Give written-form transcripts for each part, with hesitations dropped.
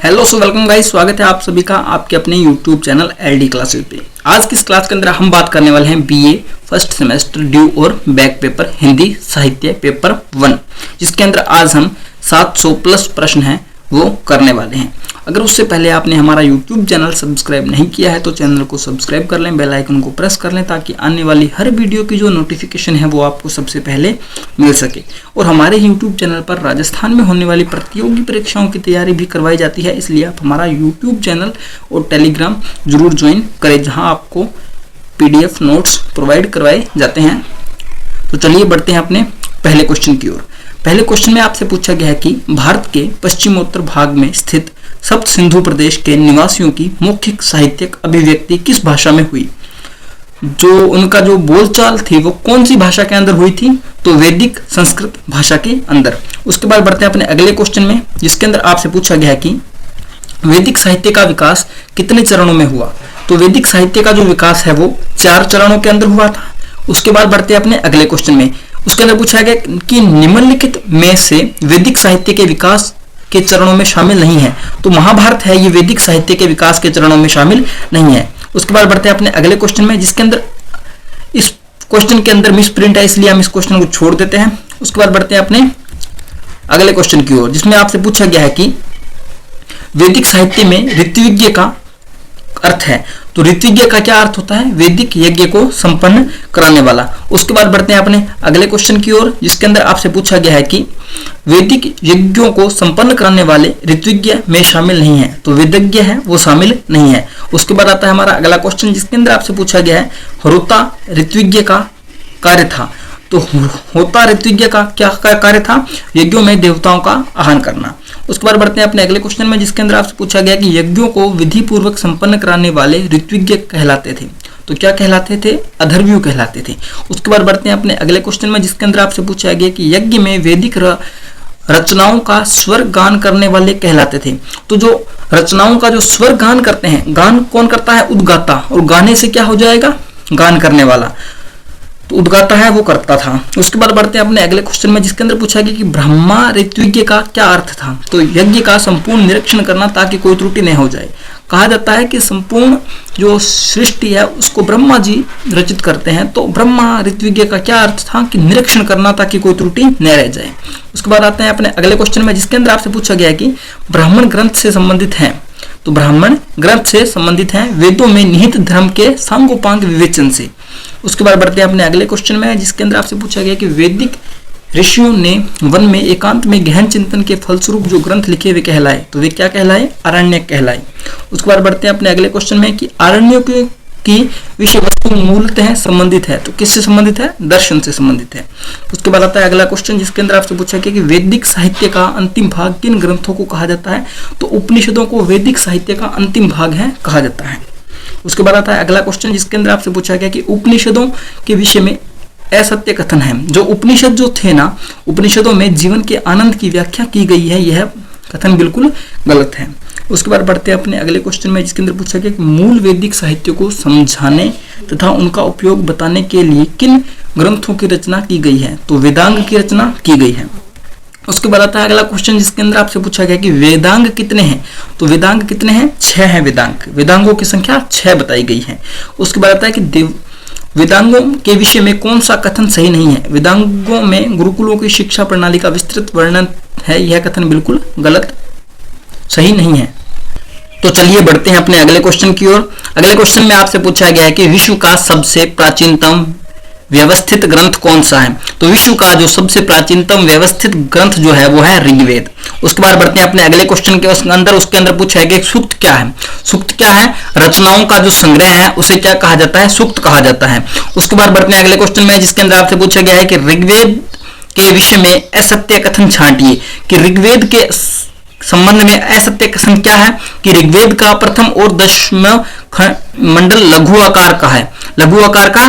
Hello so welcome guys, स्वागत है आप सभी का आपके अपने यूट्यूब चैनल एलडी क्लासेस पे। आज की इस क्लास के अंदर हम बात करने वाले हैं बीए फर्स्ट सेमेस्टर ड्यू और बैक पेपर हिंदी साहित्य पेपर 1, जिसके अंदर आज हम 700 प्लस प्रश्न हैं वो करने वाले हैं। अगर उससे पहले आपने हमारा यूट्यूब चैनल सब्सक्राइब नहीं किया है तो चैनल को सब्सक्राइब कर लें, बेल आइकन को प्रेस कर लें ताकि आने वाली हर वीडियो की जो नोटिफिकेशन है वो आपको सबसे पहले मिल सके। और हमारे यूट्यूब चैनल पर राजस्थान में होने वाली प्रतियोगी परीक्षाओं की तैयारी भी करवाई जाती है, इसलिए आप हमारा यूट्यूब चैनल और टेलीग्राम जरूर ज्वाइन करें, जहाँ आपको PDF नोट्स प्रोवाइड करवाए जाते हैं। तो चलिए बढ़ते हैं अपने पहले क्वेश्चन की ओर। पहले क्वेश्चन में आपसे पूछा गया है कि भारत के पश्चिमोत्तर भाग में स्थित सप्त सिंधु प्रदेश के निवासियों की मौखिक साहित्यिक अभिव्यक्ति किस भाषा में हुई। जो उनका जो बोलचाल थी वो कौन सी भाषा के अंदर हुई थी, तो वैदिक संस्कृत भाषा के अंदर। उसके बाद बढ़ते हैं अपने अगले क्वेश्चन में, जिसके अंदर आपसे पूछा गया है कि वैदिक साहित्य का विकास कितने चरणों में हुआ। तो वैदिक साहित्य का जो विकास है वो 4 चरणों के अंदर हुआ था। उसके बाद बढ़ते हैं अपने अगले क्वेश्चन में, उसके अंदर पूछा गया कि निम्नलिखित में से वैदिक साहित्य के विकास के चरणों में शामिल नहीं है। तो महाभारत है ये वैदिक साहित्य के विकास के चरणों में शामिल नहीं है। उसके बाद बढ़ते हैं अपने अगले क्वेश्चन में, जिसके अंदर इस क्वेश्चन के अंदर मिस प्रिंट है इसलिए हम इस क्वेश्चन को छोड़ देते हैं। उसके बाद बढ़ते हैं अपने अगले क्वेश्चन की ओर, जिसमें आपसे पूछा गया है कि वैदिक साहित्य में ऋत्विज्ञ का अर्थ है। तो ऋत्विज्ञ का क्या अर्थ होता है, वैदिक यज्ञ को संपन्न कराने वाला। उसके बाद बढ़ते हैं अपने अगले क्वेश्चन की ओर, जिसके अंदर आपसे पूछा गया है कि वैदिक यज्ञों को संपन्न कराने वाले ऋत्विज्ञ में शामिल नहीं है। तो वेदज्ञ है वो शामिल नहीं है। उसके बाद आता है हमारा अगला क्वेश्चन, जिसके अंदर आपसे पूछा गया है होता ऋत्विज्ञ का कार्य था। तो होता ऋत्विज्ञ का क्या कार्य था, यज्ञों में देवताओं का आह्वान करना। उसके बाद बढ़ते हैं अपने अगले क्वेश्चन में, जिसके अंदर आपसे पूछा गया कि यज्ञों को विधि पूर्वक संपन्न कराने वाले ऋत्विज्ञ कहलाते थे। तो क्या कहलाते थे, अधर्व्यु कहलाते थे। उसके बाद बढ़ते हैं अपने अगले क्वेश्चन में, जिसके अंदर आपसे पूछा गया कि यज्ञ में वैदिक रचनाओं का स्वर गान करने वाले कहलाते थे। तो जो रचनाओं का जो स्वर गान करते हैं, गान कौन करता है, उद्गाता, और गाने से क्या हो जाएगा, गान करने वाला। तो उद्गाता है वो करता था। उसके बाद बढ़ते हैं अपने अगले क्वेश्चन में, जिसके अंदर पूछा गया कि ब्रह्मा ऋत्विज्ञ का क्या अर्थ था। तो यज्ञ का संपूर्ण निरीक्षण करना ताकि कोई त्रुटि नहीं हो जाए। कहा जाता है कि संपूर्ण जो सृष्टि है उसको ब्रह्मा जी रचित करते हैं। तो ब्रह्मा ऋत्विज्ञ का क्या अर्थ था कि निरीक्षण करना ताकि कोई त्रुटि न रह जाए। उसके बाद आते हैं अपने अगले क्वेश्चन में, जिसके अंदर आपसे पूछा गया कि ब्राह्मण ग्रंथ से संबंधित है। तो ब्राह्मण ग्रंथ से संबंधित है वेदों में निहित धर्म के सांगोपांग विवेचन से। उसके बाद बढ़ते हैं अपने अगले क्वेश्चन में, जिसके अंदर आपसे पूछा गया कि वैदिक ऋषियों ने वन में एकांत में गहन चिंतन के फलस्वरूप जो ग्रंथ लिखे वे कहलाए। तो वे क्या कहलाए, आरण्यक कहलाए। उसके बाद बढ़ते हैं अपने अगले क्वेश्चन में कि आरण्यकों की विषय वस्तु मूलतः संबंधित है। तो किससे संबंधित है, दर्शन से संबंधित है। उसके बाद आता है अगला क्वेश्चन, जिसके अंदर आपसे पूछा गया कि वैदिक साहित्य का अंतिम भाग किन ग्रंथों को कहा जाता है। तो उपनिषदों को वैदिक साहित्य का अंतिम भाग है कहा जाता है। उसके बाद आता है अगला क्वेश्चन, जिसके अंदर आपसे पूछा गया कि उपनिषदों के विषय में असत्य कथन है। जो उपनिषद जो थे ना, उपनिषदों में जीवन के आनंद की व्याख्या की गई है, यह कथन बिल्कुल गलत है। उसके बाद बढ़ते हैं अपने अगले क्वेश्चन में, जिसके अंदर पूछा गया कि मूल वैदिक साहित्य को समझाने तथा उनका उपयोग बताने के लिए किन ग्रंथों की रचना की गई है। तो वेदांग की रचना की गई है। उसके बाद आता है अगला क्वेश्चन, जिसके अंदर आपसे पूछा गया कि वेदांग कितने हैं। तो वेदांग कितने हैं, 6 हैं वेदांग। वेदांगों की संख्या 6 बताई गई है। उसके बाद आता है कि वेदांगों के विषय में कौन सा कथन सही नहीं है। वेदांगों में गुरुकुलों की शिक्षा प्रणाली का विस्तृत वर्णन है, यह कथन बिल्कुल गलत, सही नहीं है। तो चलिए बढ़ते हैं अपने अगले क्वेश्चन की ओर। अगले क्वेश्चन में आपसे पूछा गया है कि विश्व का सबसे प्राचीनतम व्यवस्थित ग्रंथ कौन सा है। तो विश्व का जो सबसे प्राचीनतम व्यवस्थित ग्रंथ जो है वो है ऋग्वेद। उसके बाद बढ़ते हैं अपने अगले क्वेश्चन के अंदर, उसके अंदर पूछा है कि सूक्त क्या है। सूक्त क्या है, रचनाओं का जो संग्रह है उसे क्या कहा जाता है, सूक्त कहा जाता है। उसके बाद बढ़ते हैं अगले क्वेश्चन में, जिसके अंदर आपसे पूछा गया है कि ऋग्वेद के विषय में असत्य कथन छांटिए। कि ऋग्वेद के संबंध में असत्य कथन क्या है कि ऋग्वेद का प्रथम और 10वां मंडल लघु आकार का है, लघु आकार का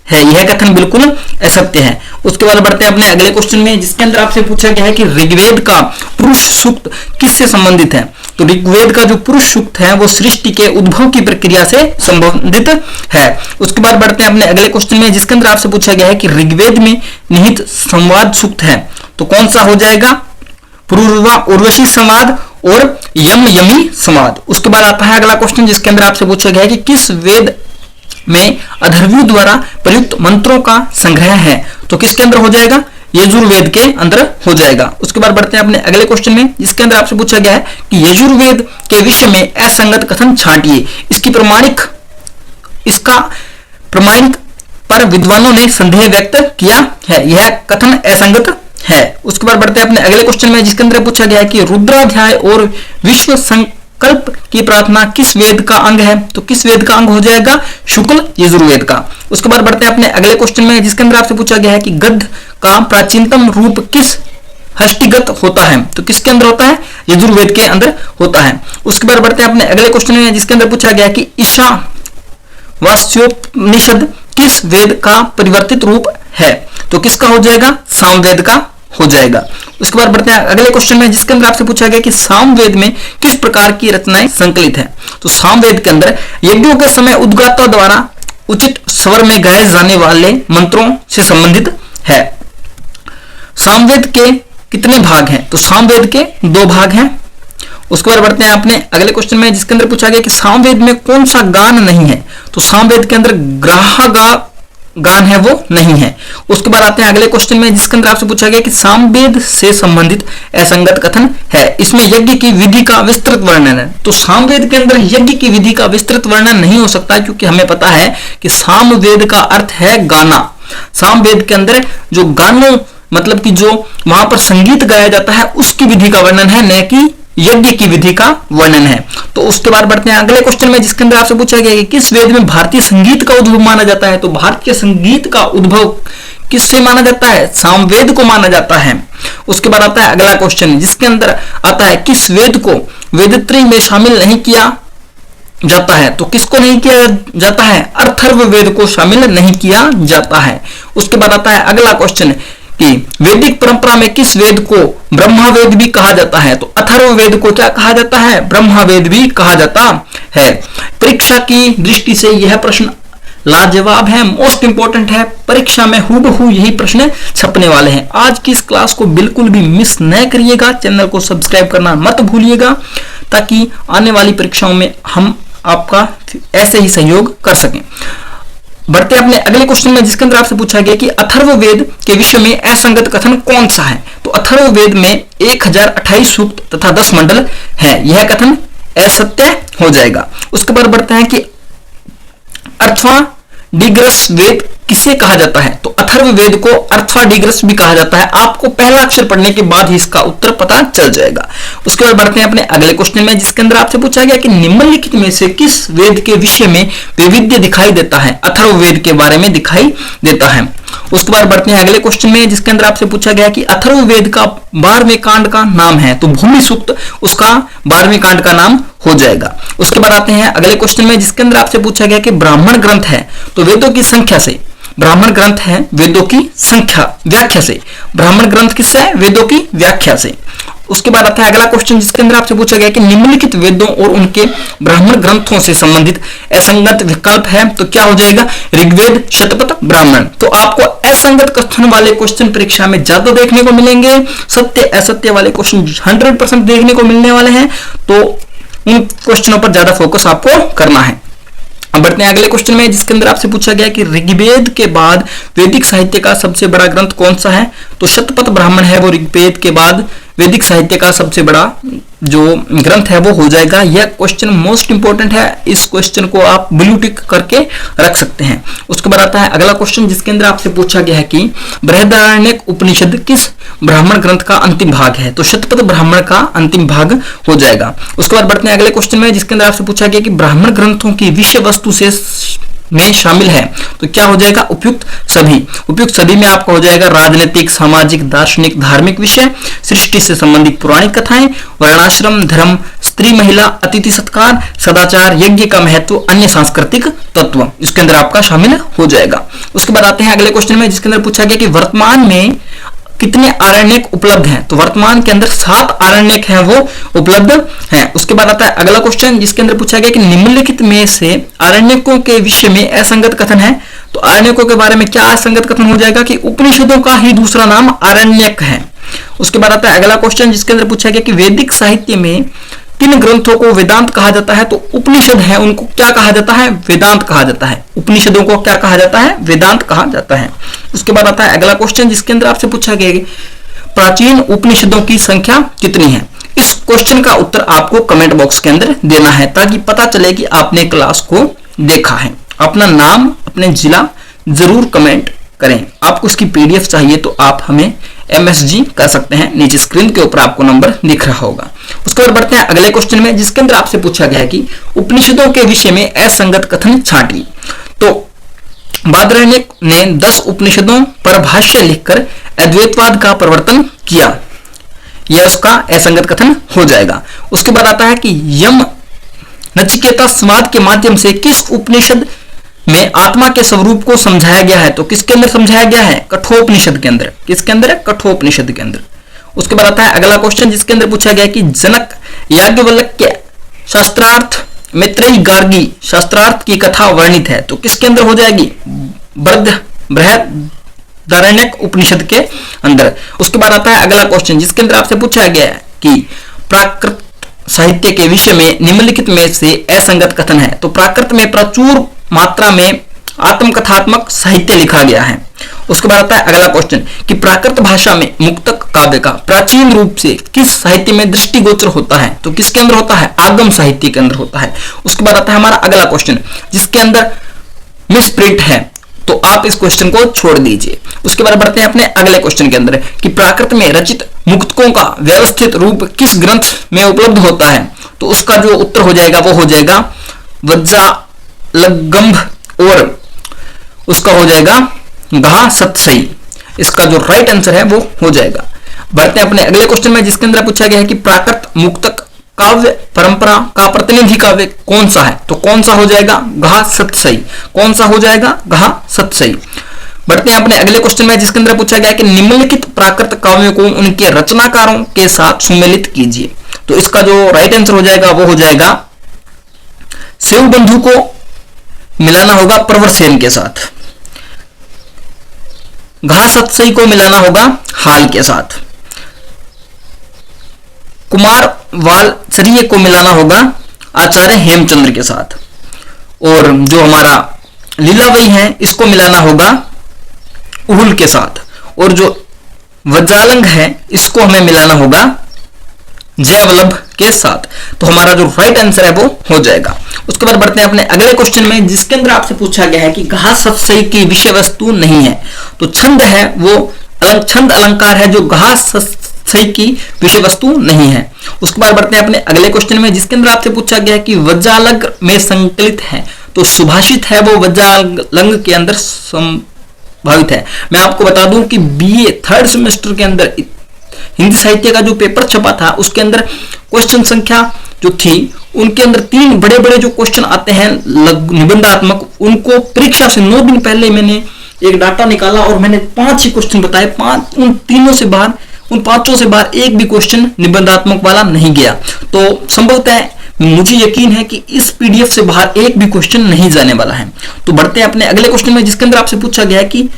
है, यह कथन बिल्कुल असत्य है। उसके बाद बढ़ते हैं अपने अगले क्वेश्चन में, जिसके अंदर आपसे पूछा गया है कि ऋग्वेद का पुरुष सूक्त किससे संबंधित है। तो ऋग्वेद का जो पुरुष सूक्त है वो सृष्टि के उद्भव की प्रक्रिया से संबंधित है। उसके बाद बढ़ते हैं अपने अगले क्वेश्चन में, जिसके अंदर आपसे पूछा गया है कि ऋग्वेद में निहित संवाद सूक्त है। तो कौन सा हो जाएगा, पूर्वा उर्वशी संवाद और यम यमी संवाद। उसके बाद आता है अगला क्वेश्चन जिसके अंदर आपसे पूछा गया है कि किस वेद में अथर्ववेद द्वारा प्रयुक्त मंत्रों का संग्रह है, तो किसके अंदर हो जाएगा, यजुर्वेद के अंदर हो जाएगा। उसके बाद बढ़ते हैं अपने अगले क्वेश्चन में जिसके अंदर आपसे पूछा गया है कि यजुर्वेद के विषय में असंगत कथन छांटिए। इसका प्रमाणिक पर विद्वानों ने संदेह व्यक्त किया है, यह कथन असंगत है। उसके बाद बढ़ते हैं अपने अगले क्वेश्चन में जिसके अंदर पूछा गया है कि रुद्राध्याय और विश्व संकल्प की प्रार्थना किस वेद का अंग है, तो किस वेद का अंग हो जाएगा, शुक्ल यजुर्वेद का। उसके बाद बढ़ते हैं अपने अगले क्वेश्चन में जिसके अंदर आपसे पूछा गया है कि गद्य का प्राचीनतम रूप किस हष्टिगत होता है, तो किसके अंदर होता है, यजुर्वेद के अंदर होता है। उसके बाद बढ़ते हैं अपने अगले क्वेश्चन में जिसके अंदर पूछा गया है कि ईशावास्योपनिषद किस वेद का परिवर्तित रूप है, तो किसका हो जाएगा, सामवेद का हो जाएगा। उसके बाद बढ़ते हैं अगले क्वेश्चन में जिसके अंदर आपसे पूछा गया कि सामवेद में किस प्रकार की रचनाएं संकलित हैं, तो सामवेद के अंदर यज्ञों के समय उद्गाता द्वारा उचित स्वर में गाए जाने वाले मंत्रों से संबंधित है। सामवेद के कितने भाग हैं, तो सामवेद के 2 भाग हैं। उसके बाद बढ़ते हैं अपने अगले क्वेश्चन में जिसके अंदर पूछा गया कि सामवेद में कौन सा गान नहीं है, तो सामवेद के अंदर ग्राह गान है वो नहीं है। उसके बाद आते हैं अगले क्वेश्चन में जिसके अंदर आपसे पूछा गया कि सामवेद से संबंधित असंगत कथन है, इसमें यज्ञ की विधि का विस्तृत वर्णन है, तो सामवेद के अंदर यज्ञ की विधि का विस्तृत वर्णन नहीं हो सकता क्योंकि हमें पता है कि सामवेद का अर्थ है गाना। सामवेद के अंदर जो गानों मतलब कि जो वहां पर संगीत गाया जाता है उसकी विधि का वर्णन है, न कि यज्ञ की विधि का वर्णन है। तो उसके बाद बढ़ते हैं अगले क्वेश्चन में जिसके अंदर आपसे पूछा गया कि किस वेद में भारतीय संगीत का उद्भव माना जाता है, तो भारतीय संगीत का उद्भव किससे माना जाता है, सामवेद को माना जाता है। उसके बाद आता है अगला क्वेश्चन जिसके अंदर आता है किस वेद को वेदत्रयी में शामिल नहीं किया जाता है, तो किसको नहीं किया जाता है, अथर्ववेद को शामिल नहीं किया जाता है। उसके बाद आता है अगला क्वेश्चन कि वैदिक परंपरा में किस वेद को ब्रह्मवेद भी कहा जाता है, तो अथर्ववेद को क्या कहा जाता है, ब्रह्मवेद भी कहा जाता है। परीक्षा की दृष्टि से यह प्रश्न लाजवाब है, मोस्ट इंपॉर्टेंट है, परीक्षा में हूबहू यही प्रश्न छपने वाले हैं। आज की इस क्लास को बिल्कुल भी मिस न करिएगा, चैनल को सब्सक्राइब करना मत भूलिएगा ताकि आने वाली परीक्षाओं में हम आपका ऐसे ही सहयोग कर सकें। बढ़ते अपने अगले क्वेश्चन में जिसके अंदर आपसे पूछा गया कि अथर्ववेद के विषय में असंगत कथन कौन सा है, तो अथर्ववेद में 1028 सूक्त तथा 10 मंडल है, यह कथन असत्य हो जाएगा। उसके बाद बढ़ते हैं कि अर्थवाडिग्रस वेद किसे कहा जाता है, तो अथर्ववेद को अर्थवाडिग्रस भी कहा जाता है। आपको पहला अक्षर पढ़ने के बाद ही इसका उत्तर पता चल जाएगा। उसके बाद बढ़ते हैं अपने अगले क्वेश्चन में जिसके अंदर आपसे पूछा गया कि निम्नलिखित में से किस वेद के विषय में वैविध्य दिखाई देता है, अथर्ववेद के बारे में दिखाई देता है। उसके बाद बढ़ते हैं अगले क्वेश्चन में जिसके अंदर आपसे पूछा गया कि अथर्ववेद का 12वें कांड का नाम है, तो भूमि सूक्त उसका 12वें कांड का नाम हो जाएगा। उसके बाद आते हैं अगले क्वेश्चन में जिसके अंदर आपसे पूछा गया कि ब्राह्मण ग्रंथ है, तो वेदों की संख्या से, ब्राह्मण ग्रंथ है वेदों की संख्या व्याख्या से, ब्राह्मण ग्रंथ किससे है, वेदों की व्याख्या से। उसके बाद आता है अगला क्वेश्चन जिसके अंदर आपसे पूछा गया कि निम्नलिखित वेदों और उनके ब्राह्मण ग्रंथों से संबंधित असंगत विकल्प है, तो क्या हो जाएगा, ऋग्वेद, शतपथ, ब्राह्मण। तो आपको असंगत कथन वाले क्वेश्चन परीक्षा में ज्यादा देखने को मिलेंगे, सत्य असत्य वाले क्वेश्चन 100% देखने को मिलने वाले हैं, तो उन क्वेश्चनों पर ज्यादा फोकस आपको करना है। अब बढ़ते हैं अगले क्वेश्चन में जिसके अंदर आपसे पूछा गया कि ऋग्वेद के बाद वैदिक साहित्य का सबसे बड़ा ग्रंथ कौन सा है, तो शतपथ ब्राह्मण है वो ऋग्वेद के बाद वैदिक साहित्य का सबसे बड़ा जो ग्रंथ है वो हो जाएगा। यह क्वेश्चन मोस्ट इंपॉर्टेंट है, इस क्वेश्चन को आप ब्लू टिक करके रख सकते हैं। उसके बाद आता है अगला क्वेश्चन जिसके अंदर आपसे पूछा गया है कि बृहदारण्यक उपनिषद किस ब्राह्मण ग्रंथ का अंतिम भाग है, तो शतपथ ब्राह्मण का अंतिम भाग हो जाएगा। उसके बाद बढ़ते हैं अगले क्वेश्चन में जिसके अंदर आपसे पूछा गया कि ब्राह्मण ग्रंथों की विषय वस्तु से में शामिल है, तो क्या हो जाएगा, उपयुक्त सभी। उपयुक्त सभी में आपका हो जाएगा राजनीतिक, सामाजिक, दार्शनिक, धार्मिक विषय, सृष्टि से संबंधित पौराणिक कथाएं, वर्णाश्रम, धर्म, स्त्री महिला, अतिथि सत्कार, सदाचार, यज्ञ का महत्व, अन्य सांस्कृतिक तत्व, इसके अंदर आपका शामिल हो जाएगा। उसके बाद आते हैं अगले क्वेश्चन में जिसके अंदर पूछा गया कि वर्तमान में कितने आरण्यक उपलब्ध हैं, तो वर्तमान के अंदर 7 आरण्यक हैं वो उपलब्ध हैं। उसके बाद आता है अगला क्वेश्चन जिसके अंदर पूछा गया कि निम्नलिखित में से आरण्यकों के विषय में असंगत कथन है, तो आरण्यकों के बारे में क्या असंगत कथन हो जाएगा कि उपनिषदों का ही दूसरा नाम आरण्यक है। उसके बाद आता है अगला क्वेश्चन जिसके अंदर पूछा गया कि वैदिक साहित्य में किन ग्रंथों को वेदांत कहा जाता है? तो उपनिषद है, उनको क्या कहा जाता है? वेदांत कहा जाता है। उपनिषदों को क्या कहा जाता है? वेदांत कहा जाता है। उसके बाद आता है अगला क्वेश्चन जिसके अंदर आपसे पूछा गया कि प्राचीन उपनिषदों की संख्या कितनी है? इस क्वेश्चन का उत्तर आपको कमेंट बॉक्स के अंदर देना है ताकि पता चले कि आपने क्लास को देखा है। अपना नाम, अपने जिला जरूर कमेंट करें। आपको इसकी पीडीएफ चाहिए तो आप हमें MSG कर सकते हैं, नीचे स्क्रीन के ऊपर आपको नंबर दिख रहा होगा। उसके बाद बढ़ते हैं अगले क्वेश्चन में जिसके अंदर आपसे पूछा गया है कि उपनिषदों के विषय में असंगत कथन छांटिए। तो बादरायण ने 10 उपनिषदों पर भाष्य लिखकर अद्वैतवाद का प्रवर्तन किया, यह उसका असंगत कथन हो जाएगा। उसके बाद आता है कि यम नचिकेता संवाद के माध्यम से किस उपनिषद में आत्मा के स्वरूप को समझाया गया है? तो किसके अंदर समझाया गया है? कठोपनिषद के अंदर। किसके अंदर? कठोपनिषद के अंदर। उसके बाद आता है अगला क्वेश्चन जिसके अंदर पूछा गया कि जनक याज्ञवल्क्य शास्त्रार्थ मैत्रेयी गार्गी शास्त्रार्थ की कथा वर्णित है, तो किसके अंदर हो जाएगी? बृहदारण्यक उपनिषद के अंदर। उसके बाद आता है अगला क्वेश्चन जिसके अंदर आपसे पूछा गया है कि प्राकृत साहित्य के विषय में निम्नलिखित में से असंगत कथन है। तो प्राकृत में प्रचुर मात्रा में आत्मकथात्मक साहित्य लिखा गया है। उसके बाद आता है अगला क्वेश्चन कि प्राकृत भाषा में मुक्तक काव्य का प्राचीन रूप से किस साहित्य में दृष्टिगोचर होता है? तो किसके अंदर होता है? आगम साहित्य के अंदर होता है। उसके बाद आता है हमारा अगला क्वेश्चन जिसके अंदर मिसप्रिंट है, तो आप इस क्वेश्चन को छोड़ दीजिए। उसके बाद बढ़ते हैं अपने अगले क्वेश्चन के अंदर कि प्राकृत में रचित मुक्तकों का व्यवस्थित रूप किस ग्रंथ में उपलब्ध होता है? तो उसका जो उत्तर हो जाएगा वो हो जाएगा वज्रालगम्भ और उसका हो जाएगा गहा सतसई। इसका जो राइट आंसर है वो हो जाएगा। बढ़ते हैं अपने अगले क्वेश्चन में जिसके अंदर पूछा गया है कि प्राकृत मुक्तक काव्य परंपरा का प्रतिनिधि काव्य कौन सा है? तो कौन सा हो जाएगा? गहा सतसई। कौन सा हो जाएगा? गहा सतसई। बढ़ते हैं अपने अगले क्वेश्चन में जिसके अंदर पूछा गया कि निम्नलिखित प्राकृत काव्यों को उनके रचनाकारों के साथ सुमेलित कीजिए। तो इसका जो राइट आंसर हो जाएगा वो हो जाएगा शिवबंधु को मिलाना होगा प्रवरसेन के साथ, घा सतसई को मिलाना होगा हाल के साथ, कुमार वालचरिय को मिलाना होगा आचार्य हेमचंद्र के साथ, और जो हमारा लीलावई है इसको मिलाना होगा उहुल के साथ, और जो वज्रालंग है इसको हमें मिलाना होगा जयवल्लभ के साथ। तो हमारा जो राइट आंसर है वो हो जाएगा। उसके बाद बढ़ते हैं अपने अगले क्वेश्चन में जिसके अंदर आपसे पूछा गया है कि घा सतसई की विषय वस्तु नहीं है। तो छंद है वो छंद अलंकार है जो घा सतसई की विषय वस्तु नहीं है। उसके बाद बढ़ते हैं अपने अगले क्वेश्चन में जिसके अंदर आपसे पूछा गया है कि वज्रालंग में संकलित है, तो सुभाषित है वो वज्रालंग के अंदर संभावित है। मैं आपको बता दूं कि BA 3rd सेमेस्टर के अंदर हिंदी साहित्य का जो पेपर छपा था उसके अंदर क्वेश्चन संख्या जो थी उनके अंदर 3 बड़े बड़े जो क्वेश्चन आते हैं निबंधात्मक, उनको परीक्षा से 9 दिन पहले मैंने एक डाटा निकाला और मैंने 5 ही क्वेश्चन बताए। उन तीनों से बाहर, उन 5 से बाहर एक भी क्वेश्चन निबंधात्मक वाला नहीं गया। तो संभवतः मुझे यकीन है कि इस PDF से बाहर एक भी क्वेश्चन नहीं जाने वाला है। तो बढ़ते हैं अपने अगले क्वेश्चन में जिसके अंदर आपसे पूछा गया है कि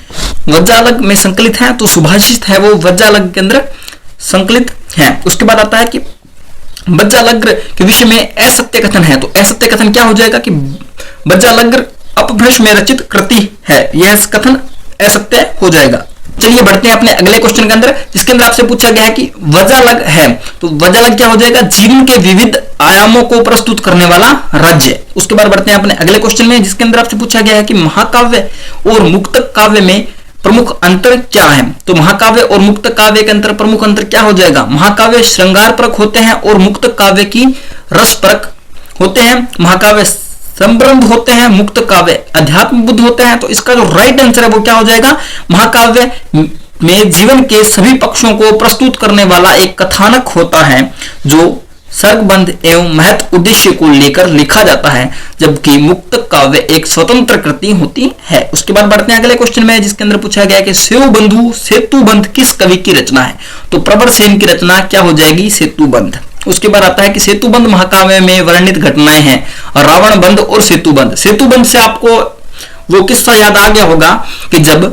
वज्रालंग में संकलित है, तो सुभाषित है वो वज्रालंग के अंदर संकलित है। उसके बाद आता है कि वज्रालंग के विषय में असत्य कथन है, तो असत्य कथन क्या हो जाएगा कि वज्रालंग अपभ्रंश में रचित कृति है, यह कथन असत्य हो जाएगा। चलिए बढ़ते हैं अपने अगले क्वेश्चन के अंदर जिसके अंदर आपसे पूछा गया है कि वज्रालंग है, तो वज्रालंग क्या हो जाएगा? जीवन के विविध आयामों को प्रस्तुत करने वाला राज्य। उसके बाद बढ़ते हैं अपने अगले क्वेश्चन में जिसके अंदर आपसे पूछा गया है कि महाकाव्य और मुक्तक काव्य में प्रमुख अंतर क्या है? तो महाकाव्य और मुक्त काव्य के अंतर प्रमुख अंतर क्या हो जाएगा? महाकाव्य श्रृंगार परक होते हैं और मुक्त काव्य की रस परक होते हैं। महाकाव्य संबंध होते हैं, मुक्त काव्य अध्यात्म बुद्ध होते हैं। तो इसका जो राइट आंसर है वो क्या हो जाएगा? महाकाव्य में जीवन के सभी पक्षों को प्रस्तुत करने वाला एक कथानक होता है जो सर्गबंध एवं महत्व उद्देश्य को लेकर लिखा जाता है, जबकि मुक्त काव्य एक स्वतंत्र कृति होती है। उसके बाद बढ़ते हैं अगले क्वेश्चन में जिसके अंदर पूछा गया है कि शिवबंधु सेतुबंध किस कवि की रचना है? तो प्रवरसेन की रचना क्या हो जाएगी? सेतुबंध। उसके बाद आता है कि सेतुबंध महाकाव्य में वर्णित घटनाएं हैं रावण बंध और सेतुबंध। सेतुबंध से आपको वो किस्सा याद आ गया होगा कि जब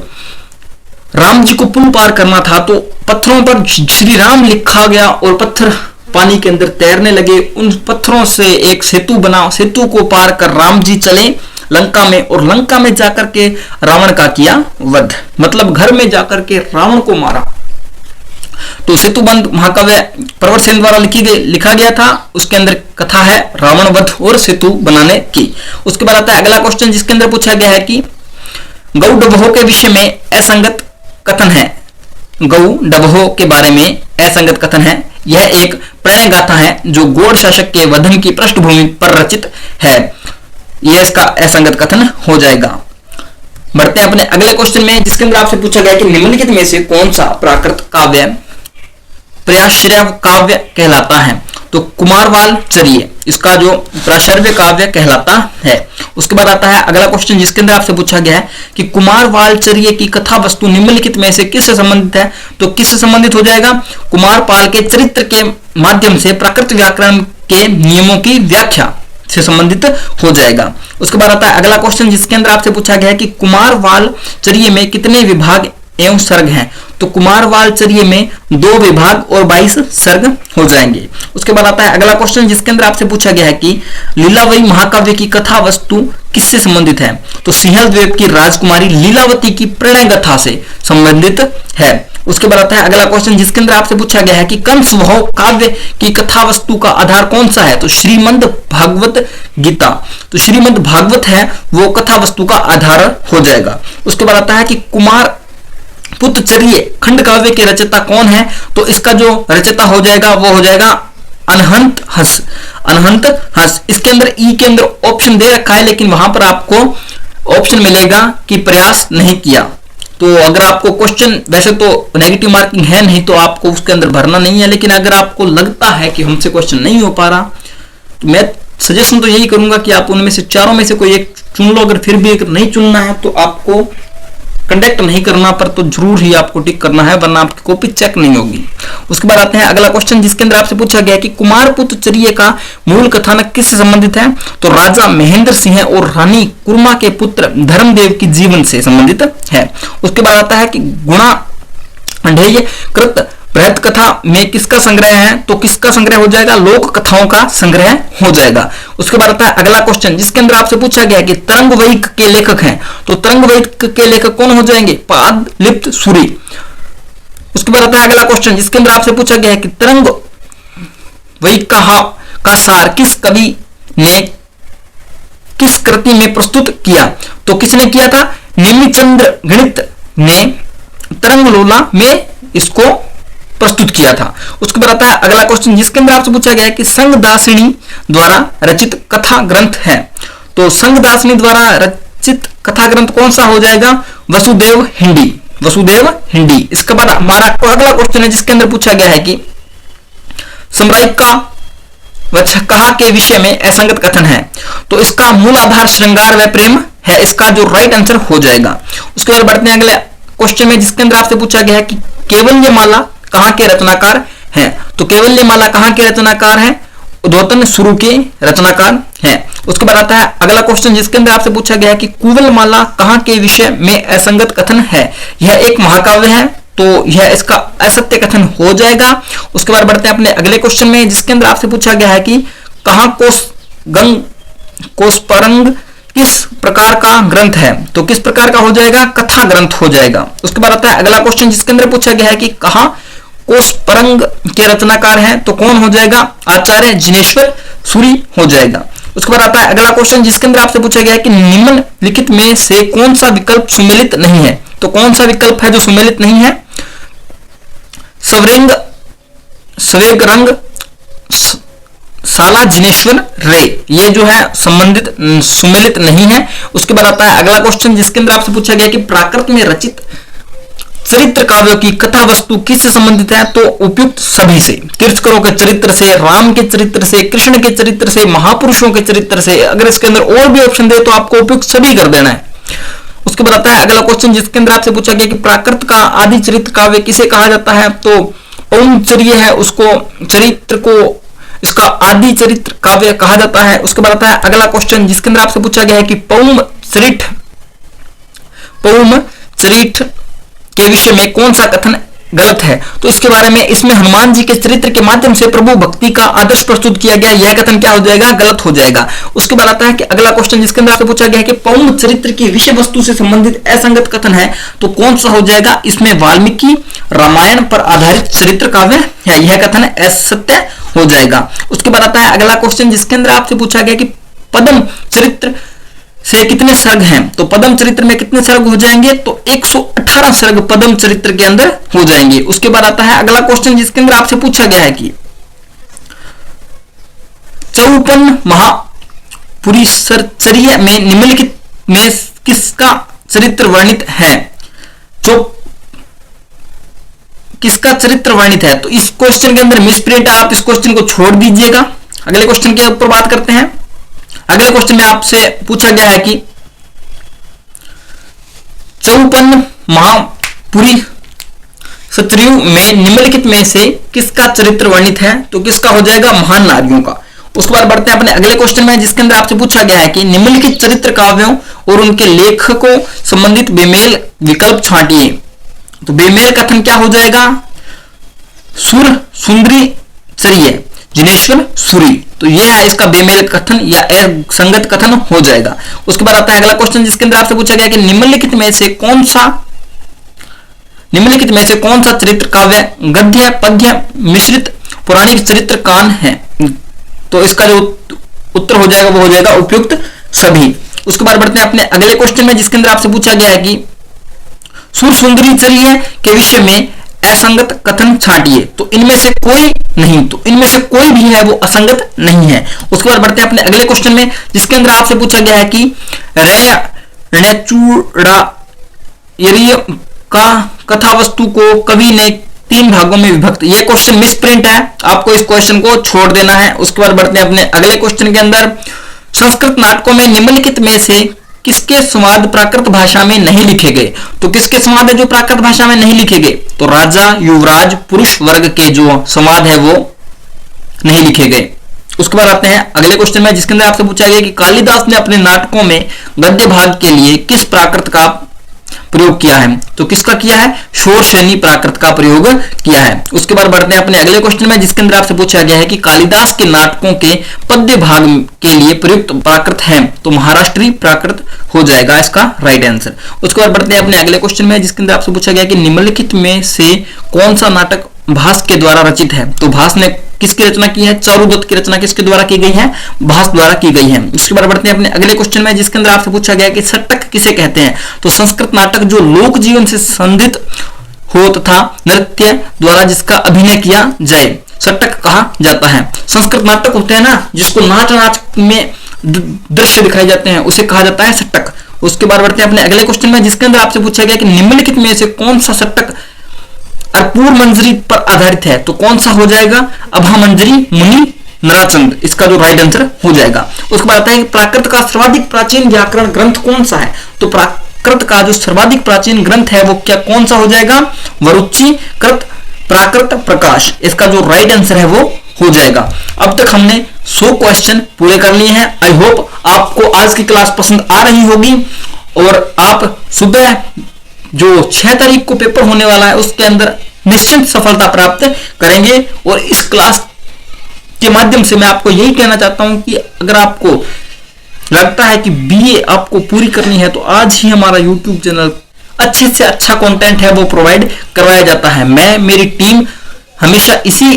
राम जी को पुल पार करना था तो पत्थरों पर श्री राम लिखा गया और पत्थर पानी के अंदर तैरने लगे। उन पत्थरों से एक सेतु बना, सेतु को पार कर राम जी चले लंका में और लंका में जाकर के रावण का किया वध, मतलब घर में जाकर के रावण को मारा। तो सेतुबंध महाकाव्य प्रवर सेन द्वारा लिखा गया था। उसके अंदर कथा है रावण वध और सेतु बनाने की। उसके बाद आता है अगला क्वेश्चन जिसके अंदर पूछा गया है कि गौ डबहो के विषय में असंगत कथन है। गौ डबहो के बारे में असंगत कथन है। यह एक प्रणय गाथा है जो गौड़ शासक के वधन की पृष्ठभूमि पर रचित है। यह इसका असंगत कथन हो जाएगा। बढ़ते हैं अपने अगले क्वेश्चन में जिसके अंदर आपसे पूछा गया कि निम्नलिखित में से कौन सा प्राकृत काव्य प्राश्रय काव्य कहलाता है। तो कुमारवाल चरिये इसका जो प्राश्रय काव्य कहलाता है। उसके बाद आता है अगला क्वेश्चन जिसके अंदर आपसे पूछा गया है कि कुमारवाल चरिये की कथा वस्तु निम्नलिखित में से किससे संबंधित है। तो किससे संबंधित हो जाएगा, कुमारपाल के चरित्र के माध्यम से प्राकृत व्याकरण के नियमों की व्याख्या से संबंधित हो जाएगा। उसके बाद आता है अगला क्वेश्चन जिसके अंदर आपसे पूछा गया है कि कुमारवाल चरिये में कितने विभाग एवं सर्ग हैं। तो कुमारवाल चरिये में 2 विभाग और 22 सर्ग हो जाएंगे। उसके बाद आता है अगला क्वेश्चन जिसके अंदर आपसे पूछा गया है कि लीलावती महाकाव्य की कथा वस्तु किससे संबंधित है। तो सिंहल द्वीप की राजकुमारी लीलावती की प्रणय गाथा से संबंधित है। उसके बाद आता है अगला क्वेश्चन जिसके अंदर आपसे पूछा गया है कि कंस वह काव्य की कथा वस्तु का आधार कौन सा है। तो श्रीमद् भागवत गीता। तो श्रीमद् भागवत है वो कथा वस्तु का आधार हो जाएगा। उसके बाद आता है कि कुमार पुत्र चरिये खंड काव्य के रचयिता कौन है। तो इसका जो रचयिता हो जाएगा वो हो जाएगा अनहंत हंस। अनहंत हंस। इसके अंदर ई के अंदर ऑप्शन दे रखा है लेकिन वहां पर आपको ऑप्शन मिलेगा कि प्रयास नहीं किया। तो अगर आपको क्वेश्चन वैसे तो नेगेटिव मार्किंग है नहीं तो आपको उसके अंदर भरना नहीं है, लेकिन अगर आपको लगता है कि हमसे क्वेश्चन नहीं हो पा रहा तो मैं सजेशन तो यही करूंगा कि आप उनमें से चारों में से कोई एक चुन लो। अगर फिर भी एक नहीं चुनना है तो आपको कंडक्ट नहीं करना पर तो जरूर ही आपको टिक करना है वरना आपकी कॉपी चेक नहीं होगी। उसके बाद आते हैं अगला क्वेश्चन जिसके अंदर आपसे पूछा गया कि कुमारपुत्र चरिये का मूल कथानक किससे संबंधित है। तो राजा महेंद्र सिंह और रानी कुर्मा के पुत्र धर्मदेव की जीवन से संबंधित है। उसके बाद आता है कि गुणा ढेय कृत बृहत कथा में किसका संग्रह है। तो किसका संग्रह हो जाएगा, लोक कथाओं का संग्रह हो जाएगा। उसके बाद आता है अगला क्वेश्चन जिसके अंदर आपसे पूछा गया है कि तरंग वैक के लेखक हैं। तो तरंग वैक के लेखक कौन हो जाएंगे, पाद लिप्त सूरी। उसके बाद आता है अगला क्वेश्चन जिसके अंदर आपसे पूछा गया है कि तरंग वैक का सार किस कवि ने किस कृति में प्रस्तुत किया। तो किसने किया था, नेमिचंद्र गणित ने तरंग लोला में इसको प्रस्तुत किया था। उसके बाद आता है अगला क्वेश्चन जिसके अंदर आपसे पूछा गया है कि संगदासिनी द्वारा रचित कथा ग्रंथ है। तो संगदासिनी द्वारा रचित कथा ग्रंथ कौन सा हो जाएगा, वसुदेव हिंदी। वसुदेव हिंदी। इसके बाद हमारा अगला क्वेश्चन है जिसके अंदर पूछा गया है कि साम्राज्य का कहा के विषय में असंगत कथन है। तो इसका मूल आधार श्रृंगार व प्रेम है। इसका जो राइट आंसर हो जाएगा। उसके बाद बढ़ते हैं अगले क्वेश्चन में जिसके अंदर आपसे पूछा गया है कि केवल्यमाला कहां के रचनाकार हैं। तो केवल्यमाला कहां के रचनाकार हैं, उद्योतन शुरू के रचनाकार हैं। उसके बाद आता है अगला क्वेश्चन जिसके अंदर आपसे पूछा गया है कि कुवलमाला कहां के विषय में असंगत कथन है। यह एक महाकाव्य है तो यह इसका असत्य कथन हो जाएगा। उसके बाद बढ़ते हैं अपने अगले क्वेश्चन में जिसके अंदर आपसे पूछा गया है कि कहां कोसपरंग किस प्रकार का ग्रंथ है। तो किस प्रकार का हो जाएगा, कथा ग्रंथ हो जाएगा। उसके बाद आता है अगला क्वेश्चन जिसके अंदर पूछा गया है कि कहां कोसपरंग के रचनाकार हैं। तो कौन हो जाएगा, आचार्य जिनेश्वर सूरी हो जाएगा। उसके बाद आता है अगला क्वेश्चन जिसके अंदर आपसे पूछा गया है कि निम्नलिखित में से कौन सा विकल्प सुमेलित नहीं है। तो कौन सा विकल्प है जो सुमेलित नहीं है, सवेगरंग साला जिनेश्वर रे, ये जो है संबंधित सुमेलित नहीं है। उसके बाद आता है अगला क्वेश्चन जिसके अंदर आपसे पूछा गया कि प्राकृत में रचित चरित्र काव्यों की कथा वस्तु किससे संबंधित है। तो उपयुक्त सभी से, तीर्थंकरों के चरित्र से, राम के चरित्र से, कृष्ण के चरित्र से, महापुरुषों के चरित्र से। अगर इसके अंदर और भी ऑप्शन दे तो आपको उपयुक्त सभी कर देना है। उसके बाद आता है अगला क्वेश्चन जिसके अंदर आपसे पूछा गया कि प्राकृत का आदि चरित्र काव्य किसे कहा जाता है। तो पौमचर्य है उसको चरित्र को इसका आदि चरित्र काव्य कहा जाता है। उसके बाद आता है अगला क्वेश्चन जिसके अंदर आपसे पूछा गया है कि पौम चरित्र के विषय में कौन सा कथन गलत है? तो इसके बारे में इसमें हनुमान जी के चरित्र के माध्यम से प्रभु भक्ति का आदर्श प्रस्तुत किया गया, यह कथन क्या हो जाएगा? गलत हो जाएगा। उसके बाद आता है कि अगला क्वेश्चन जिसके अंदर आपसे पूछा गया है कि पौंड चरित्र की विषय वस्तु से संबंधित असंगत कथन है, तो कौन सा हो जाएगा? इसमें वाल्मीकि रामायण पर आधारित चरित्र काव्य है, यह कथन असत्य हो जाएगा। उसके बाद आता है अगला क्वेश्चन जिसके अंदर आपसे पूछा गया कि पद्म चरित्र से कितने सर्ग हैं? तो पद्म चरित्र में कितने सर्ग हो जाएंगे? तो 118 सर्ग पद्म चरित्र के अंदर हो जाएंगे। उसके बाद आता है अगला क्वेश्चन जिसके अंदर आपसे पूछा गया है कि 54 महापुरीश्वरचर्य में निम्नलिखित में किसका चरित्र वर्णित है? जो किसका चरित्र वर्णित है? तो इस क्वेश्चन के अंदर मिसप्रिंट, आप इस क्वेश्चन को छोड़ दीजिएगा। अगले क्वेश्चन के ऊपर बात करते हैं। अगले क्वेश्चन में आपसे पूछा गया है कि 54 महापुरी सत्रियों में निम्नलिखित में से किसका चरित्र वर्णित है? तो किसका हो जाएगा? महान नारियों का। उसके बाद बढ़ते हैं अपने अगले क्वेश्चन में जिसके अंदर आपसे पूछा गया है कि निम्नलिखित चरित्र काव्यों और उनके लेखकों संबंधित बेमेल विकल्प छांटिए। तो बेमेल कथन क्या हो जाएगा? सुर सुंदरी चरिय जिनेश्वर सूरी, तो यह है इसका बेमेल कथन या संगत कथन हो जाएगा। उसके बाद आता है अगला क्वेश्चन जिसके अंदर आपसे पूछा गया कि निम्नलिखित में से कौन सा चरित्र काव्य गद्य पद्य मिश्रित पौराणिक चरित्र कान है? तो इसका जो उत्तर हो जाएगा वो हो जाएगा उपयुक्त सभी। उसके बाद बढ़ते हैं अपने अगले क्वेश्चन में जिसके अंदर आपसे पूछा गया है कि सुर सुंदरी चरिय के विषय में असंगत कथन छांटिए। तो इनमें से कोई नहीं, तो इनमें से कोई भी है वो असंगत नहीं है। उसके बाद बढ़ते हैं अपने अगले क्वेश्चन में जिसके अंदर आपसे पूछा गया है कि का कथा वस्तु को कवि ने 3 भागों में विभक्त, यह क्वेश्चन मिसप्रिंट है, आपको इस क्वेश्चन को छोड़ देना है। उसके बाद बढ़ते हैं अपने अगले क्वेश्चन के अंदर संस्कृत नाटकों में निम्नलिखित में से किसके संवाद प्राकृत भाषा में नहीं लिखे गए? तो किसके संवाद है जो प्राकृत भाषा में नहीं लिखे गए? तो राजा युवराज पुरुष वर्ग के जो संवाद है वो नहीं लिखे गए। उसके बाद आते हैं अगले क्वेश्चन में जिसके अंदर आपसे पूछा गया कि कालिदास ने अपने नाटकों में गद्य भाग के लिए किस प्राकृत का प्रयोग किया है? तो किसका किया है? शोरशैनी प्राकृत का प्रयोग किया है। उसके बाद बढ़ते हैं अपने अगले क्वेश्चन में जिसके अंदर आपसे पूछा गया है कि कालिदास के नाटकों के पद्य भाग के लिए प्रयुक्त प्राकृत है, तो महाराष्ट्री प्राकृत हो जाएगा इसका राइट आंसर। उसके बाद बढ़ते हैं अपने अगले क्वेश्चन में जिसके अंदर आपसे पूछा गया कि निम्नलिखित में से कौन सा नाटक भास के द्वारा रचित है? तो भास ने किसकी रचना की है? चारुदत्त की रचना किसके द्वारा की गई है? भास द्वारा की गई है। उसके बाद बढ़ते हैं अपने अगले क्वेश्चन में जिसके अंदर आपसे पूछा गया कि सट्टक किसे कहते हैं? तो संस्कृत नाटक जो लोक जीवन से संबंधित हो तथा नृत्य द्वारा जिसका अभिनय किया जाए सट्टक कहा जाता है। संस्कृत नाटक होते हैं ना जिसको नाच में दृश्य दिखाए जाते हैं उसे कहा जाता है सट्टक। उसके बाद बढ़ते हैं अपने अगले क्वेश्चन में जिसके अंदर आपसे पूछा गया कि निम्नलिखित में से कौन सा सट्टक अपूर्व मंजरी पर आधारित है? तो कौन सा हो जाएगा? अभा मंजरी मुनि नराचंद, इसका जो राइट आंसर हो जाएगा। उसके बाद आता है कि प्राकृत का सर्वाधिक प्राचीन व्याकरण ग्रंथ कौन सा है? तो प्राकृत का जो सर्वाधिक प्राचीन ग्रंथ है वो क्या कौन सा हो जाएगा? वरुचि कृत प्राकृत प्रकाश, इसका जो राइट आंसर है वो हो जाएगा। अब तक हमने 100 क्वेश्चन पूरे कर लिए हैं। आई होप आपको आज की क्लास पसंद आ रही होगी और आप सुबह जो 6 तारीख को पेपर होने वाला है उसके अंदर निश्चित सफलता प्राप्त करेंगे। और इस क्लास के माध्यम से मैं आपको यही कहना चाहता हूं कि अगर आपको लगता है कि बीए आपको पूरी करनी है तो आज ही हमारा YouTube चैनल अच्छे से अच्छा कंटेंट है वो प्रोवाइड करवाया जाता है। मैं मेरी टीम हमेशा इसी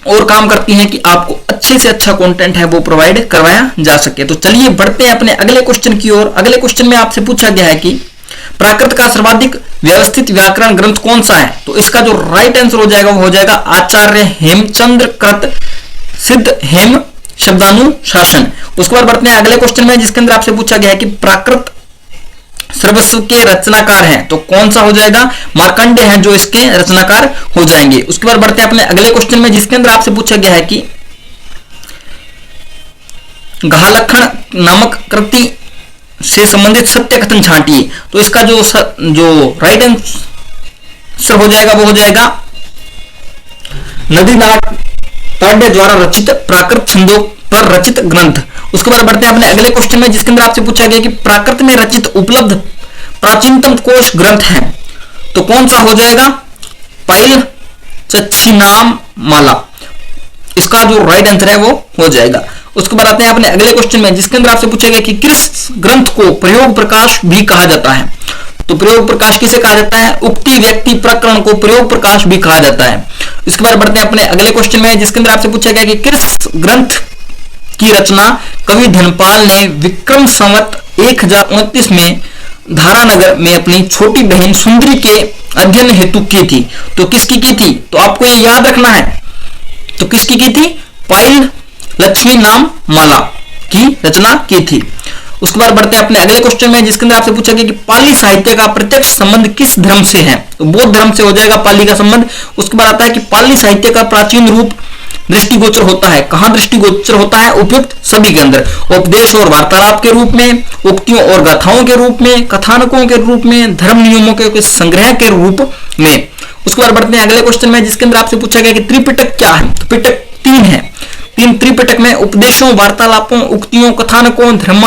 और काम करती है कि आपको अच्छे से अच्छा कंटेंट है वो प्रोवाइड करवाया जा सके। तो चलिए बढ़ते हैं अपने अगले क्वेश्चन की ओर। अगले क्वेश्चन में आपसे पूछा गया है कि प्राकृत का सर्वाधिक व्यवस्थित व्याकरण ग्रंथ कौन सा है? तो इसका जो राइट आंसर हो जाएगा वो हो जाएगा आचार्य हेमचंद्र कृत सिद्ध हेम शब्दानुशासन। उसके बाद बढ़ते हैं अगले क्वेश्चन में जिसके अंदर आपसे पूछा गया है कि प्राकृत सर्वस्व के रचनाकार हैं, तो कौन सा हो जाएगा? मार्कंडेय हैं जो इसके रचनाकार हो जाएंगे। उसके बाद बढ़ते हैं अपने अगले क्वेश्चन में जिसके अंदर आपसे पूछा गया है कि घालखण नामक कृति से संबंधित सत्य कथन छांटिए। तो इसका जो राइट आंसर हो जाएगा वो हो जाएगा नदी नाट्य द्वारा रचित प्राकृत छंदों पर रचित ग्रंथ। उसके बाद बढ़ते हैं अपने अगले क्वेश्चन में जिसके अंदर आपसे पूछा गया कि प्राकृत में रचित उपलब्ध प्राचीनतम कोश ग्रंथ है तो कौन सा हो जाएगा? पाइल चच्छिनाम माला, इसका जो राइट आंसर है वो हो जाएगा। उसके बाद आते हैं अपने अगले क्वेश्चन में, जिसके अंदर आपसे पूछा गया कि किस ग्रंथ को प्रयोग प्रकाश भी कहा जाता है? तो प्रयोग प्रकाश किसे कहा जाता है? उक्ति व्यक्ति प्रकरण को प्रयोग प्रकाश भी कहा जाता है। इसके बाद बढ़ते हैं अपने अगले क्वेश्चन में, जिसके अंदर आपसे पूछा गया कि किस ग्रंथ की रचना कवि धनपाल ने विक्रम संवत 1029 में धारानगर में अपनी छोटी बहन सुंदरी के अध्ययन हेतु की थी? तो किसकी की थी? तो आपको ये याद रखना है, तो किसकी की थी? पाइल लक्ष्मी नाम माला की रचना की थी। उसके बाद बढ़ते हैं अपने अगले क्वेश्चन में, जिसके अंदर आपसे पूछा गया कि पाली साहित्य का प्रत्यक्ष संबंध किस धर्म से है? तो बौद्ध धर्म से हो जाएगा पाली का संबंध। उसके बाद आता है कि पाली साहित्य का प्राचीन रूप दृष्टिगोचर होता है। कहां दृष्टिगोचर होता है? उपयुक्त सभी के अंदर, उपदेश और वार्तालाप के रूप में, उक्तियों और गाथाओं के रूप में, कथानकों के रूप में, धर्म नियमों के संग्रह के रूप में। उसके बाद बढ़ते हैं अगले क्वेश्चन में, जिसके अंदर आपसे पूछा गया कि त्रिपिटक क्या है? तो पिटक 3 है। 3 त्रिपिटक में उपदेशों, वार्तालापों, उक्तियों, कथानकों, धर्म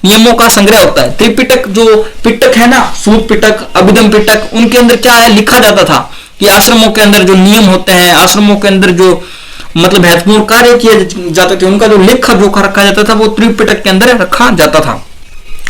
नियमों का संग्रह होता है। त्रिपिटक जो पिटक है ना, सूत पिटक, अभिधम पिटक, उनके अंदर क्या है? लिखा जाता था कि आश्रमों के अंदर जो नियम होते हैं, आश्रमों के अंदर जो मतलब महत्वपूर्ण कार्य किए जाते थे, उनका जो लेखा जोखा रखा जाता था वो त्रिपिटक के अंदर रखा जाता था।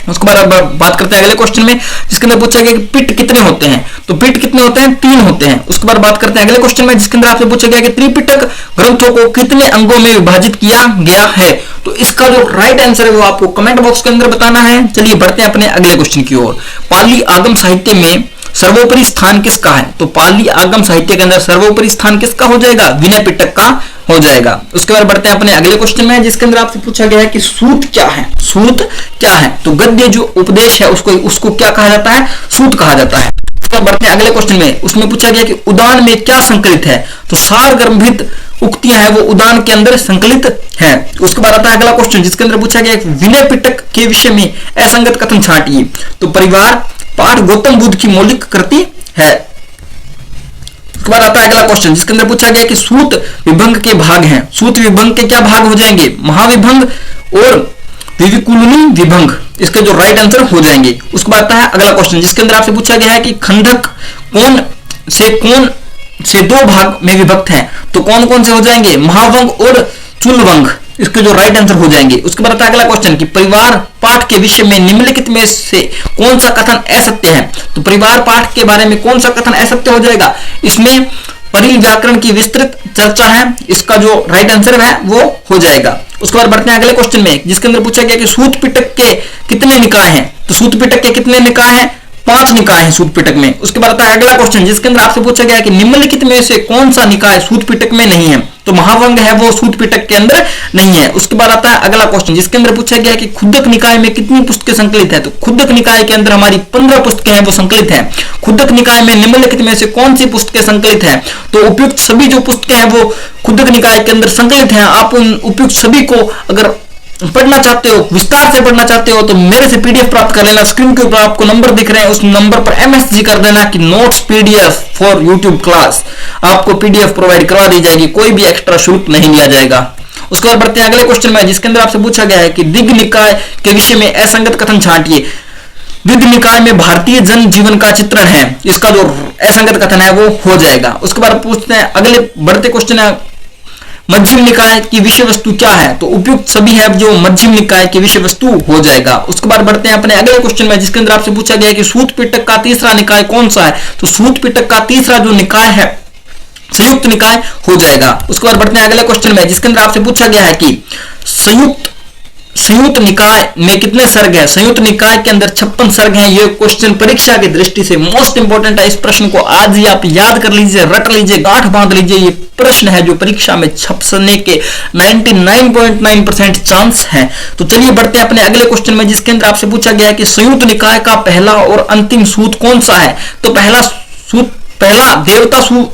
उसके बाद बात करते हैं अगले क्वेश्चन में, जिसके अंदर पूछा गया कि पिट कितने होते हैं? तो पिट कितने होते हैं? 3 होते हैं। उसके बाद बात करते हैं अगले क्वेश्चन में, जिसके अंदर आपसे पूछा गया कि त्रिपिटक ग्रंथों को कितने अंगों में विभाजित किया गया है? तो इसका जो राइट आंसर है वो आपको कमेंट बॉक्स के अंदर बताना है। चलिए बढ़ते हैं अपने अगले क्वेश्चन की ओर। पाली आगम साहित्य में सर्वोपरि स्थान किसका है? तो पाली आगम साहित्य के अंदर सर्वोपरि स्थान किसका हो जाएगा? विनय पिटक का हो जाएगा। उसके बाद बढ़ते हैं अपने अगले क्वेश्चन में, जिसके अंदर आपसे पूछा गया है कि सूत क्या है? सूत क्या है? तो गद्य जो उपदेश है उसको क्या कहा जाता है? सूत कहा जाता है। उसके बाद बढ़ते हैं अगले क्वेश्चन में, उसमें पूछा गया कि उदान में क्या संकलित है? तो सार गर्भित उक्तियां हैं वो उदान के अंदर संकलित है। उसके बाद आता है अगला क्वेश्चन, जिसके अंदर पूछा गया विनय पिटक के विषय में असंगत कथन छांटिए। तो परिवार पाठ गौतम बुद्ध की मौलिक कृति है। उसके बाद आता है अगला क्वेश्चन, जिसके अंदर पूछा गया कि सूत विभंग के भाग हैं। सूत विभंग के क्या भाग हो जाएंगे? महाविभंग और विविकुलनी विभंग, इसके जो राइट आंसर हो जाएंगे। उसके बाद आता है अगला क्वेश्चन, जिसके अंदर आपसे पूछा गया है कि खंडक कौन से 2 भाग में विभक्त है? तो कौन कौन से हो जाएंगे? महावंग और चूलवंग, इसके जो राइट आंसर हो जाएंगे। उसके बाद आता है अगला क्वेश्चन कि परिवार पाठ के विषय में निम्नलिखित में से कौन सा कथन असत्य है? तो परिवार पाठ के बारे में कौन सा कथन असत्य हो जाएगा? इसमें परिल व्याकरण की विस्तृत चर्चा है, इसका जो राइट आंसर है वो हो जाएगा। उसके बाद बढ़ते हैं अगले क्वेश्चन में, जिसके अंदर पूछा गया कि सूत पिटक के कितने निकाय हैं? तो सूत पिटक के कितने निकाय हैं? 5 निकाय हैं सूत पिटक में। उसके बाद आता है अगला क्वेश्चन, जिसके अंदर आपसे पूछा गया कि निम्नलिखित में से कौन सा निकाय सूत पिटक में नहीं है? तो महावंग है वो सूत पिटक के अंदर नहीं है। उसके बाद आता है अगला क्वेश्चन, जिसके अंदर पूछा गया कि खुद्दक निकाय में कितनी पुस्तकें संकलित है? तो खुद्दक निकाय के अंदर हमारी 15 पुस्तकें हैं वो संकलित है। खुद्दक निकाय में निम्नलिखित में से कौन सी पुस्तकें संकलित है? तो उपयुक्त सभी जो पुस्तकें हैं वो खुद्दक निकाय के अंदर संकलित हैं। आप उन उपयुक्त सभी को अगर पढ़ना चाहते हो, विस्तार से पढ़ना चाहते हो, तो मेरे से पीडीएफ प्राप्त कर लेना। स्क्रीन के ऊपर आपको नंबर दिख रहे हैं, उस नंबर पर एमएसजी कर देना कि notes PDF for YouTube class, आपको पीडीएफ प्रोवाइड करवा दी जाएगी, कोई भी एक्स्ट्रा शुल्क नहीं लिया जाएगा। उसके बाद बढ़ते हैं अगले क्वेश्चन में, जिसके अंदर आपसे पूछा गया है कि दिग्ग निकाय के विषय में असंगत कथन छांटिए। दिग्ग निकाय में भारतीय जन जीवन का चित्रण है, इसका जो असंगत कथन है वो हो जाएगा। उसके बाद पूछते हैं अगले बढ़ते क्वेश्चन है, मध्यम निकाय की विषय वस्तु क्या है? तो उपयुक्त सभी है जो मध्यम निकाय की विषय वस्तु हो जाएगा। उसके बाद बढ़ते हैं अपने अगले क्वेश्चन में, जिसके अंदर आपसे पूछा गया है कि सूत पिटक का तीसरा निकाय कौन सा है? तो सूत पिटक का तीसरा जो निकाय है संयुक्त निकाय हो जाएगा। उसके बाद बढ़ते हैं अगले क्वेश्चन में, जिसके अंदर आपसे पूछा गया है कि संयुक्त निकाय में कितने सर्ग है? संयुक्त निकाय के अंदर 56 सर्ग हैं। ये क्वेश्चन परीक्षा की दृष्टि से मोस्ट इंपोर्टेंट है। इस प्रश्न को आज ही आप याद कर लीजिए, रट लीजिए, गांठ बांध लीजिए। ये प्रश्न है जो परीक्षा में छपने के 99.9% चांस है। तो चलिए बढ़ते हैं अपने अगले क्वेश्चन में, जिसके अंदर आपसे पूछा गया है कि संयुक्त निकाय का पहला और अंतिम सूत कौन सा है? तो पहला देवता सूत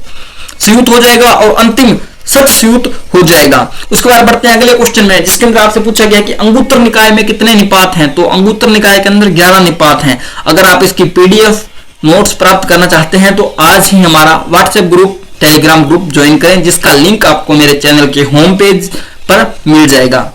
संयुक्त हो जाएगा और अंतिम सच संयुक्त हो जाएगा। उसके बाद बढ़ते हैं अगले क्वेश्चन में, जिसके अंदर आपसे पूछा गया कि अंगुत्तर निकाय में कितने निपात हैं? तो अंगुत्तर निकाय के अंदर 11 निपात हैं। अगर आप इसकी पीडीएफ नोट्स प्राप्त करना चाहते हैं तो आज ही हमारा WhatsApp group, Telegram group join करें, जिसका लिंक आपको मेरे चैनल के होम पेज पर मिल जाएगा।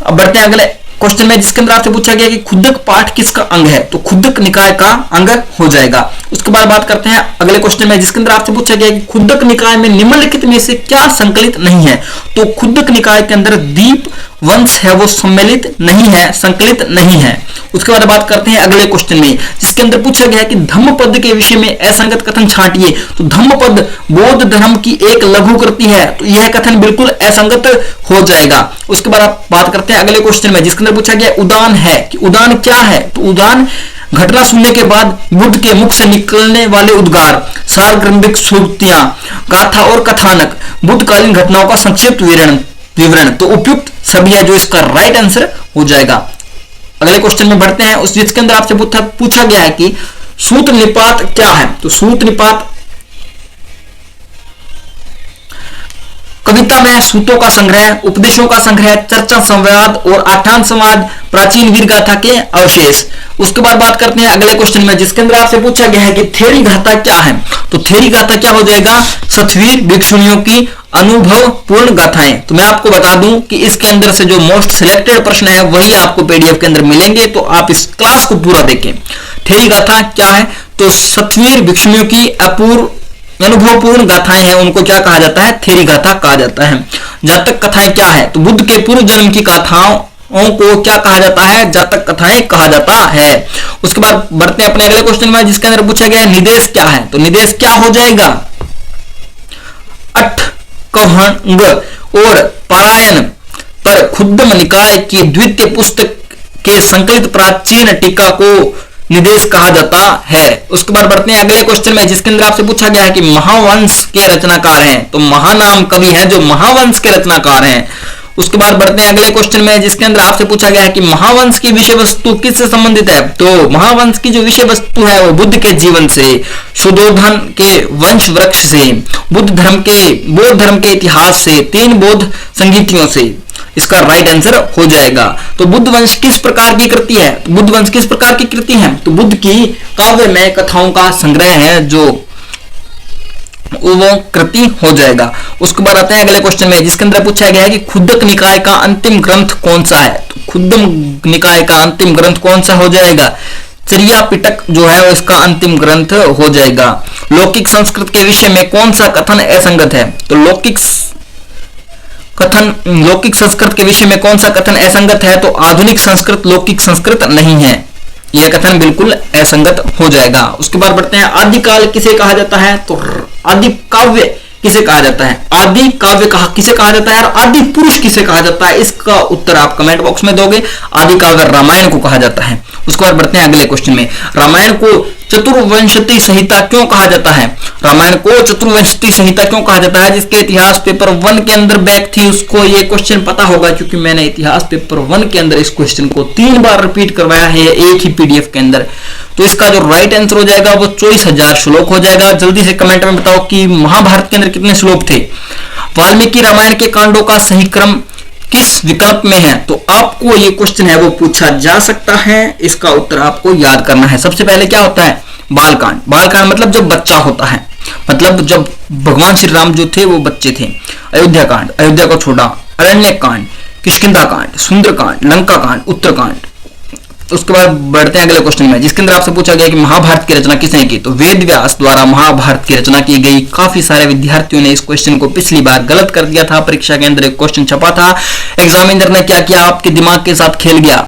अब बढ़ते हैं अगले क्वेश्चन में जिसके अंदर आपसे पूछा गया कि खुद्दक पाठ किसका अंग है, तो खुद्दक निकाय का अंग हो जाएगा। उसके बाद बात करते हैं अगले क्वेश्चन में जिसके अंदर आपसे पूछा गया कि खुद्दक निकाय में निम्नलिखित में से क्या संकलित नहीं है, तो खुद्दक निकाय के अंदर दीप वंश है वो सम्मिलित नहीं है, संकलित नहीं है। उसके बाद बात करते हैं अगले क्वेश्चन में जिसके अंदर पूछा गया है कि धम्मपद के विषय में असंगत कथन छांटिए, तो धम्मपद बौद्ध धर्म की एक लघु कृति है, तो यह कथन बिल्कुल असंगत हो जाएगा। उसके बाद आप बात करते हैं अगले क्वेश्चन में जिसके अंदर पूछा गया उदान है कि उदान क्या है, तो उदान घटना सुनने के बाद बुद्ध के मुख से निकलने वाले उद्गार, सारग्रंथिक सूक्तियां, गाथा और कथानक, बुद्धकालीन घटनाओं का संक्षिप्त विवरण। तो उपयुक्त सभी है जो इसका राइट आंसर हो जाएगा। अगले क्वेश्चन में बढ़ते हैं उस जिसके अंदर आपसे पूछा गया है कि सूत्र निपात क्या है, तो सूत्र निपात कविता में सूतों का संग्रह, उपदेशों का संग्रह, चर्चा संवाद और आख्यान संवाद, प्राचीन वीर गाथा के अवशेष। उसके बाद बात करते हैं अगले क्वेश्चन में जिसके अंदर आपसे पूछा गया है कि थेरी गाथा क्या है, तो थेरी गाथा क्या हो जाएगा, सतवीर भिक्षुणियों की अनुभव पूर्ण गाथाएं। तो मैं आपको बता दूं कि इसके अंदर से जो मोस्ट सिलेक्टेड प्रश्न है वही आपको पीडीएफ के अंदर मिलेंगे, तो आप इस क्लास को पूरा देखें। थेरी गाथा क्या है, तो सतवीर भिक्षुणियों की अनुभवपूर्ण गाथाएं हैं, उनको क्या कहा जाता है, थेरी गाथा कहा जाता है। जातक कथाएं क्या है, तो बुद्ध के पूर्व जन्म की गाथाओं को क्या कहा जाता है, जातक कथाएं कहा जाता है। उसके बाद बढ़ते हैं अपने अगले क्वेश्चन में जिसके अंदर पूछा गया निदेश क्या है, तो निदेश क्या हो जाएगा, अठ कहंग और पारायण पर खुद्दम निकाय की द्वितीय पुस्तक के संकलित प्राचीन टीका को निदेश कहा जाता है। उसके बाद बढ़ते हैं अगले क्वेश्चन में जिसके अंदर आपसे पूछा गया है कि महावंश के रचनाकार हैं, तो महानाम कवि हैं जो महावंश के रचनाकार हैं। उसके बाद बढ़ते हैं अगले क्वेश्चन में जिसके अंदर आपसे पूछा गया है कि महावंश की विषय वस्तु किससे संबंधित है, तो महावंश की जो विषय वस्तु है वो बुद्ध के जीवन से, शुद्धोधन के वंश वृक्ष से, बौद्ध धर्म के इतिहास से, तीन बौद्ध संगीतियों से। इसका राइट आंसर हो जाएगा। तो बुद्ध वंश किस प्रकार की कृति है, तो बुद्ध वंश किस प्रकार की कृति है, तो बुद्ध की काव्य में कथाओं का संग्रह है जो वो कृति हो जाएगा। उसके बाद आते हैं अगले क्वेश्चन में जिसके अंदर पूछा गया है कि खुद्दक निकाय का अंतिम ग्रंथ कौन सा है, तो खुद्दक निकाय का अंतिम ग्रंथ कौन सा हो जाएगा, चर्या पिटक जो है इसका अंतिम ग्रंथ हो जाएगा। लौकिक संस्कृत के विषय में कौन सा कथन असंगत है, तो लौकिक संस्कृत के विषय में कौन सा कथन असंगत है, तो आधुनिक संस्कृत लौकिक संस्कृत नहीं है, यह कथन बिल्कुल असंगत हो जाएगा। उसके बाद बढ़ते हैं आदिकाल किसे कहा जाता है, तो आदि काव्य किसे कहा जाता है, आदि काव्य किसे कहा जाता है और आदि पुरुष किसे कहा जाता है, इसका उत्तर आप कमेंट बॉक्स में दोगे। आदि काव्य रामायण को कहा जाता है। उसके बाद बढ़ते हैं अगले क्वेश्चन में, रामायण को चतुर्वंशती संहिता क्यों कहा जाता है, रामायण को चतुर्वंशती संहिता क्यों कहा जाता है, जिसके इतिहास पेपर 1 के अंदर बैक थी उसको ये क्वेश्चन पता होगा, क्योंकि मैंने इतिहास पेपर 1 के अंदर इस क्वेश्चन को 3 बार रिपीट करवाया है एक ही पीडीएफ के अंदर। तो इसका जो राइट आंसर हो जाएगा वो 24,000 श्लोक हो जाएगा। जल्दी से कमेंट में बताओ कि महाभारत के अंदर कितने श्लोक थे। वाल्मीकि रामायण के कांडों का सही क्रम किस विकल्प में है, तो आपको ये क्वेश्चन है वो पूछा जा सकता है, इसका उत्तर आपको याद करना है। सबसे पहले क्या होता है, बालकांड। बालकांड मतलब जब बच्चा होता है, मतलब जब भगवान श्री राम जो थे वो बच्चे थे। अयोध्या कांड, अयोध्या को छोड़ा, अरण्य कांड, किष्किंधा कांड, सुंदरकांड, लंका कांड, उत्तरकांड। उसके बाद बढ़ते हैं अगले क्वेश्चन में जिसके अंदर आपसे पूछा गया कि महाभारत की रचना किसने की, तो वेद व्यास द्वारा महाभारत की रचना की गई। काफी सारे विद्यार्थियों ने इस क्वेश्चन को पिछली बार गलत कर दिया था, परीक्षा के अंदर एक क्वेश्चन छपा था, एग्जामिनर ने क्या किया, आपके दिमाग के साथ खेल गया,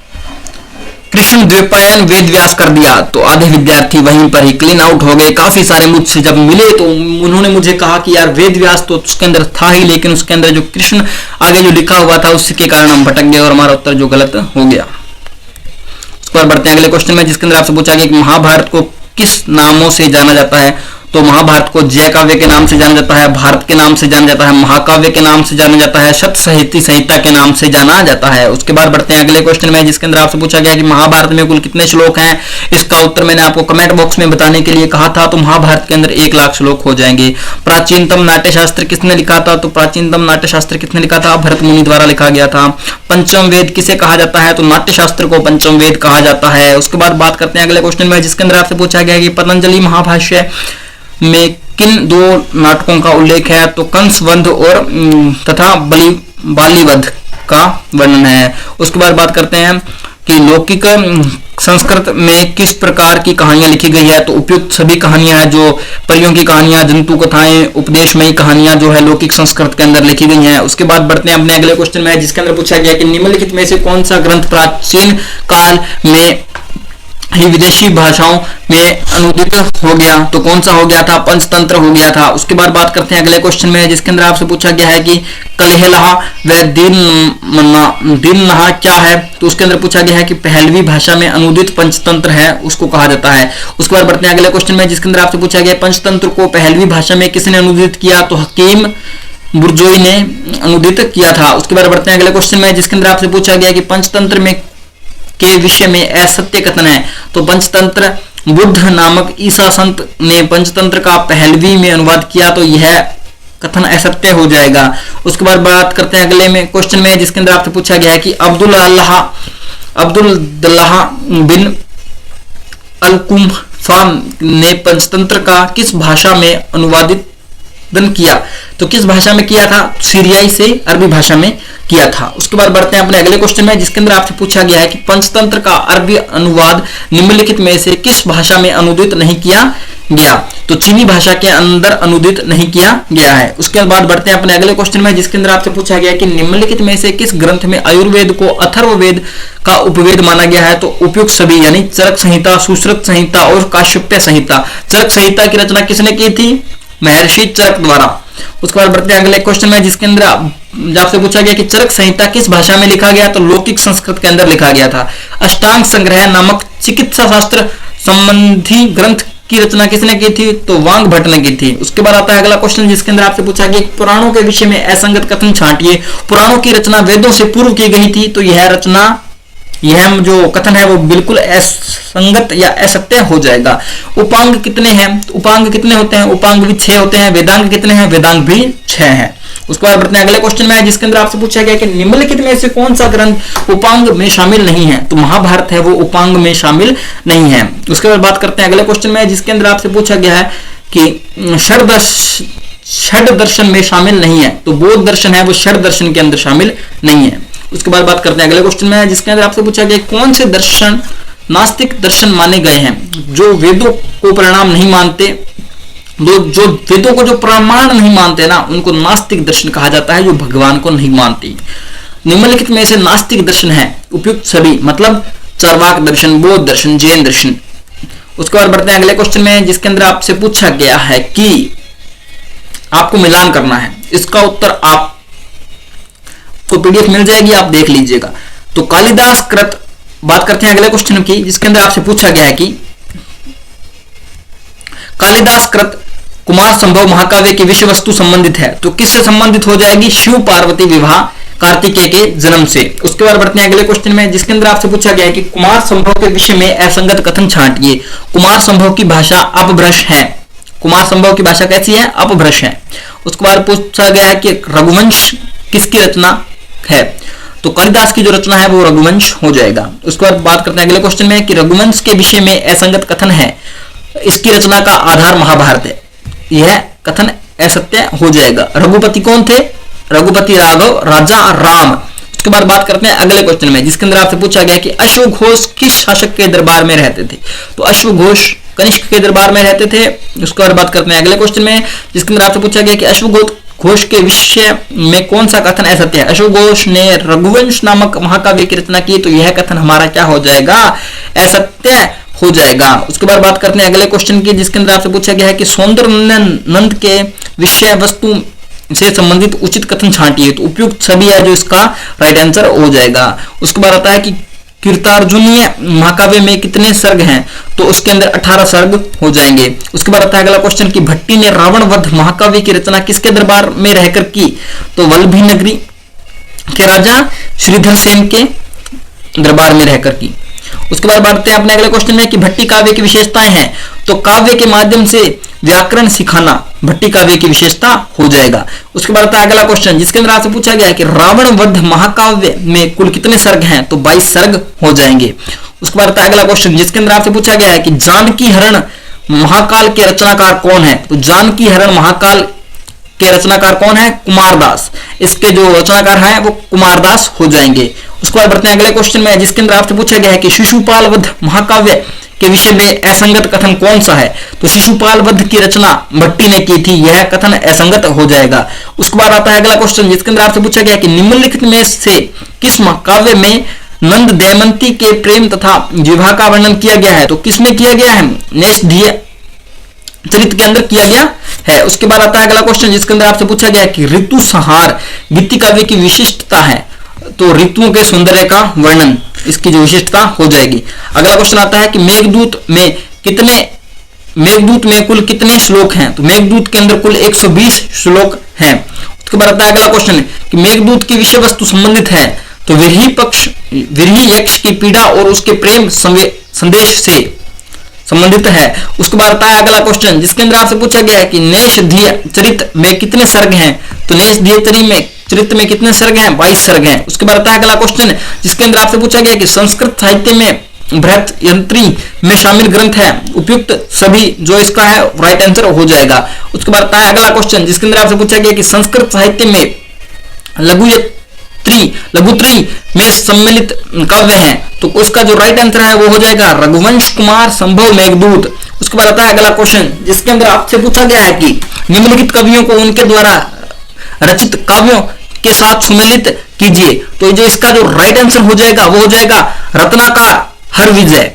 कृष्ण द्वैपायन वेद व्यास कर दिया, तो आधे विद्यार्थी वहीं पर ही क्लीन आउट हो गए। काफी सारे मुझसे जब मिले तो उन्होंने मुझे कहा कि यार वेद व्यास तो उसके अंदर था ही, लेकिन उसके अंदर जो कृष्ण आगे जो लिखा हुआ था उसके कारण हम भटक गए और हमारा उत्तर जो गलत हो गया। उसके बाद बढ़ते हैं अगले क्वेश्चन में जिसके अंदर आपसे पूछा गया कि महाभारत को किस नामों से जाना जाता है, तो महाभारत को जय काव्य के नाम से जाना जाता है, भारत के नाम से जाना जाता है, महाकाव्य के नाम से जाना जाता है, शत साहित्य संहिता के नाम से जाना जाता है। उसके बाद बढ़ते हैं अगले क्वेश्चन में जिसके अंदर आपसे पूछा गया कि महाभारत में कुल कितने श्लोक हैं। इसका उत्तर मैंने आपको कमेंट बॉक्स में बताने के लिए कहा था, तो महाभारत के अंदर 1 लाख श्लोक हो जाएंगे। प्राचीनतम नाट्यशास्त्र किसने लिखा था, तो प्राचीनतम नाट्यशास्त्र किसने लिखा था, भरत मुनि द्वारा लिखा गया था। पंचम वेद किसे कहा जाता है, तो नाट्यशास्त्र को पंचम वेद कहा जाता है। उसके बाद बात करते हैं अगले क्वेश्चन में जिसके अंदर आपसे पूछा गया कि पतंजलि महाभाष्य में किन 2 नाटकों का उल्लेख है, तो कंस वध और तथा बालीवध का वर्णन है। उसके बाद बात करते हैं कि लौकिक संस्कृत में किस प्रकार की कहानियां लिखी गई है। तो उपयुक्त सभी कहानियां हैं, जो परियों की कहानियां, जंतु कथाएं, उपदेशमयी कहानियां जो है लौकिक संस्कृत के अंदर लिखी गई हैं। उसके बाद बढ़ते हैं अपने अगले क्वेश्चन में, जिसके अंदर पूछा गया कि निम्नलिखित में से कौन सा ग्रंथ प्राचीन काल में ही विदेशी भाषाओं में अनुदित हो गया। तो कौन सा हो गया था? पंचतंत्र हो गया था। उसके बाद बात करते हैं अगले क्वेश्चन में, जिसके अंदर आपसे पूछा गया है कि कलहेलहा व दीननाहा क्या है। तो उसके अंदर पूछा गया है कि पहलवी भाषा में अनुदित पंचतंत्र है, उसको कहा जाता है। उसके बाद बढ़ते हैं अगले क्वेश्चन में, जिसके अंदर आपसे पूछा गया पंचतंत्र को पहलवी भाषा में किसने अनुदित किया। तो हकीम बुर्जोई ने अनुदित किया था। उसके बाद बढ़ते हैं अगले क्वेश्चन में, जिसके अंदर आपसे पूछा गया कि पंचतंत्र में के विषय में असत्य कथन है। तो पंचतंत्र बुद्ध नामक ईसा संत ने पंचतंत्र का पहलवी में अनुवाद किया, तो यह कथन असत्य हो जाएगा। उसके बाद बात करते हैं अगले में क्वेश्चन में, जिसके अंदर आपसे पूछा गया है कि अब्दुल्लाह बिन अल-कुफ़ा ने पंचतंत्र का किस भाषा में अनुवादित किया। तो किस भाषा में किया था? सीरियाई से अरबी भाषा में किया था। उसके बाद बढ़ते हैं अपने अगले क्वेश्चन में, जिसके अंदर आपसे पूछा गया है कि पंचतंत्र का अरबी अनुवाद निम्नलिखित में से किस भाषा में अनुदित नहीं किया गया। तो चीनी भाषा के अंदर अनुदित नहीं किया गया है। उसके बाद बढ़ते हैं अपने अगले क्वेश्चन में, जिसके अंदर आपसे पूछा गया कि निम्नलिखित में से किस ग्रंथ में आयुर्वेद को अथर्ववेद का उपवेद माना गया है। तो उपयुक्त सभी, यानी चरक संहिता, सुश्रुत संहिता और काश्यप्य संहिता। चरक संहिता की रचना किसने की थी? महर्षि चरक द्वारा। उसके बाद बढ़ते हैं अगले क्वेश्चन में, जिसके अंदर आपसे पूछा गया कि चरक संहिता किस भाषा में लिखा गया। तो लौकिक संस्कृत के अंदर लिखा गया था। अष्टांग संग्रह नामक चिकित्सा शास्त्र संबंधी ग्रंथ की रचना किसने की थी? तो वांग भट्ट ने की थी। उसके बाद आता है अगला क्वेश्चन, जिसके अंदर आपसे पूछा गया पुराणों के विषय में असंगत कथन छांटिए। पुराणों की रचना वेदों से पूर्व की गई थी, तो यह जो कथन है वो बिल्कुल असंगत या असत्य हो जाएगा। उपांग कितने हैं? उपांग कितने होते हैं? उपांग भी 6 होते हैं। वेदांग कितने हैं? वेदांग भी 6 हैं। उसके बाद बढ़ते हैं अगले क्वेश्चन में, जिसके अंदर आपसे पूछा गया कि निम्नलिखित में से कौन सा ग्रंथ उपांग में शामिल नहीं है। तो महाभारत है वो उपांग में शामिल नहीं है। उसके बाद बात करते हैं अगले क्वेश्चन में, जिसके अंदर आपसे पूछा गया है कि षड दर्शन में शामिल नहीं है। तो बौद्ध दर्शन है वो षड दर्शन के अंदर शामिल नहीं है। उसके बाद बात करते हैं अगले क्वेश्चन में, जिसके अंदर आपसे पूछा गया कौन से दर्शन नास्तिक दर्शन माने गए हैं। जो वेदों को परिणाम नहीं मानते, जो वेदों को जो प्रमाण नहीं मानते ना, उनको नास्तिक दर्शन कहा जाता है, जो भगवान को नहीं मानती। निम्नलिखित में से नास्तिक दर्शन है उपयुक्त सभी, मतलब चार्वाक दर्शन, बौद्ध दर्शन, जैन दर्शन। उसके बाद बढ़ते हैं अगले क्वेश्चन में, जिसके अंदर आपसे पूछा गया है कि आपको मिलान करना है। इसका उत्तर आपको पीडीएफ मिल जाएगी, आप देख लीजिएगा। तो कालिदास कृत, बात करते हैं अगले क्वेश्चन की, जिसके अंदर आपसे पूछा गया है कि कालिदास कृत कुमार संभव महाकाव्य की विषय वस्तु संबंधित है। तो किससे संबंधित हो जाएगी? शिव पार्वती विवाह कार्तिकेय के जन्म से। उसके बाद बढ़ते हैं अगले क्वेश्चन में, जिसके अंदर आपसे पूछा गया है कि कुमार संभव के विषय में असंगत कथन छांटिए। कुमार संभव की भाषा अपभ्रश है। कुमार संभव की भाषा कैसी है? अपभ्रश है। उसके बाद पूछा गया है कि रघुवंश किसकी रचना है। तो कालिदास की जो रचना है वो रघुवंश हो जाएगा। उसके बाद बात करते हैं अगले क्वेश्चन में कि रघुवंश के विषय में असंगत कथन है, इसकी रचना का आधार महाभारत है। यह कथन असत्य हो जाएगा। रघुपति कौन थे? रघुपति राघव राजा राम। उसके बाद बात करते हैं अगले क्वेश्चन में, जिसके अंदर आपसे पूछा गया कि अश्वघोष किस शासक के दरबार में रहते थे। तो अश्वघोष कनिष्क के दरबार में रहते थे। उसके बाद बात करते हैं अगले क्वेश्चन में, जिसके अंदर आपसे पूछा गया कि अश्वघोष के विषय में कौन सा कथन असत्य है। अश्वघोष ने रघुवंश नामक महाकाव्य की रचना की, तो यह कथन हमारा क्या हो जाएगा? असत्य हो जाएगा। उसके बाद बात करते हैं अगले क्वेश्चन की, जिसके अंदर आपसे पूछा गया है कि सौंदर्यनंद के विषय वस्तु से संबंधित उचित कथन छांटिए। तो उपयुक्त सभी है, जो इसका राइट आंसर हो जाएगा। उसके बाद आता है कि कीर्तार्जुनीय महाकाव्य में कितने सर्ग हैं। तो उसके अंदर 18 सर्ग हो जाएंगे। उसके बाद आता है अगला क्वेश्चन कि भट्टी ने रावण वध महाकाव्य की रचना किसके दरबार में रहकर की। तो वल्लभी नगरी के राजा श्रीधर सेन के दरबार में रहकर की। उसके बाद बढ़ते हैं अपने अगले क्वेश्चन में कि भट्टी काव्य की विशेषताएं हैं। तो काव्य के माध्यम से व्याकरण सिखाना भट्टी काव्य की विशेषता हो जाएगा। उसके बाद आता है अगला क्वेश्चन, जिसके अंदर आपसे पूछा गया है कि रावण वध महाकाव्य में कुल कितने सर्ग हैं। तो 22 सर्ग हो जाएंगे। उसके बाद आता है अगला क्वेश्चन, जिसके अंदर आपसे पूछा गया है कि जानकी हरण महाकाल के रचनाकार कौन है। तो जानकी हरण महाकाल के रचनाकार कौन है? कुमारदास। इसके जो रचनाकार हैं वो कुमारदास हो जाएंगे। उसके बाद बढ़ते हैं अगले क्वेश्चन में, जिसके अंदर आपसे पूछा गया है कि शिशुपाल वध महाकाव्य के विषय में असंगत कथन कौन सा है? तो शिशुपाल वध की रचना भट्टी ने की थी, यह कथन असंगत हो जाएगा। उसके बाद आता है अगला क्वेश्चन, जिसके अंदर आपसे पूछा गया कि निम्नलिखित में से किस महाकाव्य में नंद दमयंती के प्रेम तथा विवाह का वर्णन किया गया है? तो किसमें किया गया है? नेषधीय चरित्र के अंदर किया गया है। उसके बाद आता है अगला क्वेश्चन, जिसके अंदर आपसे पूछा गया कि ऋतु संहार गीति काव्य की विशिष्टता है, तो ऋतुओं के सौंदर्य का वर्णन इसकी जो विशिष्टता हो जाएगी। अगला क्वेश्चन आता है कि मेघदूत में कुल कितने श्लोक हैं? तो मेघदूत के अंदर कुल 120 श्लोक हैं। उसके बाद आता है अगला क्वेश्चन कि मेघदूत की विषय वस्तु संबंधित है, तो विरही यक्ष की पीड़ा और उसके प्रेम संदेश से संबंधित है। उसके बाद आता है अगला क्वेश्चन, जिसके अंदर आपसे पूछा गया है कि नेषधीय चरित्र में कितने सर्ग हैं? तो नेषधीय चरित्र में कितने सर्ग हैं? 22 सर्ग हैं। उसके बाद आता है अगला क्वेश्चन, जिसके अंदर आपसे पूछा गया कि संस्कृत साहित्य में बृहत्यंत्री में शामिल ग्रंथ है, उपयुक्त सभी जो इसका है राइट आंसर हो जाएगा। उसके बाद आता है अगला क्वेश्चन, जिसके अंदर आपसे पूछा गया कि संस्कृत साहित्य में लघुत्री में सम्मिलित काव्य हैं, तो उसका जो राइट आंसर है वो हो जाएगा रघुवंश कुमार संभव मेघदूत। उसके बाद आता है अगला क्वेश्चन, जिसके अंदर आपसे पूछा गया है कि निम्नलिखित कवियों को उनके द्वारा रचित काव्यों के साथ सम्मिलित कीजिए, तो जो इसका जो राइट आंसर हो जाएगा वो हो जाएगा रत्नाकर हरविजय,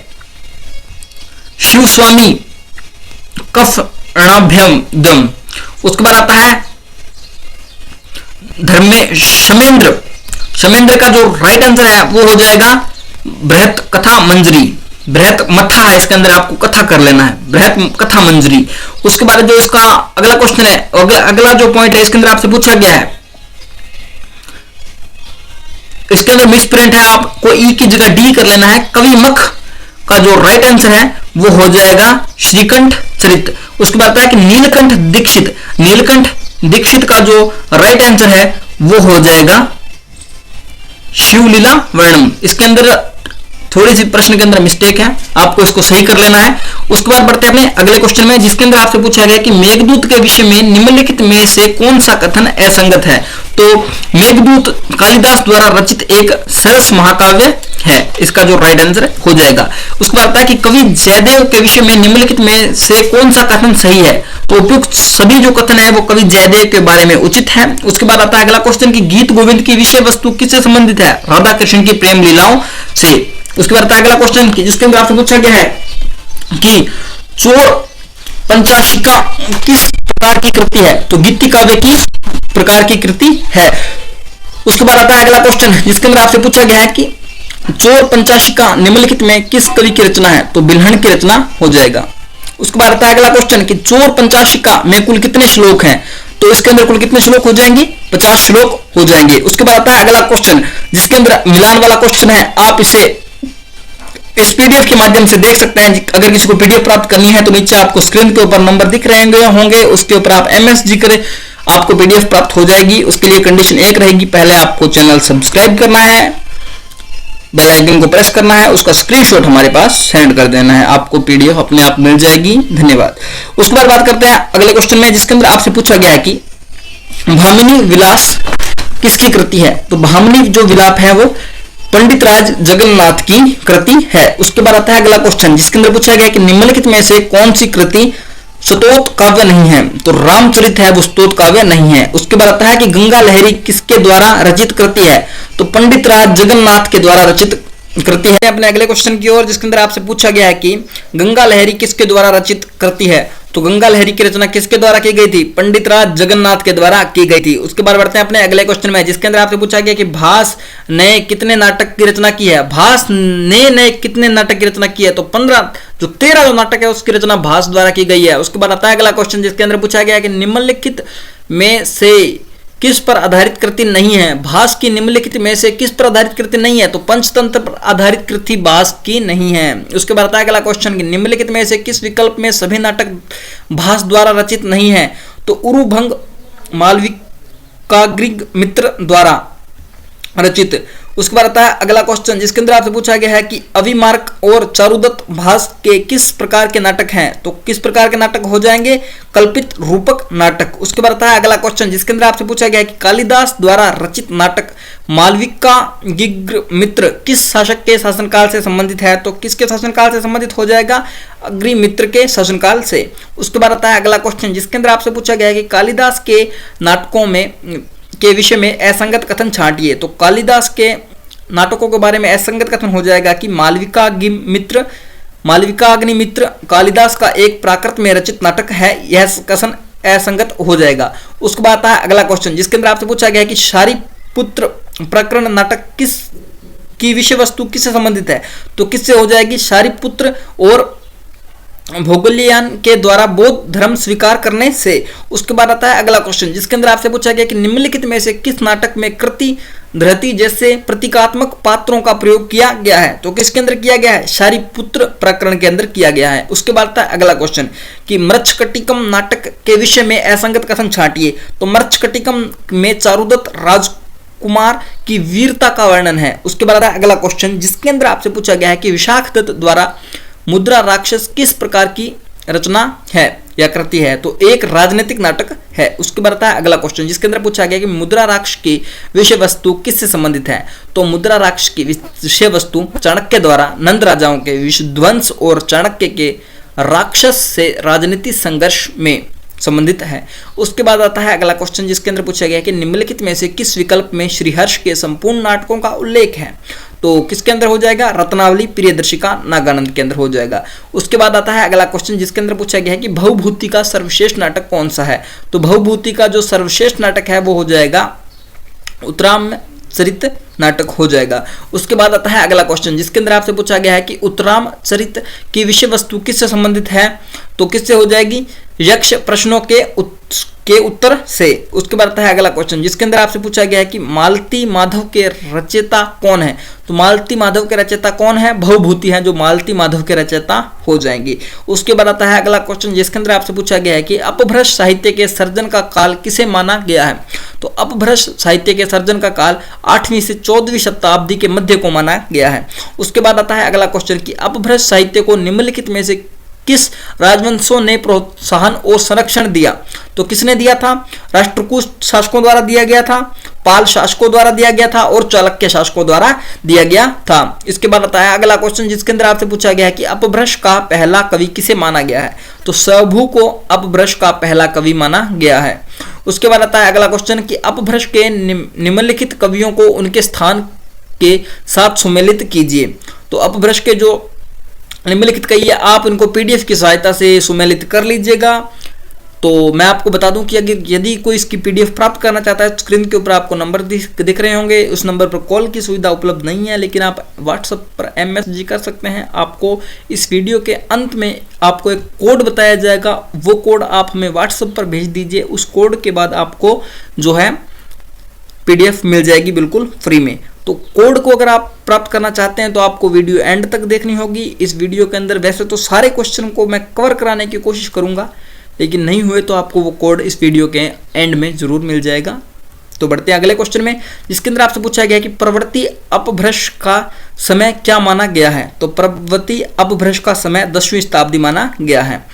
शिवस्वामी कफणाभ्यम दम। उसके बाद आता है शमेंद्र का जो राइट आंसर है वो हो जाएगा बृहत कथा मंजरी, बृहत मथा है, इसके अंदर आपको कथा कर लेना है, बृहत कथा मंजरी। उसके बाद जो इसका अगला क्वेश्चन है, अगला जो पॉइंट है इसके अंदर आपसे पूछा गया है, इसके अंदर मिस प्रिंट है, आपको ई की जगह डी कर लेना है। कवि मख का जो राइट आंसर है वो हो जाएगा श्रीकंठ चरित। उसके बाद आता है कि नीलकंठ दीक्षित का जो राइट आंसर है वो हो जाएगा शिवलीला वर्णम। इसके अंदर थोड़ी सी प्रश्न के अंदर मिस्टेक है, आपको इसको सही कर लेना है। उसके बाद बढ़ते हैं अपने अगले क्वेश्चन में, जिसके अंदर आपसे पूछा गया कि मेघदूत के विषय में निम्नलिखित में से कौन सा कथन असंगत है? तो मेघदूत कालिदास द्वारा रचित एक सरस महाकाव्य है, इसका जो राइट आंसर हो जाएगा। उसके बाद आता है कि कवि जयदेव के विषय में निम्नलिखित में से कौन सा कथन सही है? तो उपयुक्त सभी जो कथन है वो कवि जयदेव के बारे में उचित है। उसके बाद आता है अगला क्वेश्चन कि गीत गोविंद की विषय वस्तु किससे संबंधित है? राधा कृष्ण की प्रेम लीलाओं से। उसके बाद आता है अगला क्वेश्चन जिसके अंदर आपसे पूछा गया है कि चोर पंचाशिका किस प्रकार की कृति है? तो गीति काव्य की प्रकार की कृति है। उसके बाद आता है अगला क्वेश्चन जिसके अंदर आपसे पूछा गया है कि चोर पंचाशिका निम्नलिखित में किस कवि की रचना है? तो बिल्हण की रचना हो जाएगा। उसके बाद आता है अगला क्वेश्चन कि चोर पंचाशिका में कुल कितने श्लोक हैं? तो इसके अंदर कुल कितने श्लोक हो जाएंगे? 50 श्लोक हो जाएंगे। उसके बाद आता है अगला क्वेश्चन जिसके अंदर मिलान वाला क्वेश्चन है, आप इसे इस पीडीएफ के माध्यम से देख सकते हैं। अगर किसी को पीडीएफ प्राप्त करनी है तो नीचे आपको स्क्रीन के ऊपर नंबर दिख रहे होंगे, उसके ऊपर आप MSG करें, आपको पीडीएफ प्राप्त हो जाएगी। उसके लिए कंडीशन एक रहेगी, पहले आपको चैनल सब्सक्राइब करना है, बेल आइकन को प्रेस करना है, उसका स्क्रीनशॉट हमारे पास सेंड कर देना है, आपको पीडीएफ अपने आप मिल जाएगी। धन्यवाद। उसके बाद बात करते हैं अगले क्वेश्चन में जिसके अंदर आपसे पूछा गया है कि भामिनी विलास किसकी कृति है? तो भामिनी जो विलाप है वो पंडित राज जगन्नाथ की कृति है। उसके बाद आता है अगला क्वेश्चन जिसके अंदर पूछा गया कि निम्नलिखित में से कौन सी कृति स्तोत्र काव्य नहीं है? तो रामचरित है वो स्तोत्र काव्य नहीं है। उसके बाद आता है कि गंगा लहरी किसके द्वारा रचित कृति है? तो पंडित राज जगन्नाथ के द्वारा रचित कृति है। अपने अगले क्वेश्चन की ओर जिसके अंदर आपसे पूछा गया है कि गंगा लहरी किसके द्वारा रचित कृति है? तो गंगा लहरी की रचना किसके द्वारा की गई थी? पंडित राज जगन्नाथ के द्वारा की गई थी। उसके बाद बढ़ते हैं अपने अगले क्वेश्चन में जिसके अंदर आपसे पूछा गया कि भास ने कितने नाटक की रचना की है? भास ने कितने नाटक की रचना की है? तो 13 जो नाटक है उसकी रचना भास द्वारा की गई है। उसके बाद आता है अगला क्वेश्चन जिसके अंदर पूछा गया कि निम्नलिखित में से किस पर आधारित कृति नहीं है? भास की निम्नलिखित में से किस पर आधारित कृति नहीं है? तो पंचतंत्र पर आधारित कृति भास की नहीं है। उसके बाद आता है अगला क्वेश्चन कि निम्नलिखित में से किस विकल्प में सभी नाटक भास द्वारा रचित नहीं है? तो उरुभंग मालविकाग्निग मित्र द्वारा रचित उसके बाद आता है अगला क्वेश्चन जिसके अंदर आपसे पूछा गया है कि अविमार्क और चारुदत्त भास के किस प्रकार के नाटक हैं, तो किस प्रकार के नाटक हो जाएंगे, कल्पित रूपक नाटक। उसके बाद आता है अगला क्वेश्चन जिसके अंदर आपसे पूछा गया है कि कालिदास द्वारा रचित नाटक मालविकाग्निमित्र किस शासक के शासनकाल से संबंधित है, तो किसके शासनकाल से संबंधित हो जाएगा, अग्निमित्र के शासनकाल से। उसके बाद आता है अगला क्वेश्चन जिसके अंदर आपसे पूछा गया है कि कालिदास के नाटकों में के विषय में असंगत कथन छांटिए, तो कालिदास के नाटकों के बारे में असंगत कथन हो जाएगा कि मालविकाग्निमित्र कालिदास का एक प्राकृत में रचित नाटक है, यह कथन असंगत हो जाएगा। उसके बाद आता है अगला क्वेश्चन जिसके अंदर आपसे पूछा गया है कि शारिपुत्र प्रकरण नाटक किस की विषय वस्तु किससे संबंधित है, तो किससे हो जाएगी, शारिपुत्र और भोगोलियान के द्वारा बौद्ध धर्म स्वीकार करने से। उसके बाद आता है अगला क्वेश्चन जिसके अंदर आपसे पूछा गया कि निम्नलिखित में से किस नाटक में कृति धृति जैसे प्रतीकात्मक पात्रों का प्रयोग किया गया है, तो किसके अंदर किया गया है, शारिपुत्र प्रकरण के अंदर किया गया है। उसके बाद आता है अगला क्वेश्चन कि मृच्छकटिकम नाटक के विषय में असंगत कथन छांटिए, तो मृच्छकटिकम में चारुदत्त राजकुमार की वीरता का वर्णन है। उसके बाद आता है अगला क्वेश्चन जिसके अंदर आपसे पूछा गया है कि विशाखदत्त द्वारा मुद्रा राक्षस किस प्रकार की रचना है या कृति है, तो एक राजनीतिक नाटक है। उसके बाद आता है अगला क्वेश्चन जिसके अंदर पूछा गया कि मुद्रा राक्षस की विषय वस्तु किससे संबंधित है, तो मुद्रा राक्षस की विषय वस्तु चाणक्य द्वारा नंद राजाओं के विध्वंस और चाणक्य के राक्षस से राजनीति संघर्ष में संबंधित है। उसके बाद आता है अगला क्वेश्चन जिसके अंदर पूछा गया कि निम्नलिखित में से किस विकल्प में श्रीहर्ष के संपूर्ण नाटकों का उल्लेख है, तो किसके अंदर हो जाएगा, रत्नावली प्रियदर्शिका नागानंद के अंदर हो जाएगा। उसके बाद आता है अगला क्वेश्चन जिसके अंदर पूछा गया है कि भवभूति का सर्वश्रेष्ठ नाटक कौन सा है, तो भवभूति का जो सर्वश्रेष्ठ नाटक है वो हो जाएगा उत्तरामचरित नाटक हो जाएगा। उसके बाद आता है अगला क्वेश्चन जिसके अंदर आपसे पूछा गया है कि उत्तरामचरित की विषय वस्तु किससे संबंधित है, तो किससे हो जाएगी, यक्ष प्रश्नों के उत्तर से। उसके बाद आता है अगला क्वेश्चन जिसके अंदर आपसे पूछा गया है कि मालती माधव के रचयिता कौन है, तो मालती माधव के रचयिता कौन है, भवभूति है जो मालती माधव के रचयिता हो जाएंगी। उसके बाद आता है अगला क्वेश्चन जिसके अंदर आपसे पूछा गया है कि अपभ्रंश साहित्य के सर्जन का काल किसे माना गया है, तो अपभ्रंश साहित्य के सर्जन का काल 8वीं से 14वीं शताब्दी के मध्य को माना गया है। उसके बाद आता है अगला क्वेश्चन कि अपभ्रंश साहित्य को निम्नलिखित में से किस राजवंशों ने प्रोत्साहन और संरक्षण दिया, तो किसने दिया था, राष्ट्रकूट शासकों द्वारा दिया गया था, पाल शासकों द्वारा दिया गया था और चालुक्य शासकों द्वारा दिया गया था। इसके बाद आता है अगला क्वेश्चन जिसके अंदर आपसे पूछा गया है कि अपभ्रंश का पहला कवि किसे माना गया है, तो स्वभू को अपभ्रंश का पहला कवि माना गया है। उसके बाद आता है अगला क्वेश्चन कि अपभ्रंश के निम्नलिखित कवियों को उनके स्थान के साथ सुमेलित कीजिए, तो अपभ्रंश के जो निम्नलिखित कहिए आप इनको पीडीएफ की सहायता से सुमेलित कर लीजिएगा। तो मैं आपको बता दूं कि अगर यदि कोई इसकी पीडीएफ प्राप्त करना चाहता है, स्क्रीन के ऊपर आपको नंबर दिख रहे होंगे, उस नंबर पर कॉल की सुविधा उपलब्ध नहीं है, लेकिन आप व्हाट्सएप पर मैसेज कर सकते हैं। आपको इस वीडियो के अंत में आपको एक कोड बताया जाएगा, वो कोड आप हमें व्हाट्सएप पर भेज दीजिए। उस कोड के बाद आपको जो है पीडीएफ मिल जाएगी बिल्कुल फ्री में। तो कोड को अगर आप प्राप्त करना चाहते हैं तो आपको वीडियो एंड तक देखनी होगी। इस वीडियो के अंदर वैसे तो सारे क्वेश्चन को मैं कवर कराने की कोशिश करूंगा, लेकिन नहीं हुए तो आपको वो कोड इस वीडियो के एंड में जरूर मिल जाएगा। तो बढ़ते हैं अगले क्वेश्चन में जिसके अंदर आपसे पूछा गया कि प्रवृत्ति अपभ्रंश का समय क्या माना गया है, तो प्रवृत्ति अपभ्रंश का समय 10वीं शताब्दी माना गया है।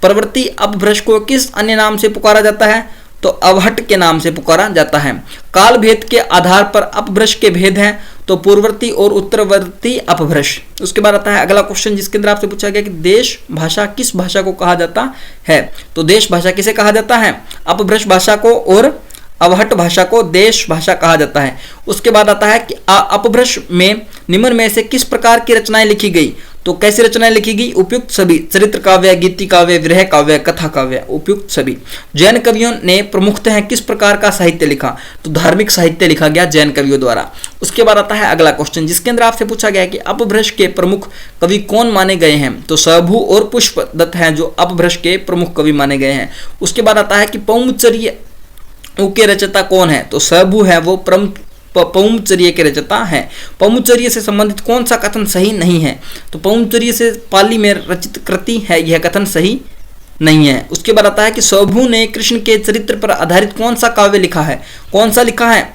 प्रवृत्ति अपभ्रंश को किस अन्य नाम से पुकारा जाता है, तो अवहट के नाम से पुकारा जाता है। काल भेद के आधार पर अपभ्रंश के भेद हैं, तो पूर्ववर्ती और उत्तरवर्ती अपभ्रंश। उसके बाद आता है अगला क्वेश्चन जिसके अंदर आपसे पूछा गया कि देश भाषा किस भाषा को कहा जाता है, तो देश भाषा किसे कहा जाता है, अपभ्रंश भाषा को, और अवहट भाषा को देश भाषा कहा जाता है। उसके बाद आता है कि अपभ्रंश में निम्न में से किस प्रकार की रचनाएं लिखी गई, तो कैसी रचनाएं लिखी गई, उपयुक्त सभी, चरित्र काव्य, गीति काव्य, विरह काव्य, कथा काव्य, उपयुक्त सभी। जैन कवियों ने प्रमुखतः किस प्रकार का साहित्य लिखा, तो धार्मिक साहित्य लिखा गया जैन कवियों द्वारा। उसके बाद आता है अगला क्वेश्चन जिसके अंदर आपसे पूछा गया कि अपभ्रंश के प्रमुख कवि कौन माने गए हैं, तो स्वभू और पुष्पदत्त हैं जो अपभ्रंश के प्रमुख कवि माने गए हैं। उसके बाद आता है कि पौंचर्य के रचयिता कौन है, तो स्वभू है वो पौंचर्य के रचयिता हैं। पौंचर्य से संबंधित कौन सा कथन सही नहीं है, तो पौंचर्य से पाली में रचित कृति है, यह कथन सही नहीं है। उसके बाद आता है कि स्वभू ने कृष्ण के चरित्र पर आधारित कौन सा काव्य लिखा है, कौन सा लिखा है,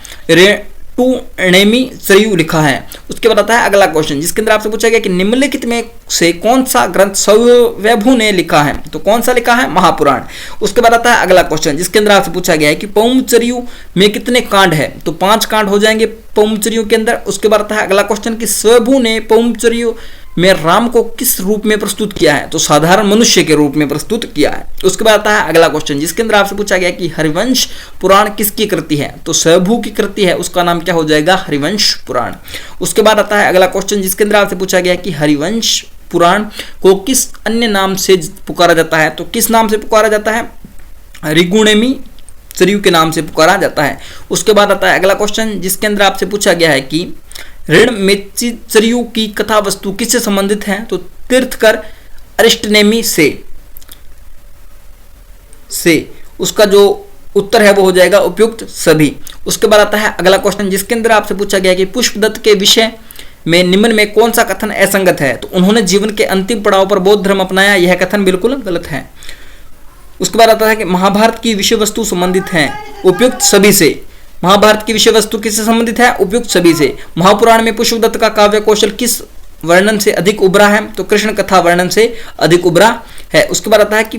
टूणेमी सरयू लिखा है। उसके बाद आता है अगला क्वेश्चन, जिसके अंदर आपसे पूछा गया कि निम्नलिखित में से कौन सा ग्रंथ स्वयंभू ने लिखा है, तो कौन सा लिखा है, महापुराण। उसके बाद आता है अगला क्वेश्चन, जिसके अंदर आपसे पूछा गया है कि पौमचरियु में कितने कांड है, तो 5 कांड हो जाएंगे पौमचरियु के अंदर। उसके बाद आता है अगला क्वेश्चन कि स्वयंभू ने पौमचरियु में राम को किस रूप में प्रस्तुत किया है, तो साधारण मनुष्य के रूप में प्रस्तुत किया है। उसके बाद आता है अगला क्वेश्चन, जिसके अंदर आपसे पूछा गया कि हरिवंश पुराण किसकी कृति है, तो स्वयंभू की कृति है, उसका नाम क्या हो जाएगा, हरिवंश पुराण। उसके बाद आता है अगला क्वेश्चन, जिसके अंदर आपसे पूछा गया कि हरिवंश पुराण को किस अन्य नाम से पुकारा जाता है, तो किस नाम से पुकारा जाता है, ऋगुणेमी सरयू के नाम से पुकारा जाता है। उसके बाद आता है अगला क्वेश्चन, जिसके अंदर आपसे पूछा गया है कि ऋणमेची सरयू की कथा वस्तु किससे संबंधित है, तो तीर्थकर अरिष्टनेमी से उसका जो उत्तर है वो हो जाएगा उपयुक्त सभी। उसके बाद आता है अगला क्वेश्चन, जिसके अंदर आपसे पूछा गया कि पुष्पदत्त के विषय में निम्न में कौन सा कथन असंगत है, तो उन्होंने जीवन के अंतिम पड़ाव पर बौद्ध धर्म अपनाया, यह कथन बिल्कुल गलत है। उसके बाद आता है कि महाभारत की विषय वस्तु संबंधित है उपयुक्त सभी से, महाभारत की विषय वस्तु किससे संबंधित है, उपयुक्त सभी से। महापुराण में पुष्पदत्त का काव्य कौशल किस वर्णन से अधिक उभरा है, तो कृष्ण कथा वर्णन से अधिक उभरा है। उसके बाद आता है कि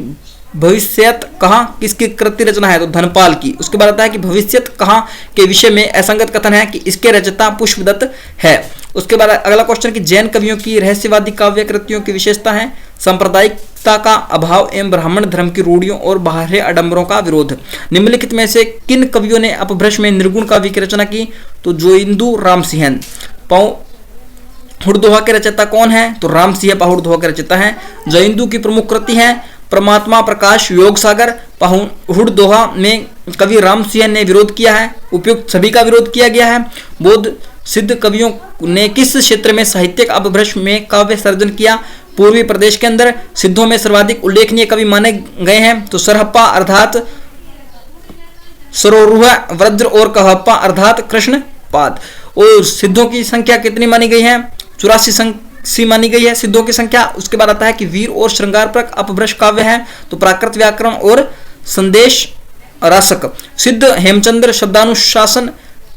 भविष्यत कहाँ किसकी कृति रचना है, तो धनपाल की। उसके बाद आता है कि भविष्यत कहाँ के विषय में असंगत कथन है कि इसके रचयिता पुष्पदत्त है। उसके बाद अगला क्वेश्चन कि जैन कवियों की रहस्यवादी काव्य कृतियों की विशेषता है सांप्रदायिकता का अभाव एवं ब्राह्मण धर्म की रूढ़ियों और बाहरी आडंबरों का विरोध। निम्नलिखित में से किन कवियों ने अपभ्रंश में निर्गुण काव्य की रचना की, तो जोइंदू रामसिंहन। पहुड़दोहा के रचयिता कौन है, तो रामसिंह पहुड़दोहा के रचयिता है। जोइंदू की प्रमुख कृति है परमात्मा प्रकाश योग सागर। पहुड़दोहा में कवि रामसिंह ने विरोध किया है, उपयुक्त सभी का विरोध किया गया है। बौद्ध सिद्ध कवियों ने किस क्षेत्र में साहित्यिक अपभ्रंश में काव्य सर्जन किया, पूर्वी प्रदेश के अंदर। सिद्धों में सर्वाधिक उल्लेखनीय कवि माने गए हैं, तो सरहप्पा अर्थात सरोरुह वज्र और कहप्पा अर्थात कृष्णपाद। और सिद्धों की संख्या कितनी मानी गई है, 84 मानी गई है सिद्धों की संख्या। उसके बाद आता है कि वीर और श्रृंगारप्रक अपभ्रंश काव्य है, तो प्राकृत व्याकरण और संदेश रासक। सिद्ध हेमचंद्र शब्दानुशासन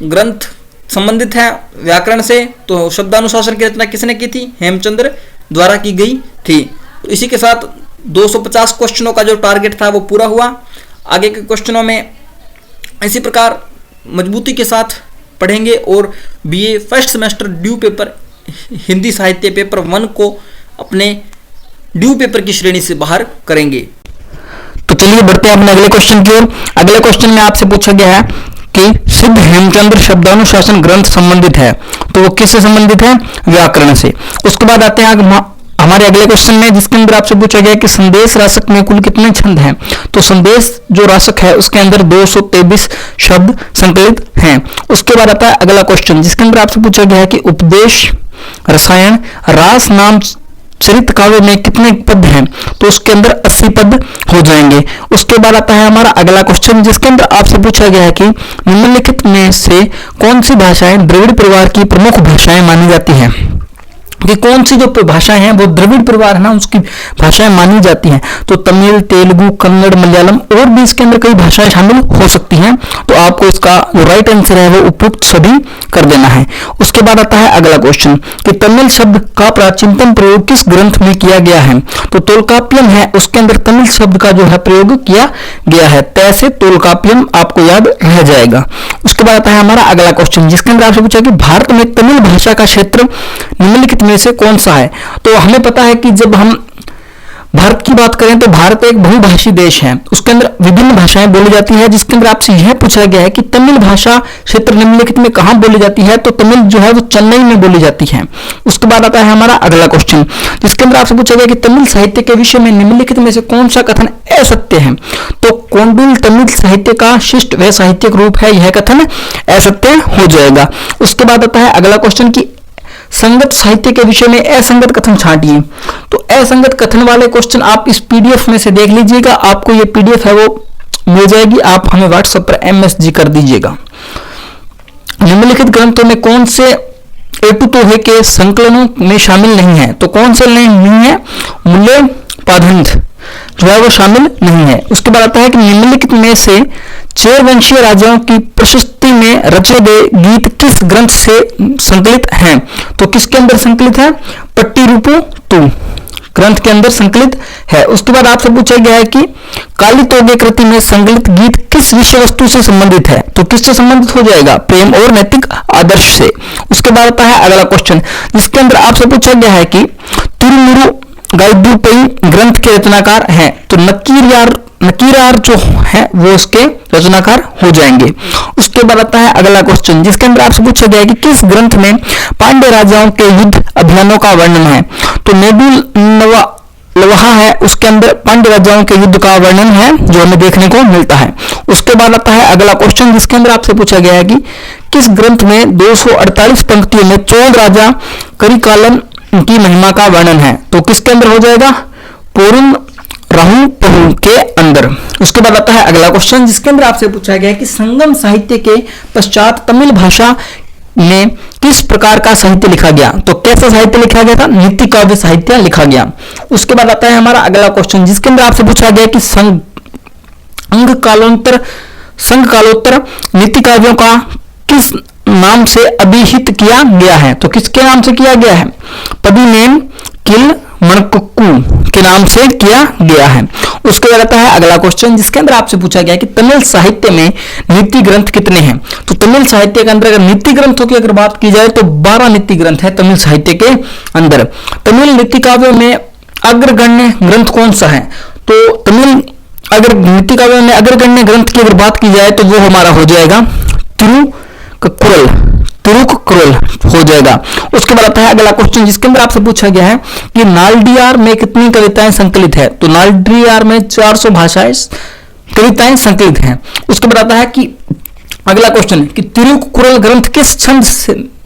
ग्रंथ संबंधित है व्याकरण से, तो शब्दानुशासन की रचना किसने की थी, हेमचंद्र द्वारा की गई थी। तो इसी के साथ 250 क्वेश्चनों का जो टारगेट था वो पूरा हुआ। आगे के क्वेश्चनों में इसी प्रकार मजबूती के साथ पढ़ेंगे और BA first semester due paper Hindi साहित्य पेपर 1 को अपने ड्यू पेपर की श्रेणी से बाहर करेंगे। तो चलिए बढ़ते हैं अपने अगले क्वेश्चन की ओर। अगले क्वेश्चन में आपसे पूछा गया है कि सिद्ध हेमचंद्र शब्दानुशासन ग्रंथ संबंधित है, तो वो किससे संबंधित है, व्याकरण से। उसके बाद आते हैं हमारे अगले क्वेश्चन में, जिसके अंदर आपसे पूछा गया कि संदेश रासक में कुल कितने छंद हैं, तो संदेश जो रासक है उसके अंदर 223 शब्द संकलित हैं। उसके बाद आता है अगला क्वेश्चन, जिसके अंदर आपसे पूछा गया है कि उपदेश रसायन रास नाम चरित काव्य में कितने पद हैं, तो उसके अंदर 80 पद हो जाएंगे। उसके बाद आता है हमारा अगला क्वेश्चन, जिसके अंदर आपसे पूछा गया है कि निम्नलिखित में से कौन सी भाषाएं द्रविड़ परिवार की प्रमुख भाषाएं मानी जाती हैं, कि कौन सी जो भाषाएं हैं वो द्रविड़ परिवार है ना उसकी भाषाएं मानी जाती हैं, तो तमिल, तेलुगु, कन्नड़, मलयालम और भी इसके अंदर कई भाषाएं शामिल हो सकती हैं। तो आपको इसका जो राइट आंसर है वो उपयुक्त सभी कर देना है। उसके बाद आता है अगला क्वेश्चन कि तमिल शब्द का प्राचीनतम प्रयोग किस ग्रंथ में किया गया है, तो तोलकाप्पियम है, उसके अंदर तमिल शब्द का जो है प्रयोग किया गया है, तैसे तोलकाप्पियम आपको याद रह जाएगा। उसके बाद आता है हमारा अगला क्वेश्चन, जिसके अंदर आपसे पूछा कि भारत में तमिल भाषा का क्षेत्र निम्नलिखित में से कौन सा है। तो हमें पता है कि जब हम भारत की बात करें तो भारत एक बहुभाषी देश है, उसके अंदर विभिन्न भाषाएं बोली जाती है। जिसके अंदर आपसे यह पूछा गया है कि तमिल भाषा क्षेत्र निम्नलिखित में कहां बोली जाती है, तो तमिल जो है वो चेन्नई में बोली जाती है। उसके बाद आता है हमारा अगला क्वेश्चन, जिसके अंदर आपसे पूछा गया कि तमिल साहित्य के विषय में निम्नलिखित में से कौन सा कथन असत्य है, तो कोंडुल तमिल साहित्य का शिष्ट व साहित्यिक रूप है, यह कथन असत्य हो जाएगा। उसके बाद आता है अगला क्वेश्चन की संगत साहित्य के विषय में असंगत कथन छांटिए। तो असंगत कथन वाले क्वेश्चन आप इस पीडीएफ में से देख लीजिएगा, आपको ये पीडीएफ है वो मिल जाएगी, आप हमें व्हाट्सएप पर MSG कर दीजिएगा। निम्नलिखित ग्रंथों में कौन से एटुतोहे के संकलनों में शामिल नहीं है, तो कौन से नहीं है, मूल्य पाधंध जो है वो शामिल नहीं है। उसके बाद आता है कि निम्नलिखित में से चेरवंशीय राजाओं की प्रशस्ति में रचे गए गीत किस ग्रंथ से संकलित हैं? तो किसके अंदर संकलित है? पट्टीरूपु तु ग्रंथ के अंदर संकलित है। उसके बाद आपसे पूछा गया है कि कालितोगे कृति में संकलित गीत किस विषय वस्तु से संबंधित है? तो किससे संबंधित हो जाएगा? प्रेम और नैतिक आदर्श से। उसके बाद आता है अगला क्वेश्चन, जिसके अंदर आपसे पूछा गया है कि तिरुमुरु गाइडुपई ग्रंथ के रचनाकार हैं। तो नकीरार जो है वो उसके रचनाकार हो जाएंगे। उसके बाद आता है अगला क्वेश्चन, जिसके अंदर आपसे पूछा गया है कि किस ग्रंथ में पांड्य राजाओं के युद्ध अभियानों का वर्णन है? तो नेडुलवाहा है, उसके अंदर पांड्य राजाओं के युद्ध का वर्णन है जो हमें देखने को मिलता है। उसके बाद आता है अगला क्वेश्चन, जिसके अंदर आपसे पूछा गया है कि किस ग्रंथ में 248 पंक्तियों में चोल राजा करिकालन की महिमा का वर्णन है? तो किसके अंदर हो जाएगा? पोरुन राहु पहु के अंदर। उसके बाद आता है अगला क्वेश्चन, जिसके अंदर आपसे पूछा गया है कि संगम साहित्य के पश्चात तमिल भाषा में किस प्रकार का साहित्य लिखा गया? तो कैसा साहित्य लिखा गया था? नीति काव्य साहित्य लिखा गया। उसके बाद आता है हमारा अगला क्वेश्चन, जिसके अंदर आपसे पूछा गया कि संघ कालोत्तर नीति काव्यों का किस नाम से अभिहित किया गया है? तो किसके नाम से किया गया है? पदिनेन किल मणकुक्कू के नाम से किया गया है। उसके बाद आता है अगला क्वेश्चन, जिसके अंदर आपसे पूछा गया कि तमिल साहित्य में नीति ग्रंथ कितने हैं? तो तमिल साहित्य के अंदर अगर नीति ग्रंथों की अगर बात की जाए तो 12 नीति ग्रंथ है तमिल साहित्य के अंदर। तमिल नीति काव्यों में अग्रगण्य ग्रंथ कौन सा है? तो तमिल अगर नीति काव्यों में अग्रगण्य ग्रंथ की अगर बात की जाए तो वो हमारा हो जाएगा तिरुकुरल हो जाएगा। उसके बाद आता है अगला क्वेश्चन, जिसके अंदर आपसे पूछा गया है कि नालडियार में कितनी कविताएं संकलित है? तो नालडियार में 400 भाषाएं कविताएं संकलित हैं। उसके बाद आता है कि अगला क्वेश्चन कि तिरुकुरल ग्रंथ किस छंद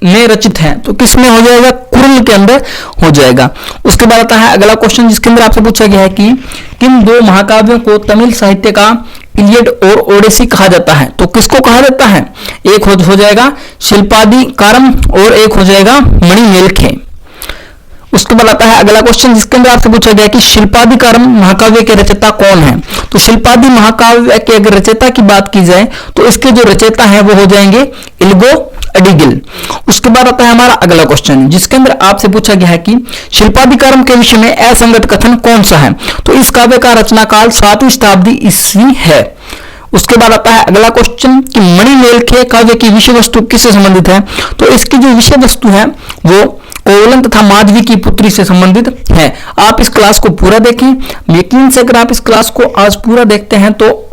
में रचित है? तो किस में हो जाएगा? कुरल के अंदर हो जाएगा। उसके बाद आता है अगला क्वेश्चन, जिसके अंदर आपसे पूछा गया है कि किन 2 महाकाव्यों को तमिल साहित्य का इलियड और ओडेसी कहा जाता है? तो किसको कहा जाता है? एक हो जाएगा शिल्पादिकारम और एक हो जाएगा मणिमेलखे। उसके बाद आता है अगला क्वेश्चन, जिसके अंदर आपसे पूछा गया कि शिल्पादिकारम महाकाव्य के रचयिता कौन है? तो शिल्पादि महाकाव्य के अगर रचयिता की बात की जाए तो इसके जो रचयिता है वो हो जाएंगे इल्गो अडिगिल। उसके बाद आता है हमारा अगला क्वेश्चन, जिसके अंदर आपसे पूछा गया है कि शिल्पादिकारम के विषय में असंगत कथन कौन सा है? तो इस काव्य का रचनाकाल 7वीं शताब्दी ईस्वी है। उसके बाद आता है अगला क्वेश्चन कि मणिमेलखे काव्य की विषय वस्तु किससे संबंधित है? तो इसकी जो विषय वस्तु है वो कोवलन तथा माधवी की पुत्री से संबंधित है। आप इस क्लास को पूरा देखें, यकीन से अगर आप इस क्लास को आज पूरा देखते हैं तो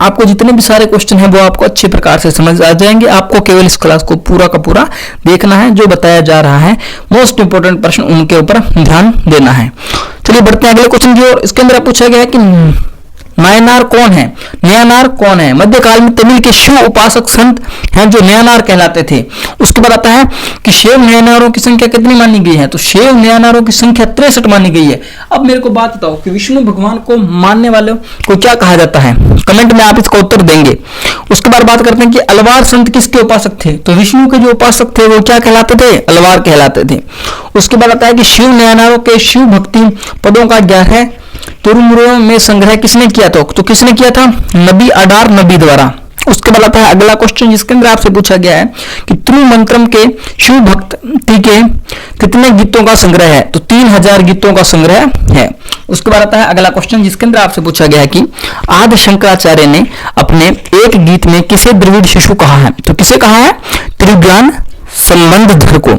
आपको जितने भी सारे क्वेश्चन हैं वो आपको अच्छे प्रकार से समझ आ जाएंगे। आपको केवल इस क्लास को पूरा का पूरा देखना है, जो बताया जा रहा है मोस्ट इंपोर्टेंट प्रश्न उनके ऊपर ध्यान देना है। चलिए बढ़ते हैं अगले क्वेश्चन की ओर। इसके अंदर पूछा गया है कि नायनार कौन है? नयानार कौन है? मध्यकाल में तमिल के शिव उपासक संत हैं जो नयानार कहलाते थे। उसके बाद आता है कि शिव नयानारों की संख्या कितनी मानी गई है? तो शिव नयानारों की संख्या 63 मानी गई है। अब मेरे को बात बताओ कि विष्णु भगवान को मानने वालों को क्या कहा जाता है? कमेंट में आप इसका उत्तर देंगे। उसके बाद बात करते हैं कि अलवार संत किसके उपासक थे? तो विष्णु के जो उपासक थे वो क्या कहलाते थे? अलवार कहलाते थे। उसके बाद आता है कि शिव नयानारों के शिव भक्ति पदों का 11 तिरुमुरुओं में संग्रह किसने किया था? तो किसने किया था? नबी अडार नबी द्वारा। उसके बाद आता है अगला क्वेश्चन, जिसके अंदर आपसे पूछा गया है कि तिरुमंत्रम के शिव भक्ति के कितने गीतों का संग्रह है? तो 3000 गीतों का संग्रह है। उसके बाद आता है अगला क्वेश्चन, जिसके अंदर आपसे पूछा गया है कि आदि शंकराचार्य ने अपने एक गीत में किसे द्रविड़ शिशु कहा है? तो किसे कहा है? त्रिज्ञान संबंध धर को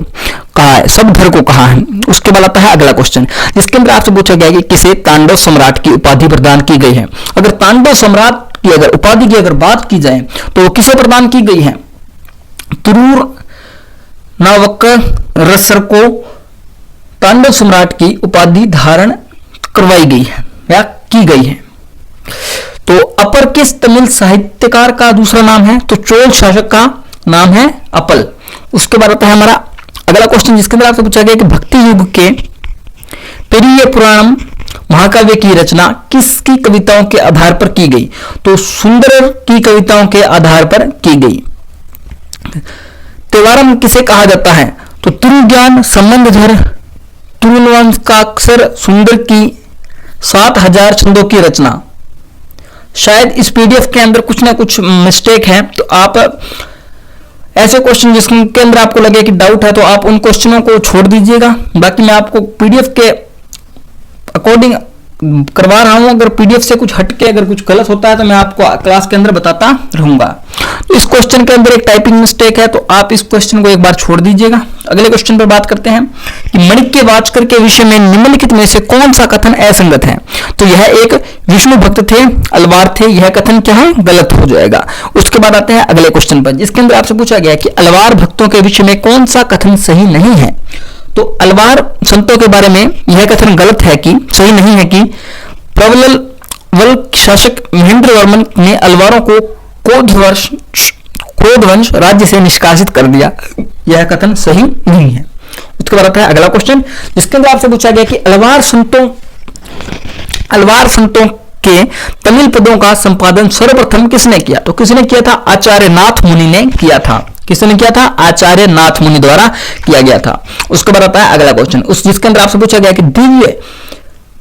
कहा है, सब धर को कहा है। उसके बाद आता है अगला क्वेश्चन, जिसके अंदर आपसे पूछा गया कि किसे तांडव सम्राट की उपाधि प्रदान की गई है? अगर तांडव सम्राट की अगर उपाधि की अगर बात की जाए तो किसे प्रदान की गई है? तुरूर नावक्करसर को तांडव सम्राट की उपाधि धारण करवाई गई है या की गई है। तो अपर किस तमिल साहित्यकार का दूसरा नाम है? तो चोल शासक का नाम है अपल। उसके बाद आता है हमारा अगला क्वेश्चन, जिसके अंदर आपसे पूछा गया कि भक्ति युग के पेरिय पुराणम महाकाव्य की रचना किसकी कविताओं के आधार पर की गई? तो सुंदर की कविताओं के आधार पर की गई। तेवारम किसे कहा जाता है? तो तिरुज्ञान संबंधधर तुरुनवंश का अक्षर सुंदर की 7000 छंदों की रचना। शायद इस पीडीएफ के अंदर कुछ ना कुछ मिस्टेक है, तो आप ऐसे क्वेश्चन जिसके अंदर आपको लगे कि डाउट है तो आप उन क्वेश्चनों को छोड़ दीजिएगा। बाकी मैं आपको पीडीएफ के अकॉर्डिंग करवा रहा हूं। अगर पीडीएफ से कुछ हटके अगर कुछ गलत होता है तो मैं आपको क्लास के अंदर बताता रहूंगा। तो इस क्वेश्चन के अंदर एक टाइपिंग मिस्टेक है, तो आप इस क्वेश्चन को एक बार छोड़ दीजिएगा। अगले क्वेश्चन पर बात करते हैं कि माणिक्यवाचकर के विषय में निम्नलिखित में से कौन सा कथन असंगत है। तो यह एक विष्णु भक्त थे, अलवार थे, यह कथन क्या है, गलत हो जाएगा। उसके बाद आते हैं अगले क्वेश्चन पर, जिसके अंदर आपसे पूछा गया कि अलवार भक्तों के विषय में कौन सा कथन सही नहीं है। तो अलवार संतों के बारे में यह कथन गलत है कि सही नहीं है कि प्रबल शासक महेंद्र वर्मन ने अलवारों को कोदवंश राज्य से निष्कासित कर दिया, यह कथन सही नहीं है। उसके बाद आता है अगला क्वेश्चन, जिसके अंदर आपसे पूछा गया कि अलवार संतों के तमिल पदों का संपादन सर्वप्रथम किसने किया। तो किसने किया था, आचार्य नाथ मुनि ने किया था। किसने किया था, आचार्य नाथ मुनि द्वारा किया गया था। उसके बाद आता है अगला क्वेश्चन, जिसके अंदर आपसे पूछा गया कि दिव्य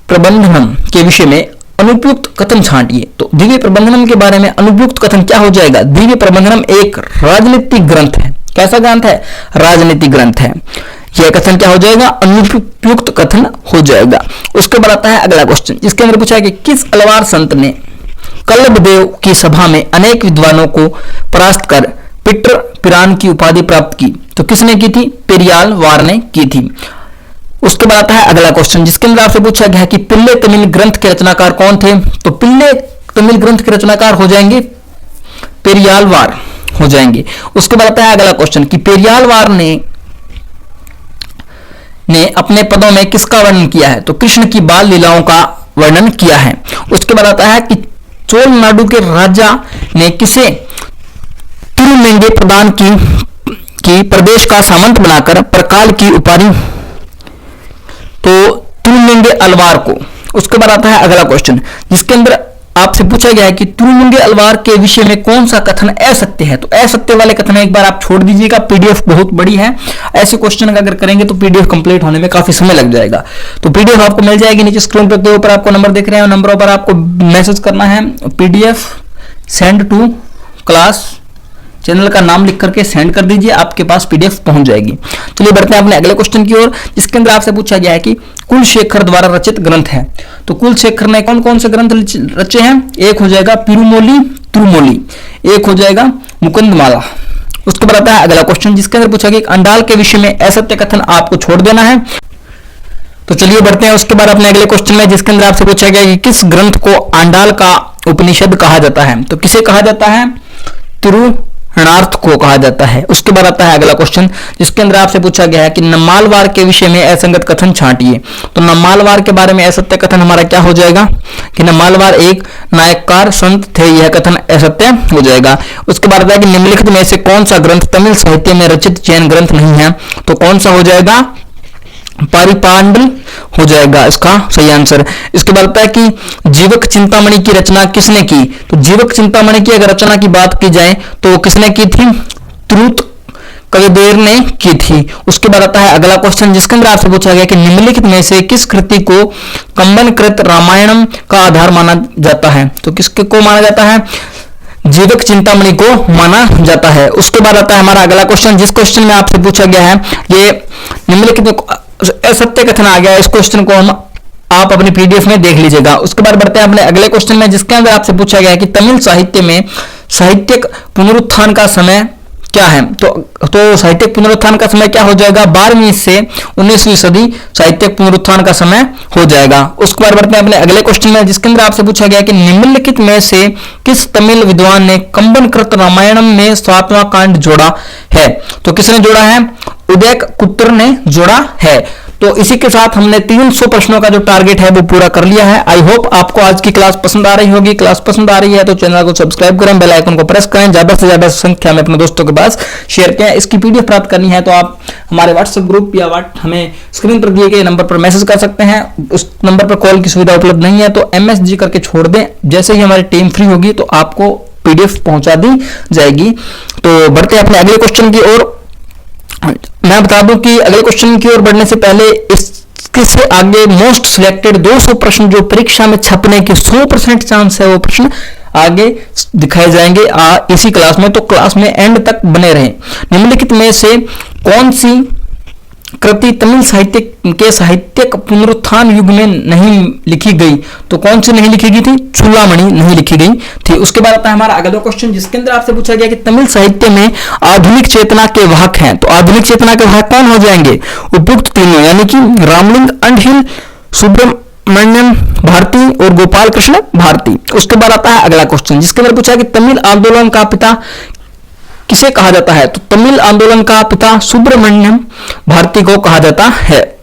प्रबंधनम के विषय में अनुपयुक्त कथन छांटिए। तो दिव्य प्रबंधनम के बारे में अनुपयुक्त कथन क्या हो जाएगा, दिव्य प्रबंधनम एक राजनीतिक ग्रंथ है। कैसा ग्रंथ है, राजनीतिक ग्रंथ है। यह कथन क्या हो जाएगा, अनुपयुक्त कथन हो जाएगा। उसके बाद आता है अगला क्वेश्चन, जिसके अंदर पूछा है कि किस अलवार संत ने कल्लभदेव की सभा में अनेक विद्वानों को परास्त कर पिटर पिरान की उपाधि प्राप्त की। तो किसने की थी, पेरियाल वार ने की थी। उसके बाद आता है अगला क्वेश्चन, जिसके अंदर आपसे पूछा गया है कि पिल्ले तमिल ग्रंथ के रचनाकार कौन थे। तो पिल्ले तमिल ग्रंथ के रचनाकार हो जाएंगे पेरियाल वार हो जाएंगे। उसके बाद आता है अगला क्वेश्चन कि पेरियाल वार ने अपने पदों में किसका वर्णन किया है। तो कृष्ण की बाल लीलाओं का वर्णन किया है। उसके बाद आता है कि चोल नाडु के राजा ने किसे तिरुमेंगे प्रदान की प्रदेश का सामंत बनाकर परकाल की उपाधि, तो तिरुमेंगे अलवार को। उसके बाद आता है अगला क्वेश्चन, जिसके अंदर आपसे पूछा गया है कि तिरुमेंगे अलवार के विषय में कौन सा कथन असत्य है। तो असत्य वाले कथन एक बार आप छोड़ दीजिएगा, पीडीएफ बहुत बड़ी है। ऐसे क्वेश्चन अगर करेंगे तो पीडीएफ कंप्लीट होने में काफी समय लग जाएगा। तो पीडीएफ आपको मिल जाएगी नीचे स्क्रीन के ऊपर आपको नंबर दिख रहे हैं, नंबरों पर आपको मैसेज करना है PDF send to class, channel का नाम लिख करके सेंड कर दीजिए, आपके पास पीडीएफ पहुंच जाएगी। चलिए बढ़ते हैं अपने अगले क्वेश्चन की ओर, जिसके अंदर आपसे पूछा गया है कि कुलशेखर द्वारा रचित ग्रंथ है। तो कुलशेखर ने कौन कौन से ग्रंथ रचे हैं, एक हो जाएगा पिरुमोली तिरुमोली, एक हो जाएगा मुकुंदमाला। उसके बाद आता है अगला क्वेश्चन, जिसके अंदर पूछा गया अंडाल के विषय में असत्य कथन आपको छोड़ देना है। तो चलिए बढ़ते हैं उसके बाद अपने अगले क्वेश्चन में, जिसके अंदर आपसे पूछा गया कि किस ग्रंथ को आंडाल का उपनिषद कहा जाता है। तो किसे कहा जाता है, तिरुहणार्थ को कहा जाता है। उसके बाद आता है अगला क्वेश्चन, जिसके अंदर आपसे पूछा गया है कि नम्मालवार के विषय में असंगत कथन छांटिए। तो नम्मालवार के बारे में असत्य कथन हमारा क्या हो जाएगा कि नम्मालवार एक नायककार संत थे, यह कथन असत्य हो जाएगा। उसके बाद आता है कि निम्नलिखित में से कौन सा ग्रंथ तमिल साहित्य में रचित जैन ग्रंथ नहीं है। तो कौन सा हो जाएगा, पारिपांडल हो जाएगा इसका सही आंसर। इसके बाद आता है कि जीवक चिंतामणि की रचना किसने की। तो जीवक चिंतामणि की अगर रचना की बात की जाए तो किसने की थी, त्रुत कविदेर ने की थी। उसके बाद आता है अगला क्वेश्चन, जिसके अंदर आपसे पूछा गया कि निम्नलिखित में से किस कृति को कंबनकृत रामायणम का आधार माना जाता है। तो किसके को माना जाता है, जीवक चिंतामणि को माना जाता है। उसके बाद आता है हमारा अगला क्वेश्चन, जिस क्वेश्चन में आपसे पूछा गया है ये निम्नलिखित असत्य कथन आ गया, इस क्वेश्चन को हम आप अपनी पीडीएफ में देख लीजिएगा। उसके बाद बढ़ते हैं अपने अगले क्वेश्चन में, जिसके अंदर आपसे पूछा गया है कि तमिल साहित्य में साहित्यिक पुनरुत्थान का समय क्या है। तो साहित्यिक पुनरुत्थान का समय क्या हो जाएगा, 12वीं से 19वीं सदी साहित्यिक पुनरुत्थान का समय हो जाएगा। उसके बाद बढ़ते हैं अपने अगले क्वेश्चन में, जिसके अंदर आपसे पूछा गया कि निम्नलिखित में से किस तमिल विद्वान ने कंबनकृत रामायणम में 7वां कांड जोड़ा है। तो किसने जोड़ा है, उदय कुत्र ने जोड़ा है। तो इसी के साथ हमने 300 प्रश्नों का जो टारगेट है वो पूरा कर लिया है। आई होप आपको आज की क्लास पसंद आ रही होगी। क्लास पसंद आ रही है तो चैनल को सब्सक्राइब करें, बेल आइकन को प्रेस करें, ज्यादा से ज्यादा संख्या में अपने दोस्तों के पास शेयर करें। इसकी पीडीएफ प्राप्त करनी है तो आप हमारे व्हाट्सएप ग्रुप या हमें स्क्रीन पर दिए गए नंबर पर मैसेज कर सकते हैं। उस नंबर पर कॉल की सुविधा उपलब्ध नहीं है तो MSG करके छोड़ दें, जैसे ही हमारी टीम फ्री होगी तो आपको पीडीएफ पहुंचा दी जाएगी। तो बढ़ते हैं अपने अगले क्वेश्चन की ओर। मैं बता दूं कि अगले क्वेश्चन की ओर बढ़ने से पहले इस इसके आगे मोस्ट सिलेक्टेड 200 प्रश्न जो परीक्षा में छपने के 100% चांस है, वो प्रश्न आगे दिखाए जाएंगे इसी क्लास में। तो क्लास में एंड तक बने रहें। निम्नलिखित में से कौन सी कृति तमिल साहित्य के साहित्यिक पुनरुत्थान युग में नहीं लिखी गई? तो कौन सी नहीं लिखी गई थी? चूड़ामणि नहीं लिखी गई थी। उसके बाद आता है हमारा अगला क्वेश्चन, जिसके अंदर आपसे पूछा गया कि तमिल साहित्य में आधुनिक चेतना के वाहक हैं। तो आधुनिक चेतना के वाहक कौन हो जाएंगे? उपयुक्त तीनों, यानी कि रामलिंग अंडहिल, सुब्रमण्यम भारती और गोपाल कृष्ण भारती। उसके बाद आता है अगला क्वेश्चन, जिसके अंदर पूछा कि तमिल आंदोलन का पिता किसे कहा जाता है? तो तमिल आंदोलन का पिता सुब्रमण्यम भारती को कहा जाता है।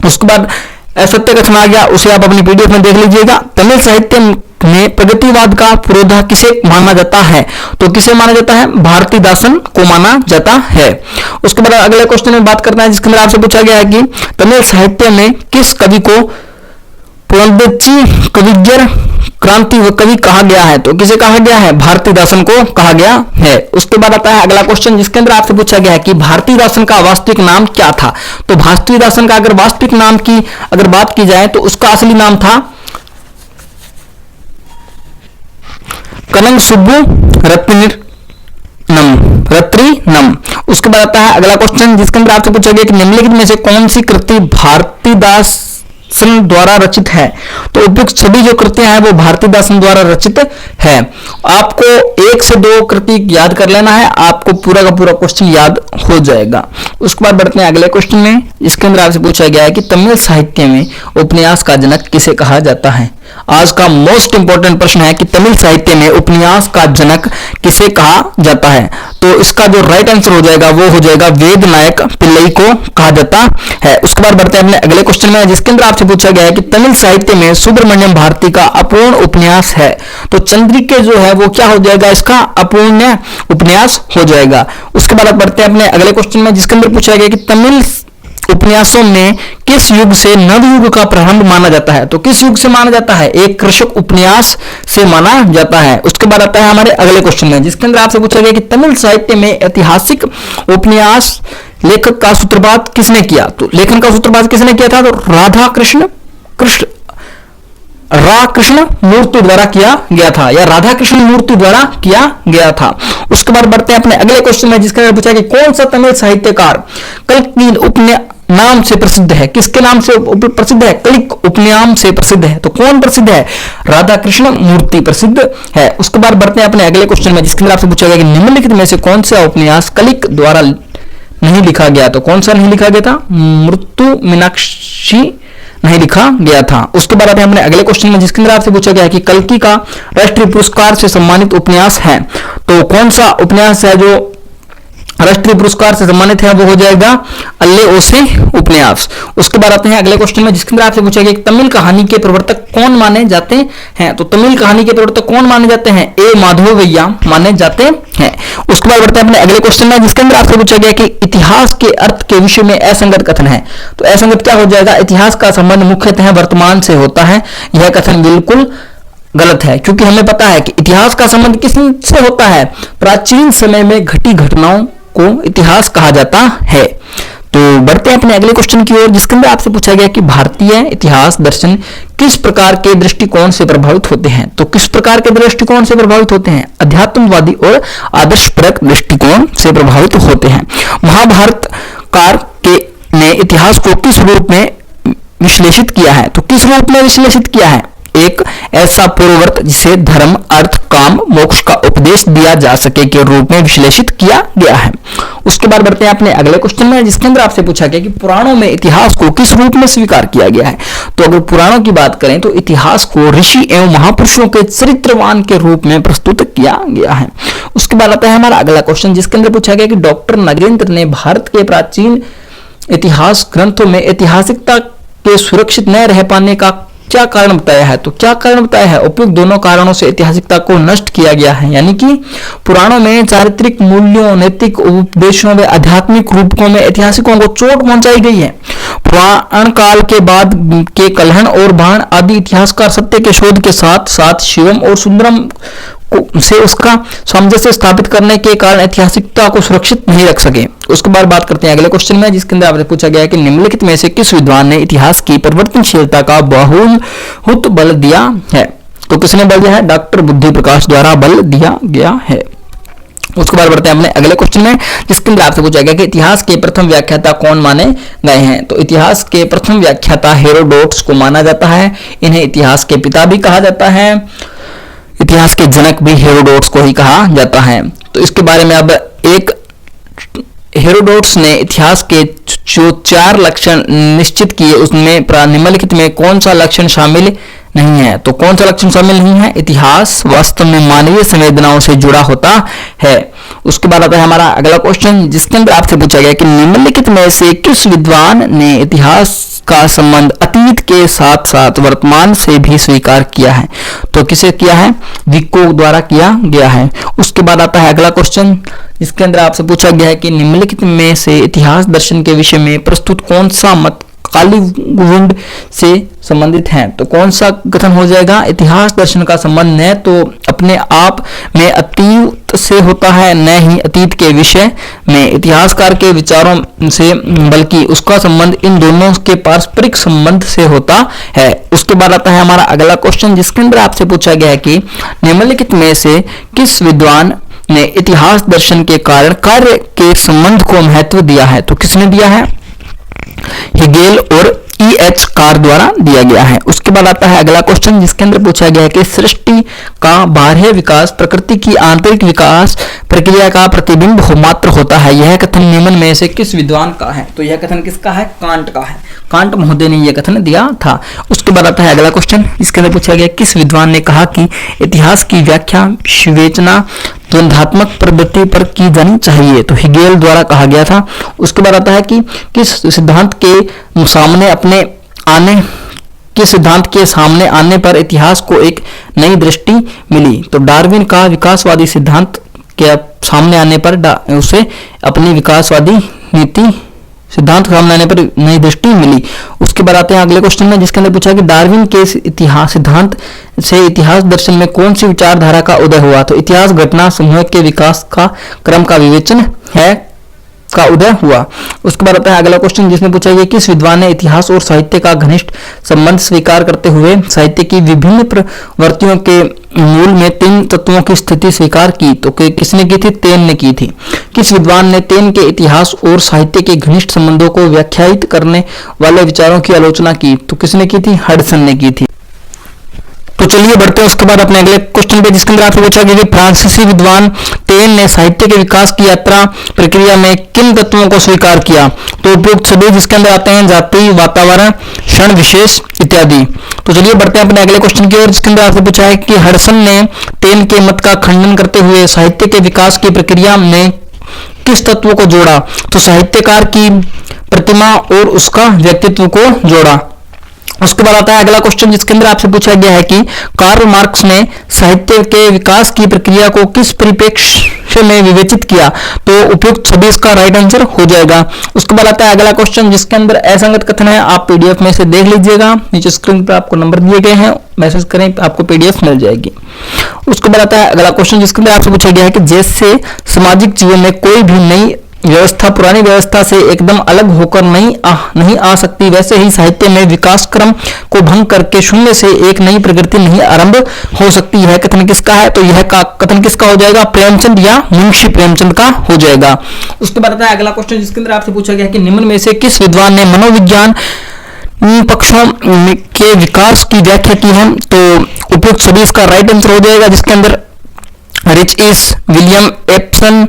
उसके बाद असत्य कथन आ गया, उसे आप अपनी पीडीएफ में देख लीजिएगा। तमिल साहित्य में प्रगतिवाद का पुरोधा किसे माना जाता है? तो किसे माना जाता है? भारतीदासन को माना जाता है। उसके बाद अगले क्वेश्चन में बात करना है, जिसके अंदर आपसे पूछा गया है कि तमिल साहित्य में किस कवि को पुरंदरची कविज्जर क्रांति कवि कहा गया है? तो किसे कहा गया है? भारतीदासन को कहा गया है। उसके बाद आता है अगला क्वेश्चन, जिसके अंदर आपसे पूछा गया है कि भारतीदासन का वास्तविक नाम क्या था? तो भारतीदासन का अगर वास्तविक नाम की अगर बात की जाए तो उसका असली नाम था कनंग सुब्बू रत्रिनम। उसके बाद आता है अगला क्वेश्चन, जिसके अंदर आपसे पूछा गया कि निम्नलिखित में से कौन सी कृति भारतीदासन द्वारा रचित है? तो उपयुक्त सभी जो कृतियां हैं वो भारतीदासन द्वारा रचित है। आपको 1 से 2 कृति याद कर लेना है, आपको पूरा का पूरा क्वेश्चन याद हो जाएगा। उसके बाद बढ़ते हैं अगले क्वेश्चन में, इसके अंदर आपसे पूछा गया है कि तमिल साहित्य में उपन्यास का जनक किसे कहा जाता है? आज का मोस्ट इंपॉर्टेंट प्रश्न है कि तमिल साहित्य में उपन्यास का जनक किसे कहा जाता है? तो इसका जो राइट आंसर हो जाएगा वो हो जाएगा वेद नायक पिल्लई को कहा जाता है। उसके बाद बढ़ते हैं अपने अगले क्वेश्चन में, जिसके अंदर आपसे पूछा गया है कि तमिल साहित्य में सुब्रमण्यम भारती का अपूर्ण उपन्यास है। तो चंद्रिके जो है वो क्या हो जाएगा? इसका अपूर्ण उपन्यास हो जाएगा। उसके बाद बढ़ते हैं अपने अगले क्वेश्चन में, जिसके अंदर पूछा गया कि तमिल उपन्यासों में किस युग से नवयुग का प्रारंभ माना जाता है? तो किस युग से माना जाता है? एक कृषक उपन्यास से माना जाता है। उसके बाद आता है हमारे अगले क्वेश्चन में, जिसके अंदर आपसे पूछा गया कि तमिल साहित्य में ऐतिहासिक उपन्यास लेखक का सूत्रपात किसने किया? तो लेखन का सूत्रपात किसने किया था? तो राधा कृष्ण मूर्ति द्वारा किया गया था, या राधा कृष्ण मूर्ति द्वारा किया गया था। उसके बाद बढ़ते हैं अपने अगले क्वेश्चन में, जिसके अंदर पूछा कि कौन सा तमिल साहित्यकार कल्कि उपन्याम से प्रसिद्ध है? किसके नाम से प्रसिद्ध है? कलिक उपन्याम से प्रसिद्ध है। तो कौन प्रसिद्ध है? राधा कृष्ण मूर्ति प्रसिद्ध है। उसके बाद बढ़ते हैं अपने अगले क्वेश्चन में, जिसके अंदर आपसे पूछा गया कि निम्नलिखित में से कौन सा उपन्यास कलिक द्वारा नहीं लिखा गया? तो कौन सा नहीं लिखा गया था? मृत्यु मीनाक्षी नहीं लिखा गया था। उसके बाद आते हैं अपने अगले क्वेश्चन में, जिसके अंदर आपसे पूछा गया है कि कल्कि का राष्ट्रीय पुरस्कार से सम्मानित उपन्यास है। तो कौन सा उपन्यास है जो राष्ट्रीय पुरस्कार से सम्मानित है? वो हो जाएगा अल्ले ओसे उपन्यास। उसके बाद आते हैं अगले क्वेश्चन में, जिसके अंदर आपसे पूछा गया कि तमिल कहानी के प्रवर्तक कौन माने जाते हैं? तो तमिल कहानी के प्रवर्तक कौन माने जाते हैं? ए माधवैया माने जाते हैं। उसके बाद बढ़ते हैं अपने अगले क्वेश्चन में, जिसके अंदर आपसे पूछा गया कि इतिहास के अर्थ के विषय में असंगत कथन है। तो असंगत क्या हो जाएगा? इतिहास का संबंध मुख्यतः वर्तमान से होता है। यह कथन बिल्कुल गलत है, क्योंकि हमें पता है कि इतिहास का संबंध किससे होता है? प्राचीन समय में घटी घटनाओं को इतिहास कहा जाता है। तो बढ़ते हैं अपने अगले क्वेश्चन की ओर, जिसके अंदर आपसे पूछा गया कि भारतीय इतिहास दर्शन किस प्रकार के दृष्टिकोण से प्रभावित होते हैं? तो किस प्रकार के दृष्टिकोण से प्रभावित होते हैं? अध्यात्मवादी और आदर्शपरक दृष्टिकोण से प्रभावित होते हैं। महाभारतकार ने इतिहास को किस रूप में विश्लेषित किया है? तो किस रूप में विश्लेषित किया है? एक ऐसा पूर्ववर्त जिसे धर्म, अर्थ, काम, मोक्ष का उपदेश दिया जा सके के रूप में विश्लेषित किया गया है। उसके बाद बढ़ते हैं अपने अगले क्वेश्चन में, जिसके अंदर आपसे पूछा गया कि पुराणों में इतिहास को किस रूप में स्वीकार किया गया है? तो अगर पुराणों की बात करें तो इतिहास को ऋषि एवं महापुरुषों के चरित्रवान के रूप में प्रस्तुत किया गया है। उसके बाद आता है हमारा अगला क्वेश्चन, जिसके अंदर पूछा गया कि डॉक्टर नगेंद्र ने भारत के प्राचीन इतिहास ग्रंथों में ऐतिहासिकता के सुरक्षित न रह पाने का क्या कारण बताया है? तो क्या कारण बताया है? उपयुक्त दोनों कारणों से ऐतिहासिकता को नष्ट किया गया है, यानी कि पुराणों में चारित्रिक मूल्यों, नैतिक उपदेशों व आध्यात्मिक रूपकों में ऐतिहासिकों को चोट पहुंचाई गई है। पुराण काल के बाद के कलहन और बाण आदि इतिहासकार सत्य के शोध के साथ साथ शिवम और सुंदरम से उसका सामंजस्य स्थापित करने के कारण ऐतिहासिकता को सुरक्षित नहीं रख सके। उसके बाद बात करते हैं अगले क्वेश्चन में, जिसके अंदर आपसे पूछा गया है कि निम्नलिखित में से किस विद्वान ने इतिहास की परिवर्तनशीलता का बहुल बल दिया है। तो किसने बल दिया है? डॉक्टर बुद्धि प्रकाश द्वारा बल दिया गया है। उसके बाद बढ़ते हैं अपने अगले क्वेश्चन में, जिसके अंदर आपसे पूछा गया कि इतिहास के प्रथम व्याख्याता कौन माने गए हैं। तो इतिहास के प्रथम व्याख्याता हेरोडोटस को माना जाता है। इन्हें इतिहास के पिता भी कहा जाता है, इतिहास के जनक भी हेरोडोटस को ही कहा जाता है। तो इसके बारे में अब एक हेरोडोटस ने इतिहास के जो 4 लक्षण निश्चित किए उसमें निम्नलिखित में कौन सा लक्षण शामिल नहीं है। तो कौन सा लक्षण शामिल नहीं है? इतिहास वास्तव में मानवीय संवेदनाओं से जुड़ा होता है। उसके बाद आता है हमारा अगला क्वेश्चन, जिसके अंदर आपसे पूछा गया कि निम्नलिखित में से किस विद्वान ने इतिहास का संबंध अतीत के साथ साथ वर्तमान से भी स्वीकार किया है। तो किसे किया है? विको द्वारा किया गया है। उसके बाद आता है अगला क्वेश्चन, जिसके अंदर आपसे पूछा गया है कि निम्नलिखित में से इतिहास दर्शन के विषय में प्रस्तुत कौन सा मत कालीवुंड से संबंधित है। तो कौन सा कथन हो जाएगा? इतिहास दर्शन का संबंध न तो अपने आप में अतीत से होता है, न ही अतीत के विषय में इतिहासकार के विचारों से, बल्कि उसका संबंध इन दोनों के पारस्परिक संबंध से होता है। उसके बाद आता है हमारा अगला क्वेश्चन, जिसके अंदर आपसे पूछा गया है कि निम्नलिखित में से किस विद्वान ने इतिहास दर्शन के कारण कार्य के संबंध को महत्व दिया है। तो किसने दिया है? हेगेल और E.H. कार द्वारा दिया गया है। उसके बाद आता है अगला क्वेश्चन, जिसके अंदर पूछा गया है कि सृष्टि का बाह्य विकास प्रकृति की आंतरिक विकास प्रक्रिया का प्रतिबिंब मात्र होता है। यह कथन निम्न में से किस विद्वान का है? तो यह कथन किसका है? कांट का है। कांट महोदय ने यह कथन दिया था। उसके बाद आता है अगला क्वेश्चन, जिसके अंदर पूछा गया किस विद्वान ने कहा कि इतिहास की व्याख्या विवेचना द्वंद्वात्मक प्रवृत्ति पर की जानी चाहिए। तो हेगेल द्वारा कहा गया था। उसके बाद आता है कि किस सिद्धांत के सामने आने पर इतिहास को एक नई दृष्टि मिली। तो डार्विन का विकासवादी सिद्धांत के सामने आने पर उसे अपनी विकासवादी नीति सिद्धांत सामने आने पर नई दृष्टि मिली। उसके बाद आते हैं अगले क्वेश्चन में, जिसके अंदर पूछा कि डार्विन के इतिहास सिद्धांत से इतिहास दर्शन में कौन सी विचारधारा का उदय हुआ। तो इतिहास घटना समूह के विकास का क्रम का विवेचन है का उदय हुआ। उसके बाद आता है अगला क्वेश्चन, जिसमें पूछा गया किस विद्वान ने इतिहास और साहित्य का घनिष्ठ संबंध स्वीकार करते हुए साहित्य की विभिन्न प्रवृत्तियों के मूल में 3 तत्वों की स्थिति स्वीकार की। तो किसने की थी? तेन ने की थी। किस विद्वान ने तेन के इतिहास और साहित्य के घनिष्ठ संबंधों को व्याख्यायित करने वाले विचारों की आलोचना की। तो किसने की थी? हडसन ने की थी। तो चलिए बढ़ते हैं उसके बाद अपने अगले क्वेश्चन पे, जिसके अंदर आपसे पूछा गया कि फ्रांसीसी विद्वान तेन ने साहित्य के विकास की यात्रा प्रक्रिया में किन तत्वों को स्वीकार किया। तो उपयुक्त सभी जिसके अंदर आते हैं जाति, वातावरण, क्षण विशेष इत्यादि। तो चलिए बढ़ते हैं अपने अगले क्वेश्चन की ओर, जिसके अंदर आपसे पूछा है कि हडसन ने तेन के मत का खंडन करते हुए साहित्य के विकास की प्रक्रिया में किस तत्व को जोड़ा। तो साहित्यकार की प्रतिमा और उसका व्यक्तित्व को जोड़ा। उसके बाद आता है अगला क्वेश्चन, जिसके अंदर आपसे पूछा गया है कि कार्ल मार्क्स ने साहित्य के विकास की प्रक्रिया को किस परिप्रेक्ष्य में विवेचित किया। तो उपयुक्त सभी इसका राइट आंसर हो जाएगा। उसके बाद आता है अगला क्वेश्चन, जिसके अंदर असंगत कथन है। आप पीडीएफ में से देख लीजिएगा, नीचे स्क्रीन पर आपको नंबर दिए गए हैं, मैसेज करें, आपको पीडीएफ मिल जाएगी। उसके बाद आता है अगला क्वेश्चन, जिसके अंदर आपसे पूछा गया है कि जैसे सामाजिक जीवन में कोई भी नई व्यवस्था पुरानी व्यवस्था से एकदम अलग होकर नहीं आ सकती, वैसे ही साहित्य में विकास क्रम को भंग करके शून्य से एक नई प्रगति नहीं आरंभ हो सकती। यह कथन किसका है? तो यह कथन किसका हो जाएगा? प्रेमचंद या मुंशी प्रेमचंद का हो जाएगा। उसके बाद आता है अगला क्वेश्चन, जिसके अंदर आपसे पूछा गया कि निम्न में से किस विद्वान ने मनोविज्ञान पक्षों के विकास की व्याख्या की है। तो उपयुक्त सभी इसका राइट आंसर हो जाएगा, जिसके अंदर रिचइस, विलियम एप्सन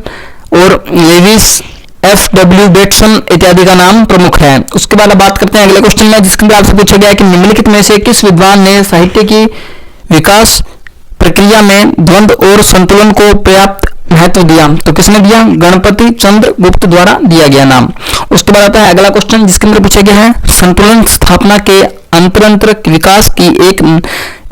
और लेविस F.W. बेटसन इत्यादि का नाम प्रमुख है। उसके बाद अब बात करते हैं अगले क्वेश्चन में, जिसके अंदर आपसे पूछा गया है कि निम्नलिखित में से किस विद्वान ने साहित्य की विकास प्रक्रिया में द्वंद्व और संतुलन को पर्याप्त महत्व दिया। तो किसने दिया? गणपति चंद्र गुप्त द्वारा दिया गया नाम। उसके बाद आता है अगला क्वेश्चन, जिसके अंदर पूछा गया है संतुलन स्थापना के अंतरंतर विकास की एक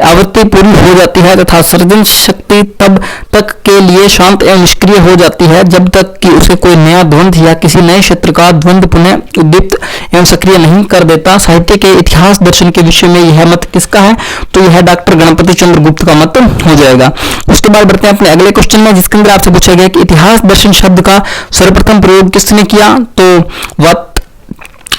आवृत्ति पूरी हो जाती है तथा सृजन शक्ति तब तक के लिए शांत एवं निष्क्रिय हो जाती है जब तक कि उसे कोई नया द्वंद्व या किसी नए क्षेत्र का द्वंद्व पुनः उद्दीप्त एवं सक्रिय नहीं कर देता। साहित्य के इतिहास दर्शन के विषय में यह मत किसका है? तो यह डॉक्टर गणपति चंद्र गुप्त का मत हो जाएगा। उसके बाद बढ़ते हैं अपने अगले क्वेश्चन में, जिसके अंदर आपसे पूछा गया कि इतिहास दर्शन शब्द का सर्वप्रथम प्रयोग किसने किया? तो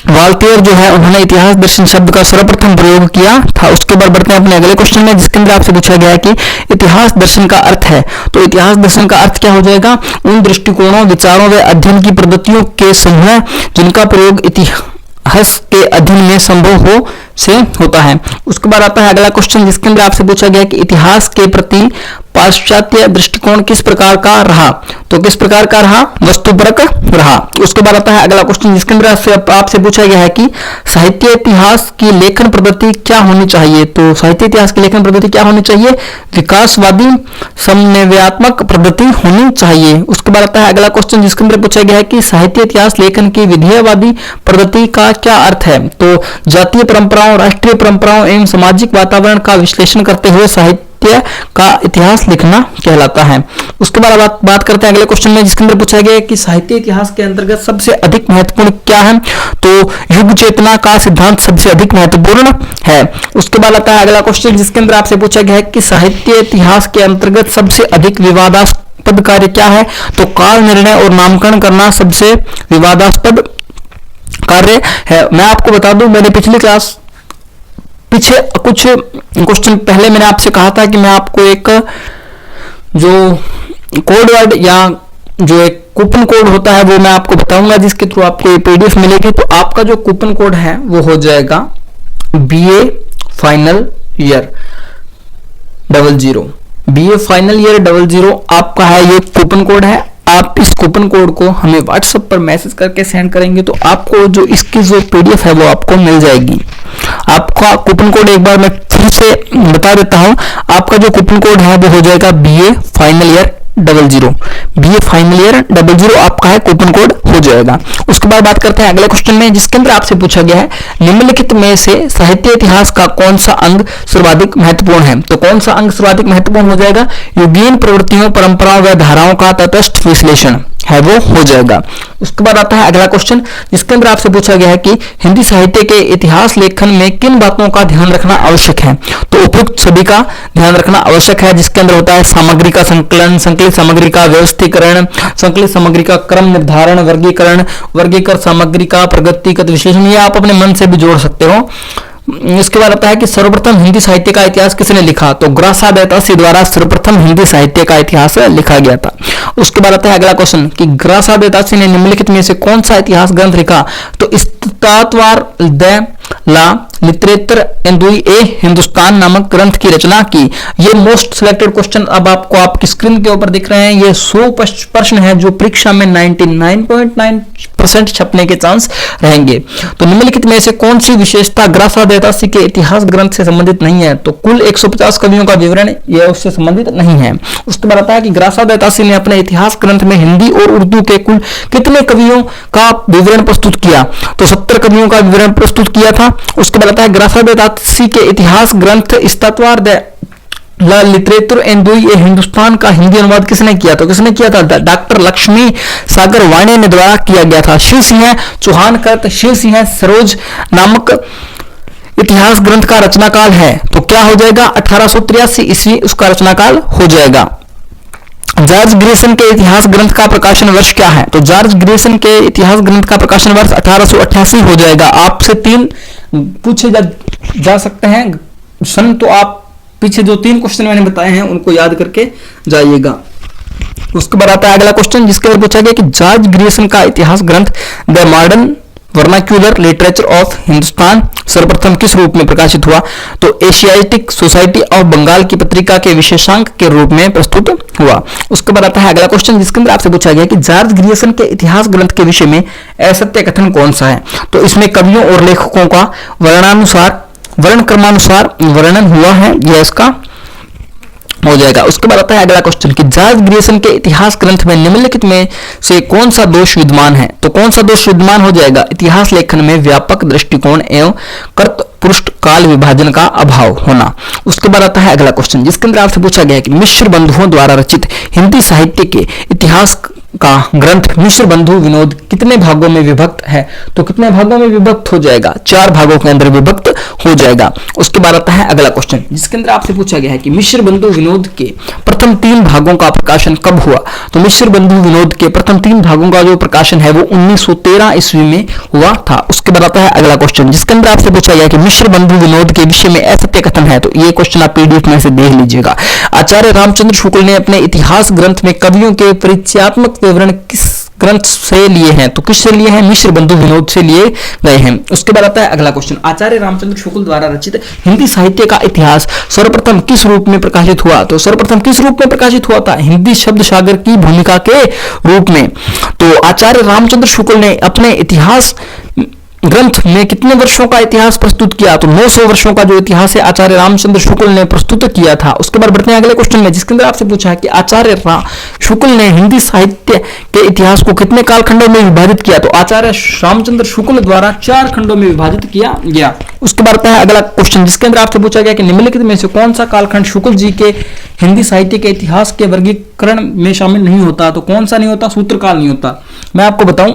वाल्तेयर जो है उन्होंने इतिहास दर्शन शब्द का सर्वप्रथम प्रयोग किया था। उसके बाद बढ़ते हैं अपने अगले क्वेश्चन में, जिसके अंदर आपसे पूछा गया है कि इतिहास दर्शन का अर्थ है। तो इतिहास दर्शन का अर्थ क्या हो जाएगा? उन दृष्टिकोणों, विचारों व अध्ययन की पद्धतियों के समूह जिनका प्रयोग इतिहास के अध्ययन में संभव हो से होता है। उसके बाद आता है अगला क्वेश्चन, जिसके अंदर आपसे पूछा गया कि इतिहास के प्रति पाश्चात्य दृष्टिकोण किस प्रकार का रहा? तो किस प्रकार का रहा? वस्तुपरक रहा। उसके बाद आता है अगला क्वेश्चन, जिसके अंदर आपसे पूछा गया है कि साहित्य इतिहास की लेखन पद्धति क्या होनी चाहिए? तो साहित्य इतिहास की लेखन पद्धति क्या होनी चाहिए? विकासवादी समन्वयात्मक पद्धति होनी चाहिए। उसके बाद आता है अगला क्वेश्चन, जिसके अंदर पूछा गया है कि साहित्य इतिहास लेखन की विधेयवादी पद्धति का क्या अर्थ है? तो जातीय परंपराओं, राष्ट्रीय परंपराओं एवं सामाजिक वातावरण का विश्लेषण करते हुए साहित्य का इतिहास लिखना कहलाता है। उसके बाद बात करते हैं अगले क्वेश्चन में, जिसके अंदर पूछा गया है कि साहित्य इतिहास के अंतर्गत सबसे अधिक महत्वपूर्ण क्या है? तो युग चेतना का सिद्धांत सबसे अधिक महत्वपूर्ण है। उसके बाद आता है अगला क्वेश्चन, जिसके अंदर आपसे पूछा गया है कि साहित्य इतिहास के अंतर्गत सबसे अधिक विवादास्पद कार्य क्या है? तो काल निर्णय और नामकरण करना सबसे विवादास्पद कार्य है। मैं आपको बता दूं, मैंने पीछे कुछ क्वेश्चन पहले मैंने आपसे कहा था कि मैं आपको एक जो कोड वर्ड या जो एक कूपन कोड होता है वो मैं आपको बताऊंगा, जिसके थ्रू आपको ये पीडीएफ मिलेगी। तो आपका जो कूपन कोड है वो हो जाएगा BA final year 00। BA final year 00 आपका है, ये कूपन कोड है। आप इस कूपन कोड को हमें व्हाट्सएप पर मैसेज करके सेंड करेंगे तो आपको जो इसकी जो पीडीएफ है वो आपको मिल जाएगी। आपका कूपन कोड एक बार मैं फिर से बता देता हूं, आपका जो कूपन कोड है वो हो जाएगा BA final year 00। BA final year 00 आपका है कूपन कोड हो जाएगा। उसके बाद बात करते हैं अगले क्वेश्चन में, जिसके अंदर आपसे पूछा गया है निम्नलिखित में से साहित्य इतिहास का कौन सा अंग सर्वाधिक महत्वपूर्ण है? तो कौन सा अंग सर्वाधिक महत्वपूर्ण हो जाएगा? युगीन प्रवृत्तियों, परंपराओं व धाराओं का तटस्थ विश्लेषण है वो हो जाएगा। उसके बाद आता है अगला क्वेश्चन, जिसके अंदर आपसे पूछा गया है कि हिंदी साहित्य के इतिहास लेखन में किन बातों का ध्यान रखना आवश्यक है? तो उपयुक्त सभी का ध्यान रखना आवश्यक है, जिसके अंदर होता है सामग्री का संकलन, संकलित सामग्री का व्यवस्थीकरण, संकलित सामग्री का क्रम निर्धारण, वर्गीकरण, वर्गीकृत सामग्री का प्रगतिगत विश्लेषण। ये आप अपने मन से भी जोड़ सकते हो। इसके बाद आता है कि सर्वप्रथम हिंदी साहित्य का इतिहास किसने लिखा? तो ग्रासा दैतासी द्वारा सर्वप्रथम हिंदी साहित्य का इतिहास लिखा गया था। उसके बाद आता है अगला क्वेश्चन कि ग्रासा दैतासी ने निम्नलिखित में से कौन सा इतिहास ग्रंथ लिखा? तो स्तात्वार द ला लिटरेचर इन ए हिंदुस्तान नामक ग्रंथ की रचना की। ये मोस्ट सिलेक्टेड क्वेश्चन अब आपको आपकी स्क्रीन के ऊपर दिख रहे हैं। ये 100 प्रश्न है जो परीक्षा में 99.9% छपने के चांस रहेंगे। तो निम्नलिखित में से कौन सी विशेषता ग्रासा दैतासी के इतिहास ग्रंथ से संबंधित नहीं है? तो कुल 150 कवियों का विवरण यह उससे संबंधित नहीं है। उसके बाद आता है कि ग्रासा दैतासी ने अपने इतिहास ग्रंथ में हिंदी और उर्दू के कुल कितने कवियों का विवरण प्रस्तुत किया? तो 70 कवियों का विवरण प्रस्तुत किया था। उसके बाद आता है ग्रासा दैतासी के इतिहास ग्रंथ स्तात्वार द ला लिटरेचर इन ए हिंदुस्तान का हिंदी अनुवाद किसने किया? तो किसने किया था? डॉक्टर लक्ष्मी सागर वाणी ने द्वारा किया गया था। शिव सिंह चौहान कृत शिव सिंह सरोज नामक इतिहास ग्रंथ का रचनाकाल है। तो क्या हो जाएगा? 1883 ईस्वी उसका रचनाकाल हो जाएगा। जॉर्ज ग्रेसन के इतिहास ग्रंथ का प्रकाशन वर्ष क्या है? तो जॉर्ज ग्रेसन के इतिहास ग्रंथ का प्रकाशन वर्ष 1888 हो जाएगा। आपसे 3 पूछे जा सकते हैं सन, तो आप पीछे जो 3 क्वेश्चन मैंने बताए हैं उनको याद करके जाइएगा। उसके बाद आता है अगला क्वेश्चन, जिसके अंदर पूछा गया कि जॉर्ज ग्रेसन का इतिहास ग्रंथ the modern vernacular literature of Hindustan सर्वप्रथम किस रूप में प्रकाशित हुआ? तो एशियाटिक सोसाइटी ऑफ बंगाल की पत्रिका के विशेषांक के रूप में प्रस्तुत हुआ। उसके बाद आता है अगला क्वेश्चन, जिसके अंदर आपसे पूछा गया कि जॉर्ज ग्रेसन के इतिहास ग्रंथ के विषय में असत्य कथन कौन सा है? तो इसमें कवियों और लेखकों का वर्ण क्रमानुसार वर्णन हुआ है, यह इसका हो जाएगा। उसके बाद आता है अगला क्वेश्चन कि जॉर्ज ग्रेसन के इतिहास ग्रंथ में निम्नलिखित में से कौन सा दोष विद्यमान है? तो कौन सा दोष विद्यमान हो जाएगा? इतिहास लेखन में व्यापक दृष्टिकोण एवं कर्त पृष्ठ काल विभाजन का अभाव होना। उसके बाद आता है अगला क्वेश्चन, जिसके अंदर आपसे पूछा गया कि मिश्र बंधुओं द्वारा रचित हिंदी साहित्य के इतिहास का ग्रंथ मिश्र बंधु विनोद कितने भागों में विभक्त है? तो कितने भागों में विभक्त हो जाएगा? 4 भागों के अंदर विभक्त हो जाएगा। उसके बाद आता है अगला क्वेश्चन, जिसके अंदर आपसे पूछा गया है कि मिश्र बंधु विनोद के प्रथम 3 भागों का प्रकाशन कब हुआ? तो मिश्र बंधु विनोद के प्रथम 3 भागों का जो प्रकाशन है वो 1913 ईस्वी में हुआ था। उसके बाद आता है अगला क्वेश्चन, जिसके अंदर आपसे पूछा गया कि मिश्र बंधु विनोद के विषय में असत्य कथन है। तो ये क्वेश्चन आप पीडीएफ में से देख लीजिएगा। आचार्य रामचंद्र शुक्ल ने अपने इतिहास ग्रंथ में कवियों के परिचयात्मक विवरण किस ग्रंथ से लिए हैं? तो किससे लिए हैं? मिश्र बंधु विनोद से लिए गए हैं। उसके बाद आता है अगला क्वेश्चन, आचार्य रामचंद्र शुक्ल द्वारा रचित हिंदी साहित्य का इतिहास सर्वप्रथम किस रूप में प्रकाशित हुआ? तो सर्वप्रथम किस रूप में प्रकाशित हुआ था? हिंदी शब्द सागर की भूमिका के रूप में। तो आचार्य रामचंद्र शुक्ल ने अपने इतिहास ग्रंथ में कितने वर्षों का इतिहास प्रस्तुत किया? तो 900 वर्षों का जो इतिहास है आचार्य रामचंद्र शुक्ल ने प्रस्तुत किया था। उसके बाद बढ़ते हैं अगले क्वेश्चन में, जिसके अंदर आपसे पूछा है कि आचार्य शुक्ल ने हिंदी साहित्य के इतिहास को कितने कालखंडों में विभाजित किया? तो आचार्य रामचंद्र शुक्ल द्वारा 4 खंडों में विभाजित किया गया। उसके बाद आता है अगला क्वेश्चन, जिसके अंदर आपसे पूछा गया कि निम्नलिखित में से कौन सा कालखंड शुक्ल जी के हिंदी साहित्य के इतिहास के वर्गीकरण में शामिल नहीं होता? तो कौन सा नहीं होता? सूत्रकाल नहीं होता। मैं आपको बताऊं,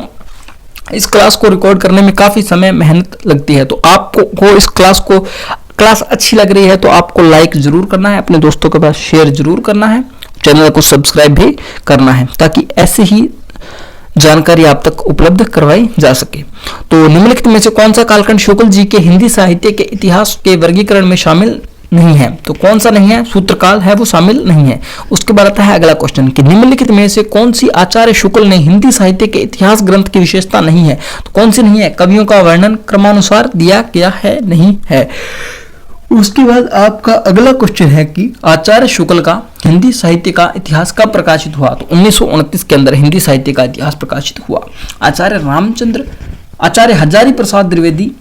इस क्लास को रिकॉर्ड करने में काफी समय मेहनत लगती है, तो आपको इस क्लास अच्छी लग रही है तो आपको लाइक जरूर करना है, अपने दोस्तों के पास शेयर जरूर करना है, चैनल को सब्सक्राइब भी करना है, ताकि ऐसे ही जानकारी आप तक उपलब्ध करवाई जा सके। तो निम्नलिखित में से कौन सा कालखंड शुक्ल जी के हिंदी साहित्य के इतिहास के वर्गीकरण में शामिल नहीं है? तो कौन सा नहीं है? सूत्रकाल है वो शामिल नहीं है। उसके बाद आता है अगला क्वेश्चन कि निम्नलिखित में से कौन सी आचार्य शुक्ल ने हिंदी साहित्य के इतिहास ग्रंथ की विशेषता नहीं है? तो कौन सी नहीं है? कवियों का वर्णन क्रमानुसार दिया गया है, नहीं है। उसके बाद आपका अगला क्वेश्चन है कि आचार्य शुक्ल का हिंदी साहित्य का इतिहास कब प्रकाशित हुआ? तो 1929 के अंदर हिंदी साहित्य का इतिहास प्रकाशित हुआ। आचार्य हजारी प्रसाद द्विवेदी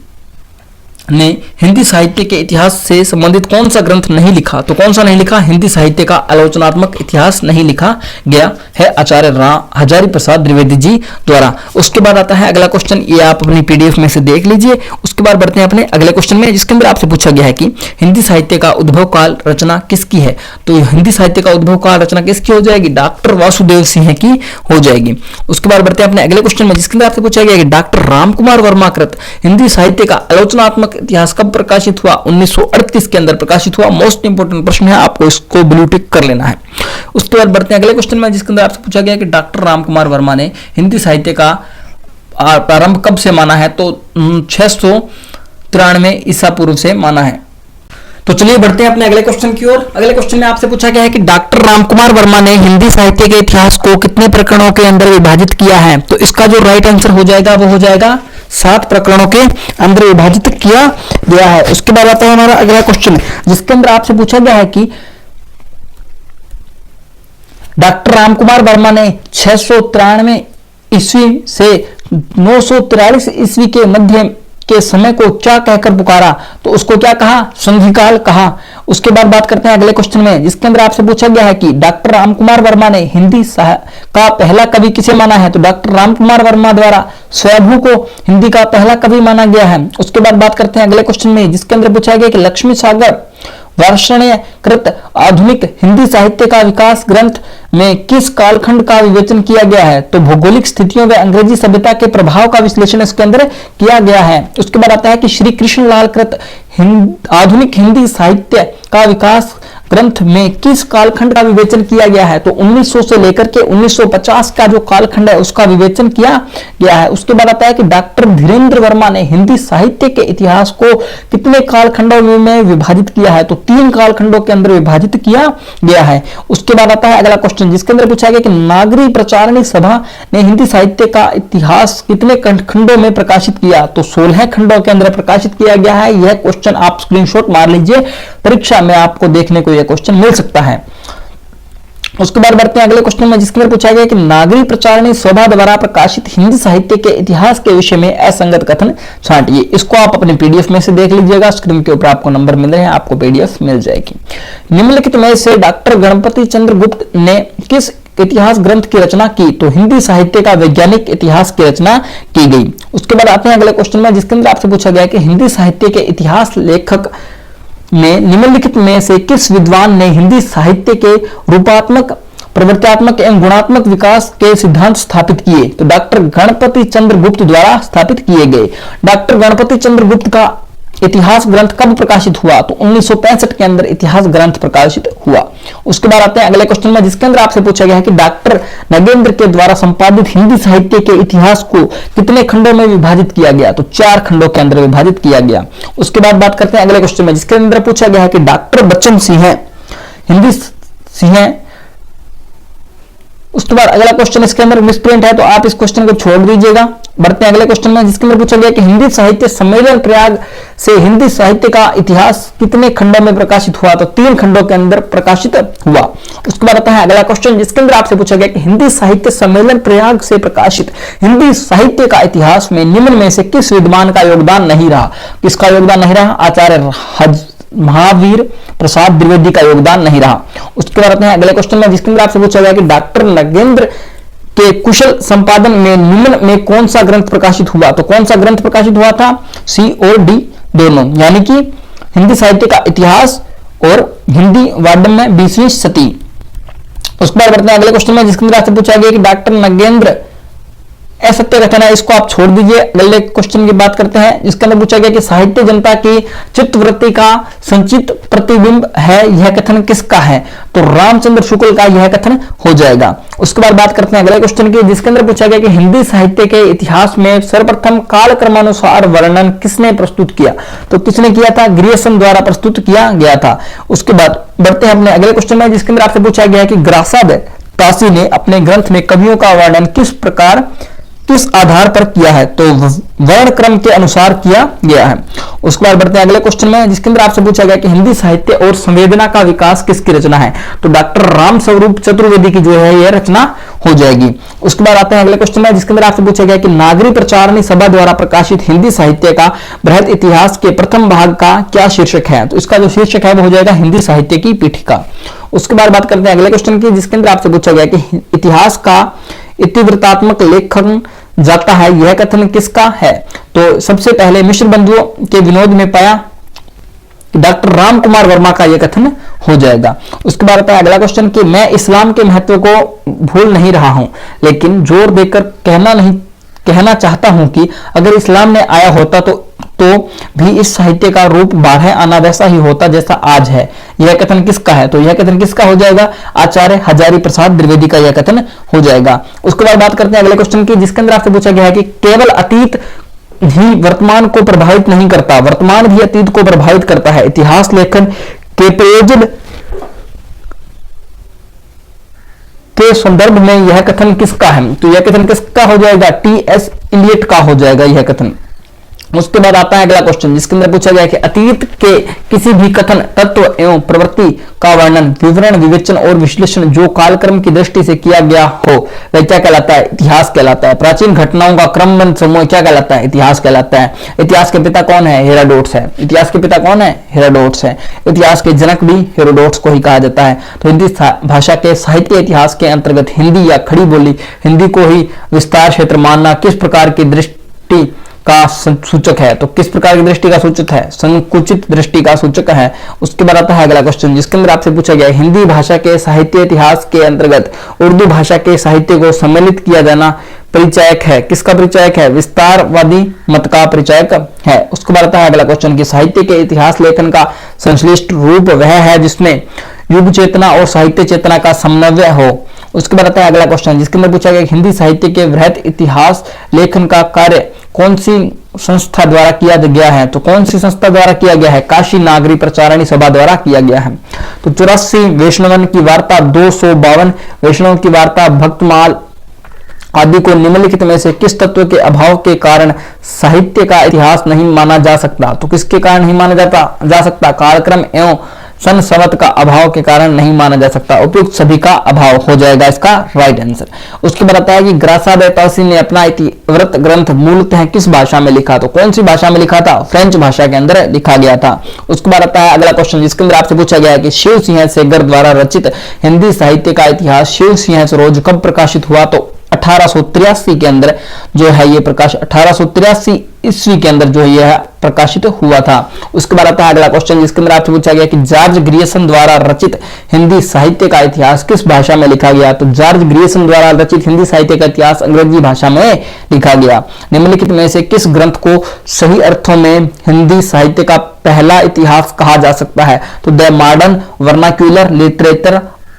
ने हिंदी साहित्य के इतिहास से संबंधित कौन सा ग्रंथ नहीं लिखा? तो कौन सा नहीं लिखा? हिंदी साहित्य का आलोचनात्मक इतिहास नहीं लिखा गया है आचार्य हजारी प्रसाद द्विवेदी जी द्वारा। उसके बाद आता है अगला क्वेश्चन, ये आप अपनी पीडीएफ में से देख लीजिए। उसके बाद बढ़ते हैं अपने अगले क्वेश्चन में, जिसके अंदर आपसे पूछा गया है कि हिंदी साहित्य का उद्भव काल रचना किसकी है? तो हिंदी साहित्य का उद्भव काल रचना किसकी हो जाएगी? डॉक्टर वासुदेव सिंह की हो जाएगी। उसके बाद बढ़ते हैं अपने अगले क्वेश्चन में, जिसके अंदर आपसे पूछा गया कि डॉक्टर रामकुमार वर्मा कृत हिंदी साहित्य का आलोचनात्मक इतिहास कब प्रकाशित हुआ? 1938 के अंदर प्रकाशित हुआ। मोस्ट इंपोर्टेंट प्रश्न है, आपको इसको ब्लू टिक कर लेना है। उसके बाद बढ़ते हैं अगले क्वेश्चन में, जिसके अंदर आपसे पूछा गया कि डॉक्टर रामकुमार वर्मा ने हिंदी साहित्य का प्रारंभ कब से माना है? तो 693 ईसा पूर्व से माना है। तो चलिए बढ़ते हैं अपने अगले क्वेश्चन की ओर। अगले क्वेश्चन में आपसे पूछा गया है कि डॉक्टर रामकुमार वर्मा ने हिंदी साहित्य के इतिहास को कितने प्रकरणों के अंदर विभाजित किया है? तो इसका जो राइट आंसर हो जाएगा वो हो जाएगा 7 प्रकरणों के अंदर विभाजित किया गया है। उसके बाद आता है हमारा अगला क्वेश्चन, जिसके अंदर आपसे पूछा गया है कि डॉक्टर रामकुमार वर्मा ने 693 ईस्वी से 943 ईस्वी के मध्य के समय को क्या कहकर पुकारा? तो उसको क्या कहा? संधिकाल कहा। उसके बाद बात करते हैं अगले क्वेश्चन में, जिसके अंदर आपसे पूछा गया है कि डॉक्टर रामकुमार वर्मा ने हिंदी का पहला कवि किसे माना है? तो डॉक्टर रामकुमार वर्मा द्वारा स्वयंभू को हिंदी का पहला कवि माना गया है। उसके बाद बात करते हैं अगले क्वेश्चन में, जिसके अंदर पूछा गया कि लक्ष्मी सागर वार्षण्यकृत आधुनिक हिंदी साहित्य का विकास ग्रंथ में किस कालखंड का विवेचन किया गया है? तो भौगोलिक स्थितियों व अंग्रेजी सभ्यता के प्रभाव का विश्लेषण इसके अंदर किया गया है। उसके बाद आता है कि श्री कृष्ण लाल कृत आधुनिक हिंदी साहित्य का विकास ग्रंथ में किस कालखंड का विवेचन किया गया है? तो 1900 से लेकर के 1950 का जो कालखंड है उसका विवेचन किया गया है। उसके बाद आता है कि डॉक्टर धीरेन्द्र वर्मा ने हिंदी साहित्य के इतिहास को कितने कालखंडों में विभाजित किया है? तो 3 कालखंडों के अंदर विभाजित किया गया है। उसके बाद आता है अगला क्वेश्चन, जिसके अंदर पूछा गया कि नागरी प्रचारणी सभा ने हिंदी साहित्य का इतिहास कितने खंडों में प्रकाशित किया? तो 16 खंडों के अंदर प्रकाशित किया गया है। यह क्वेश्चन आप स्क्रीनशॉट मार लीजिए, परीक्षा में आपको देखने को यह क्वेश्चन मिल सकता है। उसके बाद बढ़ते हैं अगले क्वेश्चन में, जिसके अंदर पूछा गया कि नागरी प्रचारणी सभा द्वारा प्रकाशित हिंदी साहित्य के इतिहास के विषय में असंगत कथन छांटिए। इसको आप अपने पीडीएफ में से देख लीजिएगा, स्क्रीन के ऊपर आपको नंबर मिल रहे हैं, आपको पीडीएफ मिल जाएगी। निम्नलिखित में से डॉक्टर गणपति चंद्र गुप्त ने किस इतिहास ग्रंथ की रचना की? तो हिंदी साहित्य का वैज्ञानिक इतिहास की रचना की गई। उसके बाद आते हैं अगले क्वेश्चन में, जिसके अंदर आपसे पूछा गया कि हिंदी साहित्य के इतिहास लेखक ने निम्नलिखित में से किस विद्वान ने हिंदी साहित्य के रूपात्मक प्रवृत्त्यात्मक एवं गुणात्मक विकास के सिद्धांत स्थापित किए? तो डॉक्टर गणपति चंद्र गुप्त द्वारा स्थापित किए गए। डॉक्टर गणपति चंद्र गुप्त का इतिहास ग्रंथ कब प्रकाशित हुआ? तो 1965 के अंदर इतिहास ग्रंथ प्रकाशित हुआ। उसके बाद आते हैं अगले क्वेश्चन में, जिसके अंदर आपसे पूछा गया है कि डॉक्टर नगेंद्र के द्वारा संपादित हिंदी साहित्य के इतिहास को कितने खंडों में विभाजित किया गया? तो 4 खंडों के अंदर विभाजित किया गया। उसके बाद बात करते हैं अगले क्वेश्चन में, जिसके अंदर पूछा गया है कि डॉक्टर बच्चन सिंह हिंदी सिंह। उसके बाद अगला क्वेश्चन इसके अंदर मिसप्रिंट है, तो आप इस क्वेश्चन को छोड़ दीजिएगा। बढ़ते हैं अगले क्वेश्चन में, जिसके अंदर पूछा गया कि हिंदी साहित्य सम्मेलन प्रयाग से हिंदी साहित्य का इतिहास कितने खंडों में प्रकाशित हुआ? तो 3 खंडों के अंदर प्रकाशित हुआ। उसके बाद आता है अगला क्वेश्चन, जिसके अंदर आपसे पूछा गया कि हिंदी साहित्य सम्मेलन प्रयाग से प्रकाशित हिंदी साहित्य का इतिहास में निम्न में से किस विद्वान का योगदान नहीं रहा? किसका योगदान नहीं रहा? आचार्य महावीर प्रसाद द्विवेदी का योगदान नहीं रहा। उसके बाद आते हैं अगले क्वेश्चन में, जिसके अंदर आपसे पूछा गया कि डॉक्टर नगेंद्र के कुशल संपादन में निम्न में कौन सा ग्रंथ प्रकाशित हुआ? तो कौन सा ग्रंथ प्रकाशित हुआ था? सी और डी दोनों, यानी कि हिंदी साहित्य का इतिहास और हिंदी वाडम में 20वीं सदी। उसके बाद बढ़ते हैं अगले क्वेश्चन में, जिसके अंदर आपसे पूछा गया कि डॉक्टर नगेंद्र असत्य कथन है, इसको आप छोड़ दीजिए। अगले क्वेश्चन की बात करते हैं, जिसके अंदर पूछा गया कि साहित्य जनता की चित्तवृत्ति का संचित प्रतिबिंब है, यह कथन किसका है? तो रामचंद्र शुक्ल का यह कथन हो जाएगा। उसके बाद बात करते हैं अगले क्वेश्चन की, जिसके अंदर पूछा गया कि हिंदी साहित्य के इतिहास में सर्वप्रथम कालक्रमानुसार वर्णन किसने प्रस्तुत किया? तो किसने किया था? ग्रियर्सन द्वारा प्रस्तुत किया गया था। उसके बाद बढ़ते हैं अपने अगले क्वेश्चन में, जिसके अंदर आपसे पूछा गया कि ग्रासाद तासी ने अपने ग्रंथ में कवियों का वर्णन किस आधार पर किया है? तो वर्ण क्रम के अनुसार किया गया है। उसके बाद बढ़ते हैं अगले क्वेश्चन में, जिसके अंदर आपसे पूछा गया कि हिंदी साहित्य और संवेदना का विकास किसकी रचना है? तो डॉक्टर राम स्वरूप चतुर्वेदी की जो है यह रचना हो जाएगी। उसके बाद आते हैं अगले क्वेश्चन में, जिसके अंदर आपसे पूछा गया कि नागरी प्रचारणी सभा द्वारा प्रकाशित हिंदी साहित्य का बृहद इतिहास के प्रथम भाग का क्या शीर्षक है? तो इसका जो शीर्षक है वो हो जाएगा हिंदी साहित्य की पीठिका। उसके बाद बात करते हैं अगले क्वेश्चन की, जिसके अंदर आपसे पूछा गया कि इतिहास का इतिवृत्तात्मक लेखन जाता है, यह कथन किसका है? तो सबसे पहले मिश्र बंधुओं के विनोद में पाया डॉक्टर राम कुमार वर्मा का यह कथन हो जाएगा। उसके बाद आता है अगला क्वेश्चन कि मैं इस्लाम के महत्व को भूल नहीं रहा हूं, लेकिन जोर देकर कहना चाहता हूं कि अगर इस्लाम ने आया होता तो भी इस साहित्य का रूप बारह आना वैसा ही होता जैसा आज है। यह कथन किसका है? तो यह कथन किसका हो जाएगा? आचार्य हजारी प्रसाद द्विवेदी का यह कथन हो जाएगा। उसके बाद बात करते हैं अगले क्वेश्चन की, जिसके अंदर आपसे पूछा गया है कि केवल अतीत ही वर्तमान को प्रभावित नहीं करता, वर्तमान भी अतीत को प्रभावित करता है। इतिहास लेखन के प्रयोजन के संदर्भ में यह कथन किसका है? तो यह कथन किसका हो जाएगा? टी.एस. इलियट का हो जाएगा यह कथन। उसके बाद आता है अगला क्वेश्चन, जिसके अंदर पूछा गया कि अतीत के किसी भी कथन, तत्व एवं प्रवृत्ति का वर्णन, विवरण, विवेचन और विश्लेषण जो कालक्रम की दृष्टि से किया गया हो वह क्या कहलाता है? इतिहास कहलाता है। प्राचीन घटनाओं का क्रमबद्ध समूह क्या कहलाता है? इतिहास कहलाता है। इतिहास के पिता कौन है? हेरोडोटस है। इतिहास के पिता कौन है? हेरोडोटस है। इतिहास के जनक भी हेरोडोटस को ही कहा जाता है। तो हिंदी भाषा के साहित्य इतिहास के अंतर्गत हिंदी या खड़ी बोली हिंदी को ही विस्तार क्षेत्र मानना किस प्रकार की दृष्टि का सूचक है? तो किस प्रकार की दृष्टि का सूचक है? संकुचित दृष्टि का सूचक है। उसके बाद आता है अगला क्वेश्चन, जिसके अंदर आपसे पूछा गया हिंदी भाषा के साहित्य इतिहास के अंतर्गत उर्दू भाषा के साहित्य को सम्मिलित किया जाना परिचायक है। किसका परिचायक है? विस्तारवादी मत का परिचायक है। उसके बाद आता है अगला क्वेश्चन कि साहित्य के इतिहास लेखन का संश्लिष्ट रूप वह है जिसमें युग चेतना और साहित्य चेतना का समन्वय हो। उसके बाद आता है अगला क्वेश्चन, जिसके अंदर पूछा गया हिंदी साहित्य के बृहद इतिहास लेखन का कार्य कौन सी संस्था द्वारा किया गया है? तो कौन सी संस्था द्वारा किया गया है? काशी नागरी प्रचारणी सभा द्वारा किया गया है। तो 84 वैष्णवन की वार्ता, 252 वैष्णव की वार्ता, भक्तमाल आदि को निम्नलिखित में से किस तत्व के अभाव के कारण साहित्य का इतिहास नहीं माना जा सकता? तो किसके कारण नहीं माना जा सकता? कालक्रम एवं संसवत का अभाव के कारण नहीं माना जा सकता। उपयुक्त सभी का अभाव हो जाएगा इसका राइट आंसर। उसके बाद आता है कि ग्रासाद तासी ने अपना इतिवृत्त ग्रंथ मूलतः किस भाषा में लिखा? तो कौन सी भाषा में लिखा था? फ्रेंच भाषा के अंदर लिखा गया था। उसके बाद आता है अगला क्वेश्चन, जिसके अंदर आपसे पूछा गया है कि शिव सिंह सेगर द्वारा रचित हिंदी साहित्य का इतिहास शिव सिंह सरोज कब प्रकाशित हुआ? तो 1883 के अंदर जो है ये प्रकाश 1883 ईस्वी के अंदर जो है यह प्रकाशित हुआ था। उसके बाद आता है अगला क्वेश्चन, जिसके अंदर आपसे पूछा गया कि जॉर्ज ग्रियर्सन द्वारा रचित हिंदी साहित्य का इतिहास किस भाषा में लिखा गया। तो जॉर्ज ग्रियर्सन द्वारा रचित हिंदी साहित्य का इतिहास अंग्रेजी भाषा में लिखा गया। निम्नलिखित में से किस ग्रंथ को सही अर्थों में हिंदी साहित्य का पहला इतिहास कहा जा सकता है। तो the modern vernacular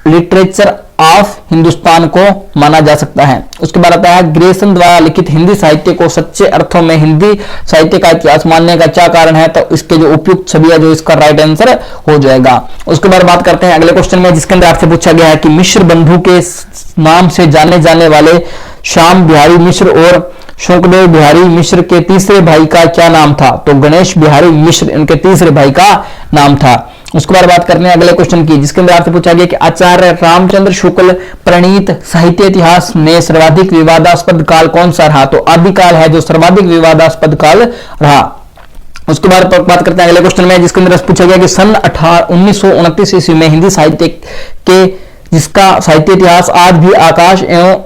literature of Hindustan को माना जा सकता है। उसके बाद आता है ग्रियर्सन द्वारा लिखित हिंदी साहित्य को सच्चे अर्थों में हिंदी साहित्य का इतिहास मानने का क्या कारण है। तो इसके जो उपयुक्त छवि है जो इसका राइट आंसर हो जाएगा। उसके बाद बात करते हैं अगले क्वेश्चन में, जिसके अंदर आपसे पूछा गया है कि मिश्र बंधु के नाम से जाने जाने वाले श्याम बिहारी मिश्र और शुकदेव बिहारी मिश्र के तीसरे भाई का क्या नाम था। तो गणेश बिहारी मिश्र इनके तीसरे भाई का नाम था। उसके बाद बात करते हैं अगले क्वेश्चन की, जिसके अंदर आपसे पूछा गया कि आचार्य रामचंद्र शुक्ल प्रणीत साहित्य इतिहास में सर्वाधिक विवादास्पद काल कौन सा रहा। तो आदिकाल है जो सर्वाधिक विवादास्पद काल रहा। उसके बाद बात करते हैं अगले क्वेश्चन में, जिसके अंदर पूछा गया कि सन 1929 ईस्वी में हिंदी साहित्य के जिसका साहित्य इतिहास आज भी आकाश एवं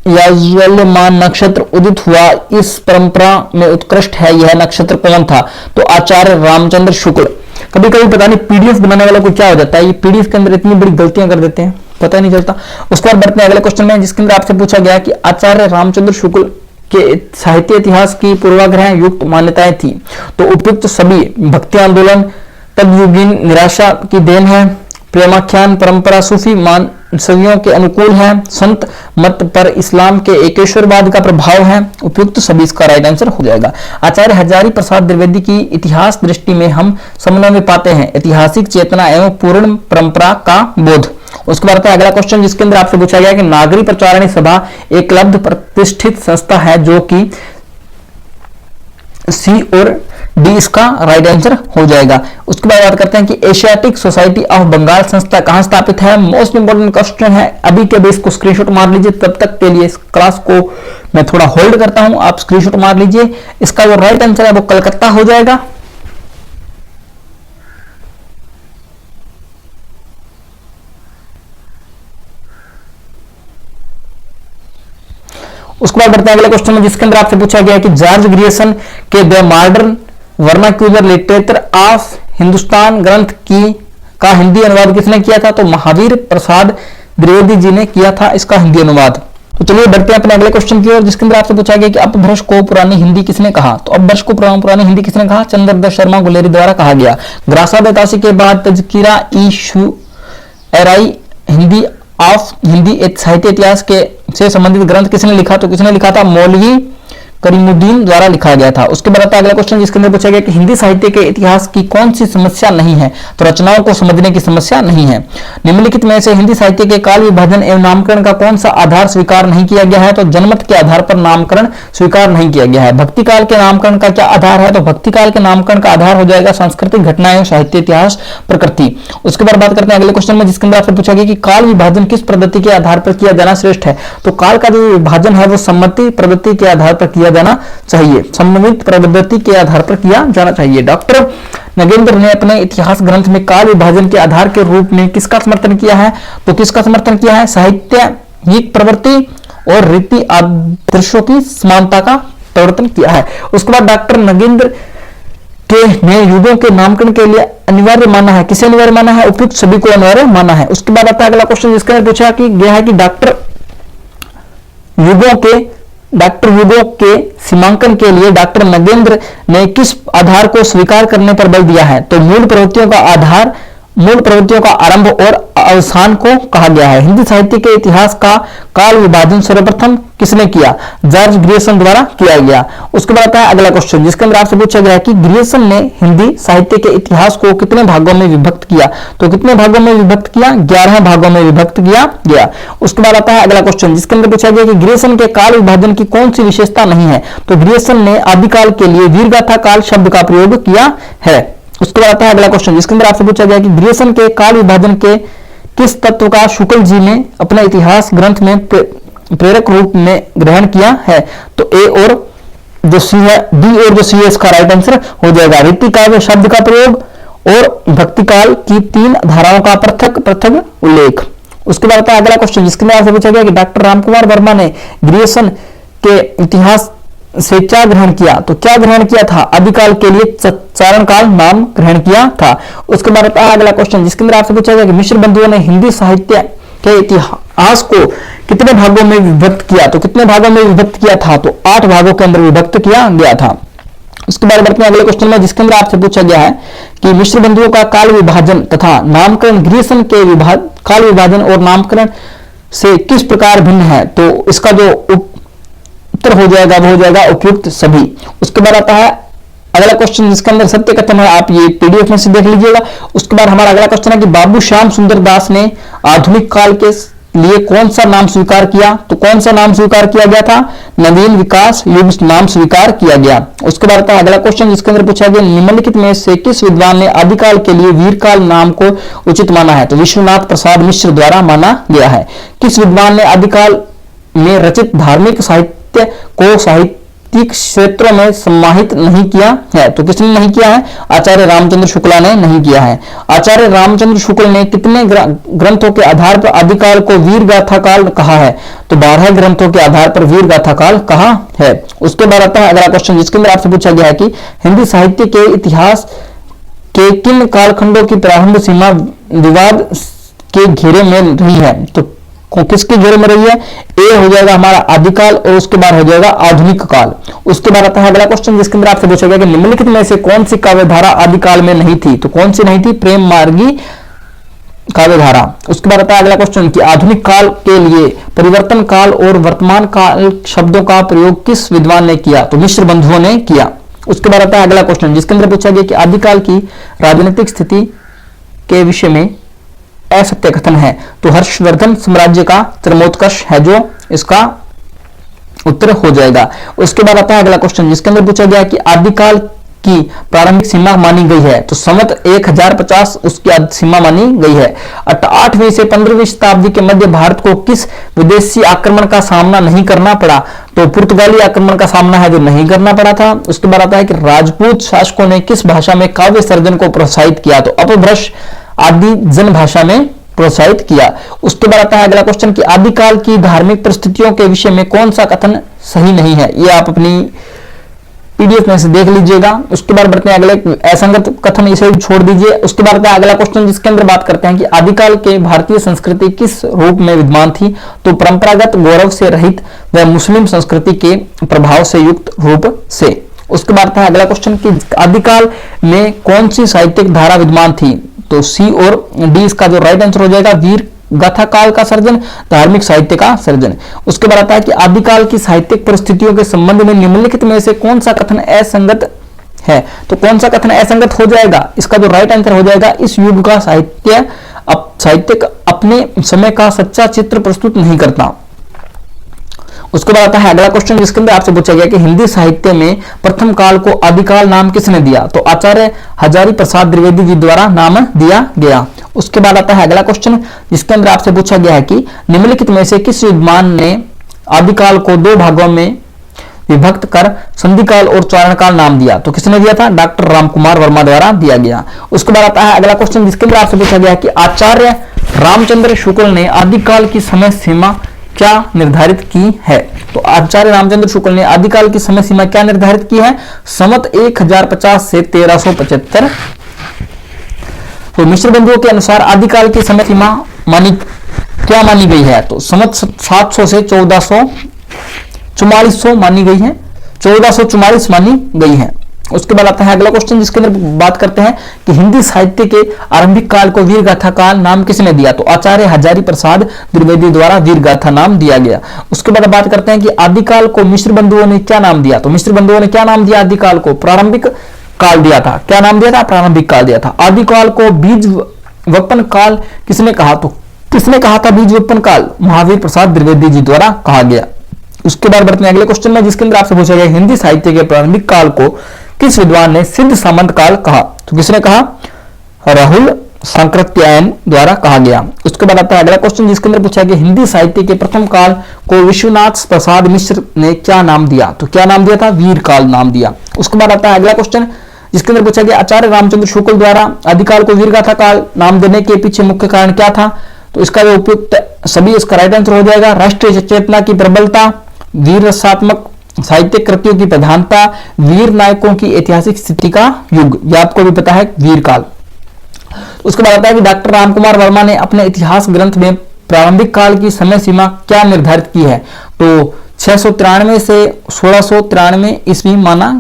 याज्वल्यमान नक्षत्र उदित हुआ इस परंपरा में उत्कृष्ट है, यह नक्षत्र कौन था। तो आचार्य रामचंद्र शुक्ल। कभी कभी पता नहीं पीडीएफ बनाने वाला को क्या हो जाता है, ये पीडीएफ के अंदर इतनी बड़ी गलतियां कर देते हैं, पता नहीं चलता। उसके बाद बढ़ते हैं अगले क्वेश्चन में, जिसके अंदर आपसे पूछा गया कि आचार्य रामचंद्र शुक्ल के साहित्य इतिहास की पूर्वाग्रह युक्त मान्यताएं थी। तो उपयुक्त सभी भक्ति आंदोलन तदयुगीन निराशा की देन है, प्रेमाख्यान परंपरा सूफी मानसवियों के अनुकूल है, संत मत पर इस्लाम के एकेश्वरवाद का प्रभाव है। उपयुक्त सभी इसका राइट आंसर हो जाएगा। आचार्य हजारी प्रसाद द्विवेदी की इतिहास दृष्टि में हम समन्वय में पाते हैं ऐतिहासिक चेतना एवं पूर्ण परंपरा का बोध। उसके बाद आता है अगला क्वेश्चन, जिसके अंदर आपसे पूछा गया कि नागरी प्रचारणी सभा एकलव्य प्रतिष्ठित संस्था है जो कि सी और डी इसका राइट आंसर हो जाएगा। उसके बाद बात करते हैं कि एशियाटिक सोसाइटी ऑफ बंगाल संस्था कहां स्थापित है। मोस्ट इंपोर्टेंट क्वेश्चन है, अभी के बेस को स्क्रीनशॉट मार लीजिए। तब तक के लिए इस क्लास को मैं थोड़ा होल्ड करता हूं, आप स्क्रीनशॉट मार लीजिए। इसका जो राइट आंसर है वो कलकत्ता हो जाएगा। उसके बाद बढ़ते हैं अगले क्वेश्चन में, जिसके अंदर आपसे पूछा गया कि जॉर्ज ग्रियर्सन के the modern vernacular literature of Hindustan ग्रंथ का हिंदी अनुवाद किसने किया था। तो महावीर प्रसाद द्विवेदी जी ने किया था इसका हिंदी अनुवाद। तो चलिए बढ़ते हैं अपने अगले क्वेश्चन की ओर, जिसके अंदर आपसे पूछा गया कि अपभ्रंश को पुरानी हिंदी किसने कहा। तो अपभ्रंश को पुरानी हिंदी किसने कहा। चंद्रदत्त शर्मा गुलेरी द्वारा कहा गया। ग्रासा दैतासी के बाद तज़किरा इशू एराई हिंदी साहित्य इतिहास के से संबंधित ग्रंथ किसने लिखा। तो किसने लिखा था, मौलवी करीमुद्दीन द्वारा लिखा गया था। उसके बाद आता है अगला क्वेश्चन, जिसके अंदर पूछा गया कि हिंदी साहित्य के इतिहास की कौन सी समस्या नहीं है। तो रचनाओं को समझने की समस्या नहीं है। निम्नलिखित में से हिंदी साहित्य के काल विभाजन एवं नामकरण का कौन सा आधार स्वीकार नहीं किया गया है। तो जनमत के आधार पर नामकरण स्वीकार नहीं किया गया है। भक्ति काल के नामकरण का क्या आधार है। तो भक्ति काल के नामकरण का आधार हो जाएगा सांस्कृतिक घटना एवं साहित्य इतिहास प्रकृति। उसके बाद बात करते हैं अगले क्वेश्चन में, जिसके अंदर आपसे पूछा गया कि काल विभाजन किस पद्धति के आधार पर किया जाना श्रेष्ठ है। तो काल का जो विभाजन है वो सम्मति पद्धति के आधार पर किया जाना चाहिए, सम्मिलित पद्धति के आधार पर किया जाना चाहिए। डॉक्टर नगेंद्र ने अपने इतिहास ग्रंथ में काल विभाजन के आधार के रूप में किसका समर्थन किया है। तो किसका समर्थन किया है, साहित्यिक प्रवृत्ति और रीति आदर्शों की समानता का प्रवर्तन किया है। उसके बाद डॉक्टर नगेंद्र के ने युगों के नामकरण के लिए अनिवार्य माना है। किसे अनिवार्य माना है, उपयुक्त सभी को अनिवार्य माना है। उसके बाद आता है अगला क्वेश्चन, जिसके अंदर पूछा गया है कि डॉक्टर युगों के सीमांकन के लिए डॉक्टर नगेंद्र ने किस आधार को स्वीकार करने पर बल दिया है। तो मूल प्रवृत्तियों का आरंभ और अवसान को कहा गया है। हिंदी साहित्य के इतिहास का काल विभाजन सर्वप्रथम किसने किया, जॉर्ज ग्रियर्सन द्वारा किया गया। उसके बाद आता है अगला क्वेश्चन, जिसके अंदर आपसे पूछा गया है कि ग्रियर्सन ने हिंदी साहित्य के इतिहास को कितने भागों में विभक्त किया। तो कितने भागों में विभक्त किया, 11 भागों में विभक्त किया गया। उसके बाद आता है अगला क्वेश्चन, जिसके अंदर पूछा गया कि ग्रियर्सन के काल विभाजन की कौन सी विशेषता नहीं है। तो ग्रियर्सन ने आदिकाल के लिए वीरगाथा काल शब्द का प्रयोग किया है। उसके बाद आता है अगला क्वेश्चन, जिसके अंदर आपसे पूछा गया कि ग्रियर्सन के काल विभाजन के किस तत्व का शुक्ल जी ने अपने इतिहास ग्रंथ में प्रेरक रूप में ग्रहण किया है। तो ए और जो सी है, डी और जो सी है, इसका राइट आंसर हो जाएगा। रीति काव्य शब्द का प्रयोग और भक्ति काल की 3 धाराओं का पृथक उल्लेख। उसके बाद आता है अगला क्वेश्चन, जिसके अंदर आपसे पूछा गया कि डॉक्टर रामकुमार वर्मा ने ग्रियर्सन के इतिहास से क्या ग्रहण किया? तो क्या ग्रहण किया था? आदिकाल के लिए चारण काल नाम ग्रहण किया था। उसके बाद आता है अगला क्वेश्चन जिसके अंदर आपसे पूछा गया कि मिश्र बंधुओं ने हिंदी साहित्य के इतिहास को कितने भागों में विभक्त किया? तो कितने भागों में विभक्त किया था? तो 8 भागों के अंदर विभक्त किया गया था। उसके बाद बढ़ते हैं अगले क्वेश्चन में जिसके अंदर आपसे पूछा गया है कि मिश्र बंधुओं का काल विभाजन तथा नामकरण ग्रीसन के काल विभाजन और नामकरण से किस प्रकार भिन्न है? तो इसका जो उत्तर हो जाएगा वो हो जाएगा उपयुक्त सभी। उसके बाद आता है अगला क्वेश्चन जिसके अंदर सत्य कथन है, आप ये पीडीएफ में से देख लीजिएगा। उसके बाद हमारा अगला क्वेश्चन है कि बाबू श्याम सुंदर दास ने आधुनिक काल के लिए कौन सा नाम स्वीकार किया? तो कौन सा नाम स्वीकार किया गया था? नवीन विकास युग नाम स्वीकार किया गया। उसके बाद आता है अगला क्वेश्चन जिसके अंदर पूछा गया निम्नलिखित में से किस विद्वान ने आदिकाल के लिए वीरकाल नाम को उचित माना है? तो विश्वनाथ प्रसाद मिश्र द्वारा माना गया है। किस विद्वान ने आदिकाल में रचित धार्मिक साहित्य को साहित्यिक क्षेत्रों में समाहित नहीं किया है? तो किसने नहीं किया है? आचार्य रामचंद्र शुक्ला ने नहीं किया है। आचार्य रामचंद्र शुक्ल ने कितने ग्रंथों के आधार पर आदिकाल को वीर गाथा काल कहा है? तो 12 ग्रंथों के आधार पर वीर गाथा काल कहा है। उसके बाद आता है अगला क्वेश्चन जिसके अंदर आपसे पूछा गया है कि हिंदी साहित्य के इतिहास के किन कालखंडों की प्रारंभ सीमा विवाद के घेरे में रही है? तो किसके घेरे में रही है? ए हो जाएगा हमारा आदिकाल और उसके बाद हो जाएगा आधुनिक काल। उसके बाद आता है अगला क्वेश्चन जिसके अंदर आपसे पूछा गया कि निम्नलिखित में से कौन सी काव्यधारा आदिकाल में नहीं थी? तो कौन सी नहीं थी? प्रेम मार्गी काव्यधारा। उसके बाद आता है अगला क्वेश्चन कि आधुनिक काल के लिए परिवर्तन काल और वर्तमान काल शब्दों का प्रयोग किस विद्वान ने किया? तो मिश्र बंधुओं ने किया। उसके बाद आता है अगला क्वेश्चन जिसके अंदर पूछा गया कि आदिकाल की राजनीतिक स्थिति के विषय में असत्य कथन है। तो हर्षवर्धन साम्राज्य का चरमोत्कर्ष है जो इसका उत्तर हो जाएगा। उसके बाद आता है अगला क्वेश्चन जिसके अंदर पूछा गया कि आदिकाल की प्रारंभिक सीमा मानी गई है। तो संवत 1050 उसकी सीमा मानी गई है। 8वीं से 15वीं शताब्दी के मध्य भारत को किस विदेशी आक्रमण का सामना नहीं करना पड़ा? तो पुर्तगाली आक्रमण का सामना है जो नहीं करना पड़ा था। उसके बाद आता है कि राजपूत शासकों ने किस भाषा में काव्य सर्जन को प्रोत्साहित किया? तो अपभ्रंश आदि जन भाषा में प्रोत्साहित किया। उसके बाद आता है अगला क्वेश्चन कि आदिकाल की धार्मिक परिस्थितियों के विषय में कौन सा कथन सही नहीं है? ये आप अपनी पीडीएफ में से देख लीजिएगा। उसके बाद बढ़ते हैं अगले असंगत कथन, इसे छोड़ दीजिए। उसके बाद आता है अगला क्वेश्चन जिसके अंदर बात करते हैं कि आदिकाल के भारतीय संस्कृति किस रूप में विद्यमान थी? तो परंपरागत गौरव से रहित व मुस्लिम संस्कृति के प्रभाव से युक्त रूप से। उसके बाद आता है अगला क्वेश्चन कि आदिकाल में कौन सी साहित्यिक धारा विद्यमान थी? तो सी और डी इसका जो राइट आंसर हो जाएगा वीर गाथा काल का सर्जन, धार्मिक साहित्य का सर्जन। उसके बाद आता है कि आदिकाल की साहित्यिक परिस्थितियों के संबंध में निम्नलिखित में से कौन सा कथन असंगत है? तो कौन सा कथन असंगत हो जाएगा? इसका जो राइट आंसर हो जाएगा इस युग का साहित्यिक अपने समय का सच्चा चित्र प्रस्तुत नहीं करता। उसके बाद आता है अगला क्वेश्चन जिसके अंदर आपसे पूछा गया कि हिंदी साहित्य में प्रथम काल को आदिकाल नाम किसने दिया? तो आचार्य हजारी प्रसाद द्विवेदी जी द्वारा नाम दिया गया। उसके बाद आता है अगला क्वेश्चन जिसके अंदर आपसे पूछा गया है कि निम्नलिखित में से किस विद्वान ने आदिकाल को 2 भागों में विभक्त कर संधिकाल और चारणकाल नाम दिया? तो किसने दिया था? डॉक्टर रामकुमार वर्मा द्वारा दिया गया। उसके बाद आता है अगला क्वेश्चन जिसके अंदर आपसे पूछा गया कि आचार्य रामचंद्र शुक्ल ने आदिकाल की समय सीमा क्या निर्धारित की है? तो आचार्य रामचंद्र शुक्ल ने आदिकाल की समय सीमा क्या निर्धारित की है? संवत 1050 से 1375। तो मिश्र बंधुओं के अनुसार आदिकाल की समय सीमा क्या मानी गई है? तो संवत 700 से 1444 मानी गई है, 1444 मानी गई है। उसके बाद आता है अगला क्वेश्चन जिसके अंदर बात करते हैं कि हिंदी साहित्य के आरंभिक काल को वीर गाथा काल नाम किसने दिया? तो आचार्य हजारी प्रसाद द्विवेदी द्वारा वीर गाथा नाम दिया गया। उसके बाद बात करते हैं कि आदिकाल को मिश्र बंधुओं ने क्या नाम दिया? तो मिश्र बंधुओं ने क्या नाम दिया? आदिकाल को प्रारंभिक काल दिया था। क्या नाम दिया था? प्रारंभिक काल दिया था। आदिकाल को बीज वपन काल किसने कहा? तो किसने कहा था बीज वपन काल? महावीर प्रसाद द्विवेदी जी द्वारा कहा गया। उसके बाद बढ़ते हैं अगले क्वेश्चन में जिसके अंदर आपसे पूछा गया हिंदी साहित्य के प्रारंभिक काल को किस विद्वान ने सिद्ध सामंत काल कहा? तो किसने कहा? राहुल सांकृत्यायन द्वारा कहा गया। उसके बाद आता है अगला क्वेश्चन जिसके अंदर पूछा गया हिंदी साहित्य के प्रथम काल को विश्वनाथ प्रसाद मिश्र ने क्या नाम दिया? तो क्या नाम दिया था? वीर काल नाम दिया। उसके बाद आता है अगला क्वेश्चन जिसके अंदर पूछा गया आचार्य रामचंद्र शुक्ल द्वारा आदिकाल को वीर गाथा काल नाम देने के पीछे मुख्य कारण क्या था? तो इसका जो उपयुक्त सभी इसका राइट आंसर हो जाएगा राष्ट्रीय चेतना की प्रबलता, वीर रसात्मक साहित्यिक कृतियों की प्रधानता, वीर नायकों की ऐतिहासिक स्थिति का युग, यह आपको भी पता है, वीर काल। उसके बाद आता है कि डॉक्टर रामकुमार वर्मा ने अपने इतिहास ग्रंथ में प्रारंभिक काल की समय सीमा क्या निर्धारित की है? तो 693 से 1693 ईस्वी माना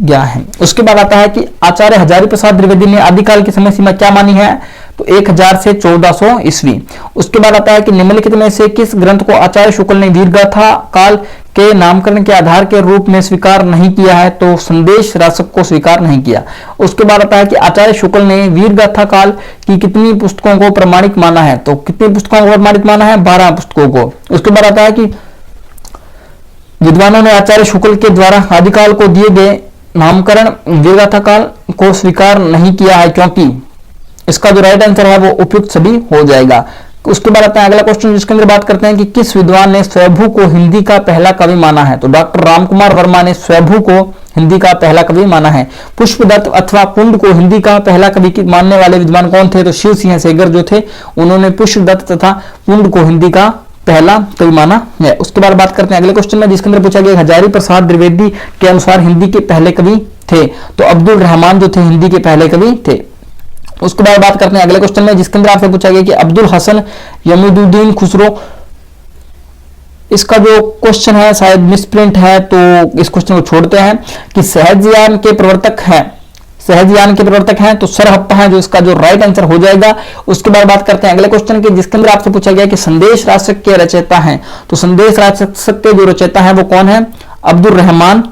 गया है। उसके बाद आता है कि आचार्य हजारी प्रसाद द्विवेदी ने आदिकाल की समय सीमा क्या मानी है? तो 1000 से 1400 ईस्वी। उसके बाद आता है कि निम्नलिखित में से किस ग्रंथ को आचार्य शुक्ल ने वीरगाथा काल के नामकरण के आधार के रूप में स्वीकार नहीं किया है? तो संदेश राशक को स्वीकार नहीं किया। उसके बाद आता है कि आचार्य शुक्ल ने वीरगाथा काल की कितनी पुस्तकों को प्रमाणिक माना है? तो कितनी पुस्तकों को प्रमाणिक माना है? 12 पुस्तकों को। उसके बाद आता है कि विद्वानों ने आचार्य शुक्ल के द्वारा आदिकाल को दिए गए नामकरण वीरगाथा काल को स्वीकार नहीं किया है, क्योंकि इसका जो राइट आंसर है वो उपयुक्त सभी हो जाएगा। उसके बाद आता है अगला क्वेश्चन, जिसके अंदर बात करते हैं कि किस विद्वान ने स्वयंभू को हिंदी का पहला कवि माना है? तो डॉक्टर रामकुमार वर्मा ने स्वयंभू को हिंदी का पहला कवि माना है। पुष्पदत्त अथवा पुंड को हिंदी का पहला कवि मानने वाले विद्वान कौन थे? तो शिव सिंह सेगर जो थे, उन्होंने पुष्पदत्त तथा पुंड को हिंदी का पहला कवि माना है। उसके बाद बात करते हैं अगले क्वेश्चन में, जिसके अंदर पूछा गया हजारी प्रसाद द्विवेदी के अनुसार हिंदी के पहले कवि थे? तो अब्दुल रहमान जो थे हिंदी के पहले कवि थे। उसके बाद बात करते हैं अगले क्वेश्चन में, जिसके अंदर आपसे पूछा गया कि अब्दुल हसन यमुदुद्दीन खुसरो, इसका जो क्वेश्चन है शायद मिसप्रिंट है, तो इस क्वेश्चन को छोड़ते हैं, कि सहजयान के प्रवर्तक हैं तो सरहप्पा है, जो इसका जो राइट आंसर हो जाएगा। उसके बाद बात करते हैं अगले क्वेश्चन की, जिसके अंदर आपसे पूछा गया कि संदेश राशक के रचयिता हैं। तो संदेश राशक के जो रचयिता है वो कौन है? अब्दुल रहमान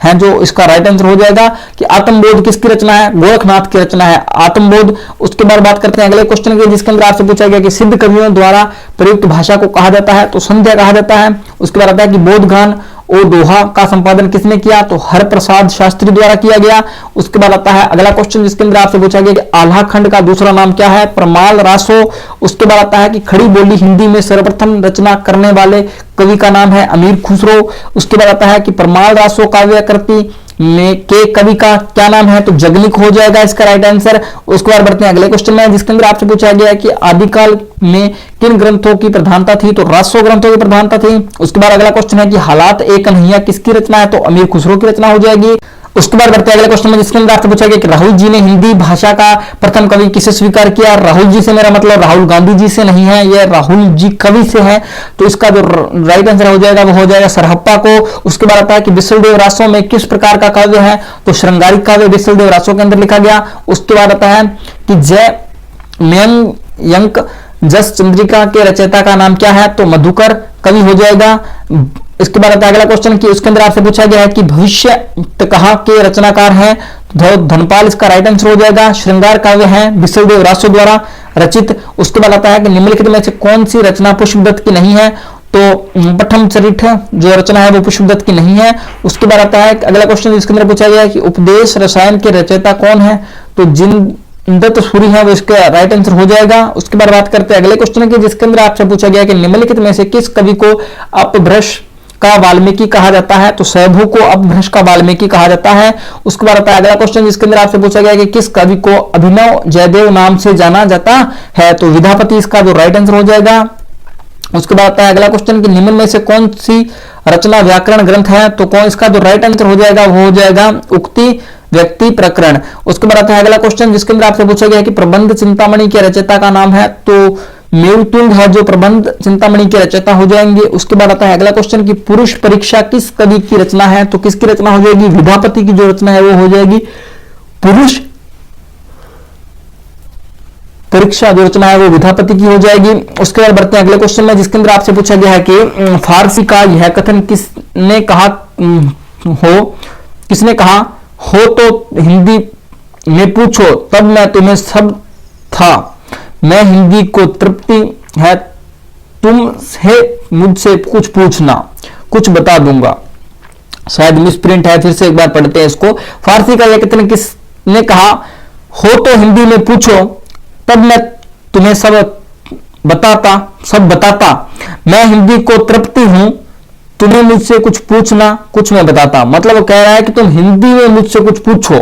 है, जो इसका राइट आंसर हो जाएगा। कि आत्मबोध किसकी रचना है? गोरखनाथ की रचना है आत्मबोध। उसके बाद बात करते हैं अगले क्वेश्चन की, जिसके अंदर आपसे पूछा गया कि सिद्ध कवियों द्वारा प्रयुक्त भाषा को कहा जाता है? तो संध्या कहा जाता है। उसके बाद आता है कि बोधगान ओ दोहा का संपादन किसने किया? तो हरप्रसाद शास्त्री द्वारा किया गया। उसके बाद आता है अगला क्वेश्चन, जिसके अंदर आपसे पूछा गया कि आल्हा खंड का दूसरा नाम क्या है? प्रमाल रासो। उसके बाद आता है कि खड़ी बोली हिंदी में सर्वप्रथम रचना करने वाले कवि का नाम है अमीर खुसरो। उसके बाद आता है कि प्रमाल रासो काव्य कृति में के कवि का क्या नाम है? तो जगनिक हो जाएगा इसका राइट आंसर। उसके बाद बढ़ते हैं अगले क्वेश्चन में, जिसके अंदर आपसे पूछा गया है कि आदिकाल में किन ग्रंथों की प्रधानता थी? तो रासो ग्रंथों की प्रधानता थी। उसके बाद अगला क्वेश्चन है कि हालात ए कन्हैया किसकी रचना है? तो अमीर खुसरो की रचना हो जाएगी। उसके बाद बढ़ते हैं अगले क्वेश्चन में, जिसके अंदर आपसे पूछा गया कि राहुल जी ने हिंदी भाषा का प्रथम कवि किसे स्वीकार किया? राहुल जी से मेरा मतलब राहुल गांधी जी से नहीं है, यह राहुल जी कवि से है। तो इसका जो राइट आंसर हो जाएगा वो हो जाएगा सरहप्पा को। उसके बाद आता है कि विश्वदेव रासो में किस प्रकार का काव्य है? तो श्रृंगारिक काव्य विश्वदेव रासो के अंदर लिखा गया। उसके बाद आता है कि जय मयंक जस चंद्रिका के रचयिता का नाम क्या है? तो मधुकर कवि हो जाएगा। इसके बाद आता है अगला क्वेश्चन कि उसके अंदर आपसे पूछा गया है कि भविष्य कहा के रचनाकार हैं? धनपाल इसका राइट आंसर हो जाएगा। श्रृंगार काव्य है विश्वदेव रासो द्वारा रचित। उसके बाद आता है कि निम्नलिखित में से कौन सी रचना पुष्पदत्त की नहीं है? तो पठम चरित जो रचना है वो पुष्पदत्त की नहीं है। उसके बाद आता है अगला क्वेश्चन, जिसके अंदर पूछा गया है कि उपदेश रसायन के रचयिता कौन है? तो जिनदत्त सूरी है, वो इसका राइट आंसर हो जाएगा। उसके बाद बात करते हैं अगले क्वेश्चन की, जिसके अंदर आपसे पूछा गया कि निम्नलिखित में से किस कवि को अपभ्रंश का वाल्मीकि कहा जाता है? तो स्वयंभू को अपभ्रंश का वाल्मीकि कहा जाता है। उसके बाद आता है अगला क्वेश्चन, जिसके अंदर आपसे पूछा गया कि किस कवि को अभिनव जयदेव नाम से जाना जाता है? तो विद्यापति इसका जो राइट आंसर हो जाएगा। उसके बाद आता है अगला क्वेश्चन कि निम्न में से कौन सी रचना व्याकरण ग्रंथ है? तो कौन इसका जो राइट आंसर हो जाएगा वो हो जाएगा उक्ति व्यक्ति प्रकरण। उसके बाद आता है अगला क्वेश्चन, जिसके अंदर आपसे पूछा गया कि प्रबंध चिंतामणि के रचयिता का नाम है? तो मेरुतुंग है जो प्रबंध चिंतामणि के रचयिता हो जाएंगे। उसके बाद आता है अगला क्वेश्चन कि पुरुष परीक्षा किस कवि की रचना है? तो किसकी रचना हो जाएगी? विद्यापति की जो रचना है वो हो जाएगी पुरुष परीक्षा, जो रचना है वो विद्यापति की हो जाएगी। उसके बाद बढ़ते हैं अगले क्वेश्चन में, जिसके अंदर आपसे पूछा गया है कि फारसी का यह कथन किसने कहा हो तो हिंदी में पूछो तब मैं तुम्हें सब था, मैं हिंदी को तृप्ति है, तुम है मुझसे कुछ पूछना कुछ बता दूंगा। शायद मिसप्रिंट है, फिर से एक बार पढ़ते हैं इसको। फारसी का यह कथन किसने कहा? हो तो हिंदी में पूछो तब मैं तुम्हें सब बताता, मैं हिंदी को तृप्ति हूं, तुम्हें मुझसे कुछ पूछना कुछ मैं बताता। मतलब वो कह रहा है कि तुम हिंदी में मुझसे कुछ पूछो,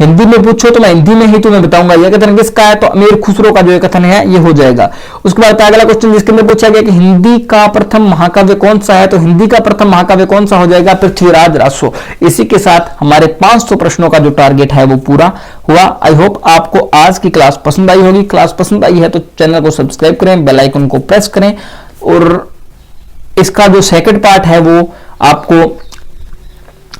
हिंदी में पूछो तो मैं हिंदी में ही तुम्हें बताऊंगा ये कथन किसका है, तो अमीर खुसरो का जो ये कथन है ये हो जाएगा। उसके बाद अगला क्वेश्चन जिसके अंदर पूछा गया कि हिंदी का प्रथम महाकाव्य कौन सा है, तो हिंदी का प्रथम महाकाव्य कौन सा हो जाएगा, पृथ्वीराज रासो। इसी के साथ हमारे 500 प्रश्नों का जो टारगेट है वो पूरा हुआ। आई होप आपको आज की क्लास पसंद आई होगी। क्लास पसंद आई है तो चैनल को सब्सक्राइब करें, बेल आइकन को प्रेस करें, और इसका जो सेकंड पार्ट है वो आपको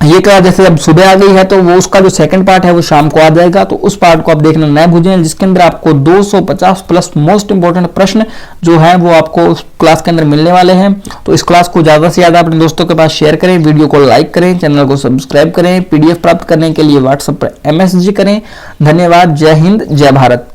ये कहा, जैसे अब सुबह आ गई है तो वो उसका जो सेकंड पार्ट है वो शाम को आ जाएगा, तो उस पार्ट को आप देखना न भूलें, जिसके अंदर आपको 250 प्लस मोस्ट इंपोर्टेंट प्रश्न जो है वो आपको उस क्लास के अंदर मिलने वाले हैं। तो इस क्लास को ज्यादा से ज्यादा अपने दोस्तों के पास शेयर करें, वीडियो को लाइक करें, चैनल को सब्सक्राइब करें, PDF प्राप्त करने के लिए व्हाट्सएप पर MSG करें। धन्यवाद। जय हिंद, जय भारत।